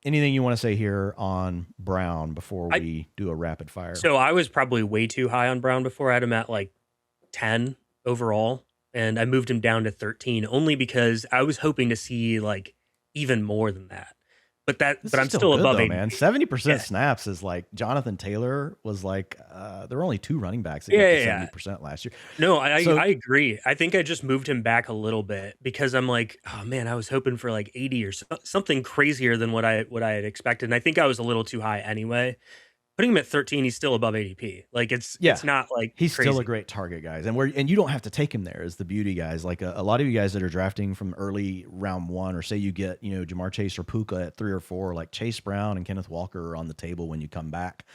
Anything you want to say here on Brown before I we do a rapid fire? So I was probably way too high on Brown before. I had him at like 10 overall, and I moved him down to 13 only because I was hoping to see like even more than that. This But is I'm still still good above though, man. ADP. 70% Yeah. snaps is like Jonathan Taylor was like there were only 2 running backs that Yeah, got to yeah, yeah. 70% last year. No, I So agree. I think I just moved him back a little bit because I'm like, oh man, I was hoping for like 80 or something crazier than what I had expected. And I think I was a little too high anyway. Putting him at 13, he's still above ADP. Like yeah, it's not like he's still a crazy. great target, guys. And you don't have to take him there is the beauty, guys. Like a lot of you guys that are drafting from early round 1, or say you get, Jamar Chase or Puka at 3 or 4, like Chase Brown and Kenneth Walker are on the table when you come back.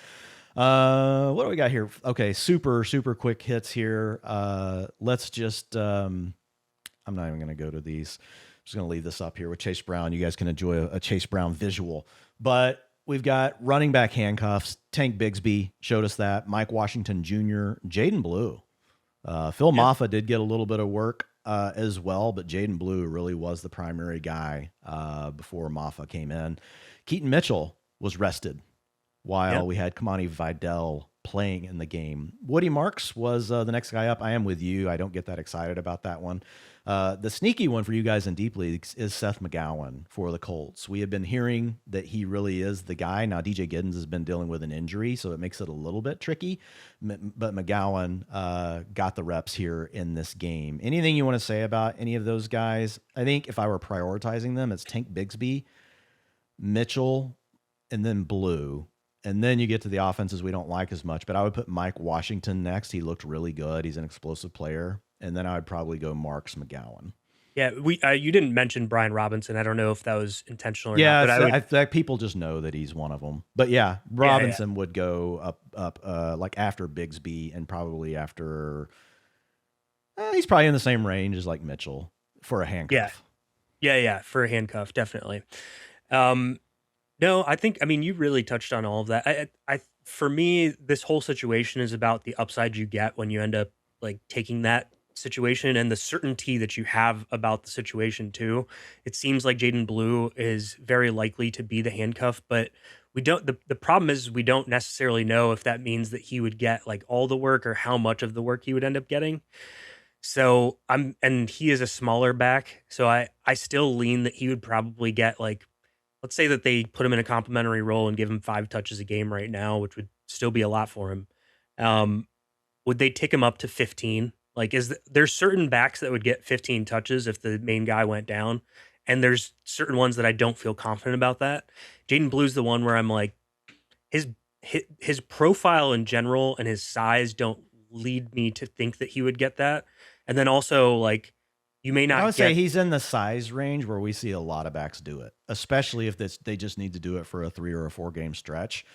What do we got here? Okay, super quick hits here. Let's just I'm not even going to go to these. I'm just going to leave this up here with Chase Brown. You guys can enjoy a Chase Brown visual. But we've got running back handcuffs. Tank Bigsby showed us that. Mike Washington Jr., Jayden Blue. Phil Maffa did get a little bit of work as well, but Jayden Blue really was the primary guy before Maffa came in. Keaton Mitchell was rested while we had Kamani Vidal playing in the game. Woody Marks was the next guy up. I am with you. I don't get that excited about that one. The sneaky one for you guys in deep leagues is Seth McGowan for the Colts. We have been hearing that he really is the guy. Now, DJ Giddens has been dealing with an injury, so it makes it a little bit tricky. But McGowan got the reps here in this game. Anything you want to say about any of those guys? I think if I were prioritizing them, it's Tank Bigsby, Mitchell, and then Blue. And then you get to the offenses we don't like as much, but I would put Mike Washington next. He looked really good. He's an explosive player. And then I would probably go Marks McGowan. Yeah, you didn't mention Brian Robinson. I don't know if that was intentional or Yeah, not, but I people just know that he's one of them. But yeah, Robinson would go up like after Bigsby and probably after. He's probably in the same range as like Mitchell for a handcuff. Yeah, for a handcuff, definitely. No, I mean, you really touched on all of that. For me, this whole situation is about the upside you get when you end up like taking that situation and the certainty that you have about the situation too. It seems like Jayden Blue is very likely to be the handcuff, but we don't. The problem is we don't necessarily know if that means that he would get like all the work or how much of the work he would end up getting. So and he is a smaller back, so I still lean that he would probably get like. Let's say that they put him in a complimentary role and give him 5 touches a game right now, which would still be a lot for him. Would they tick him up to 15? Like, there's certain backs that would get 15 touches if the main guy went down, and there's certain ones that I don't feel confident about that. Jayden Blue's the one where I'm like, his profile in general and his size don't lead me to think that he would get that. And then also like. You may not. I would say he's in the size range where we see a lot of backs do it, especially if they just need to do it for a 3 or a 4 game stretch.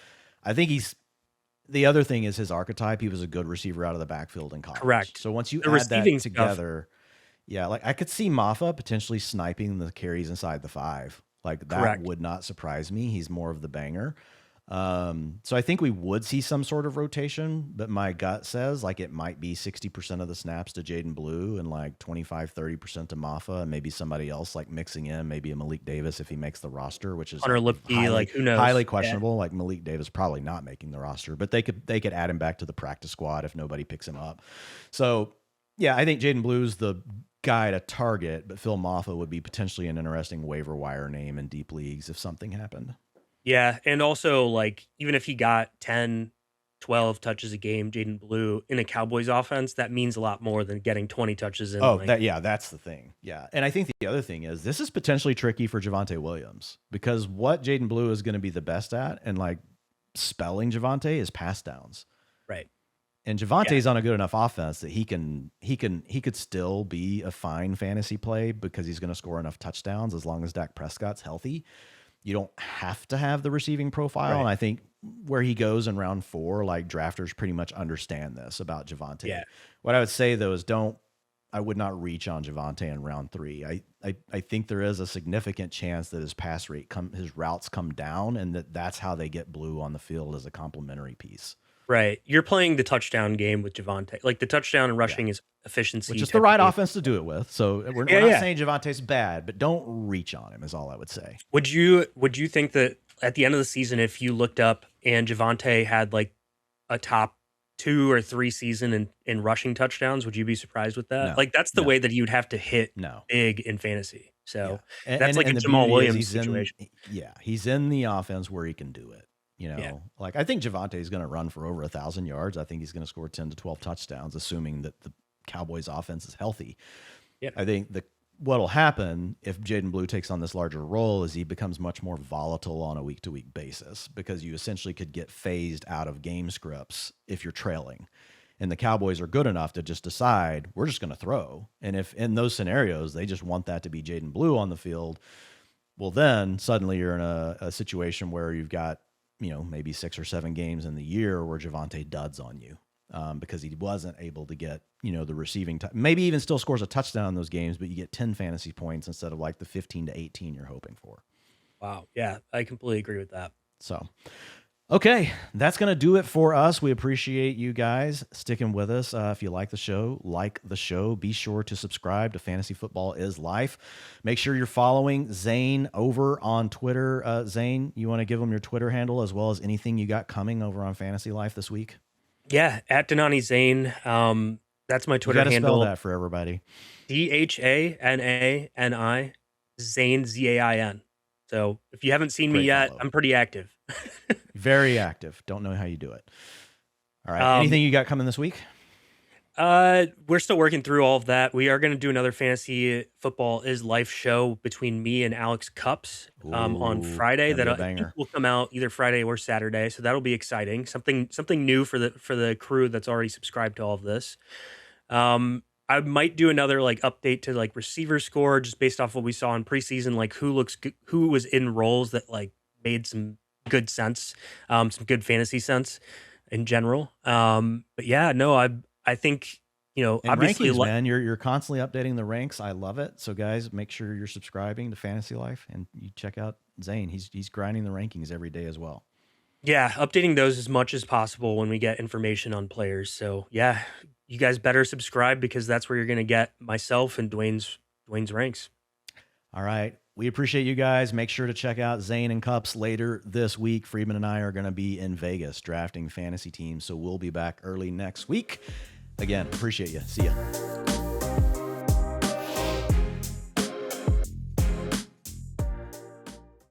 I think the other thing is his archetype. He was a good receiver out of the backfield in college. Correct. So once you The add that receiving together, yeah, like I could see Maffa potentially sniping the carries inside the 5. Like that Correct. would not surprise me. He's more of the banger. So I think we would see some sort of rotation, but my gut says like it might be 60% of the snaps to Jayden Blue and like 25-30% to Maffa, and maybe somebody else like mixing in, maybe a Malik Davis if he makes the roster, which is Hunter Lipke, like who knows? Highly questionable. Like Malik Davis probably not making the roster, but they could add him back to the practice squad if nobody picks him up. So yeah, I think Jayden Blue's the guy to target, but Phil Maffa would be potentially an interesting waiver wire name in deep leagues if something happened. Yeah, and also like even if he got 10, 12 touches a game, Jayden Blue in a Cowboys offense, that means a lot more than getting 20 touches in. That's the thing. Yeah, and I think the other thing is this is potentially tricky for Javonte Williams because what Jayden Blue is going to be the best at and like spelling Javonte is pass downs. Right. And Javante's on a good enough offense that he could still be a fine fantasy play because he's going to score enough touchdowns as long as Dak Prescott's healthy. You don't have to have the receiving profile. Right. And I think where he goes in round 4, like drafters pretty much understand this about Javonte. Yeah. What I would say though is I would not reach on Javonte in round 3. I think there is a significant chance that his pass rate his routes come down and that's how they get Blue on the field as a complementary piece. Right. You're playing the touchdown game with Javonte. Like the touchdown and rushing is efficiency. Which is the right offense to do it with. So we're not Yeah. saying Javonte's bad, but don't reach on him is all I would say. Would you think that at the end of the season, if you looked up and Javonte had like a top 2 or 3 season in rushing touchdowns, would you be surprised with that? No, Like that's the way that you'd have to hit No. big in fantasy. So Yeah. that's like a the Jamal beauty is Williams situation. He's in the offense where he can do it. Like I think Javonte is going to run for over 1,000 yards. I think he's going to score 10 to 12 touchdowns, assuming that the Cowboys offense is healthy. Yeah. I think what'll happen if Jayden Blue takes on this larger role is he becomes much more volatile on a week-to-week basis because you essentially could get phased out of game scripts if you're trailing. And the Cowboys are good enough to just decide we're just going to throw. And if in those scenarios they just want that to be Jayden Blue on the field, well, then suddenly you're in a situation where you've got maybe 6 or 7 games in the year where Javonte duds on you because he wasn't able to get, the receiving time. Maybe even still scores a touchdown in those games, but you get 10 fantasy points instead of like the 15 to 18 you're hoping for. Wow. Yeah, I completely agree with that. So, okay, that's going to do it for us. We appreciate you guys sticking with us. If you like the show, be sure to subscribe to Fantasy Football is Life. Make sure you're following Zain over on Twitter. Zain, you want to give them your Twitter handle as well as anything you got coming over on Fantasy Life this week? Yeah, at Dhanani Zain. That's my Twitter handle. Spell that for everybody. DHANANI Zain ZAIN. So if you haven't seen me yet, I'm pretty active. Very active. Don't know how you do it. All right. Anything you got coming this week? We're still working through all of that. We are going to do another Fantasy Football is Life show between me and Alex Cups on Friday. That I think will come out either Friday or Saturday. So that'll be exciting. Something new for the crew that's already subscribed to all of this. I might do another like update to like receiver score just based off what we saw in preseason, like who was in roles that like made some good sense, some good fantasy sense in general. But yeah, no, I think, and obviously, rankings, man, you're constantly updating the ranks. I love it. So guys, make sure you're subscribing to Fantasy Life and you check out Zain. He's grinding the rankings every day as well. Yeah, updating those as much as possible when we get information on players. So yeah, you guys better subscribe because that's where you're going to get myself and Dwayne's ranks. All right. We appreciate you guys. Make sure to check out Zain and Cups later this week. Friedman and I are going to be in Vegas drafting fantasy teams, so we'll be back early next week. Again, appreciate you. See ya.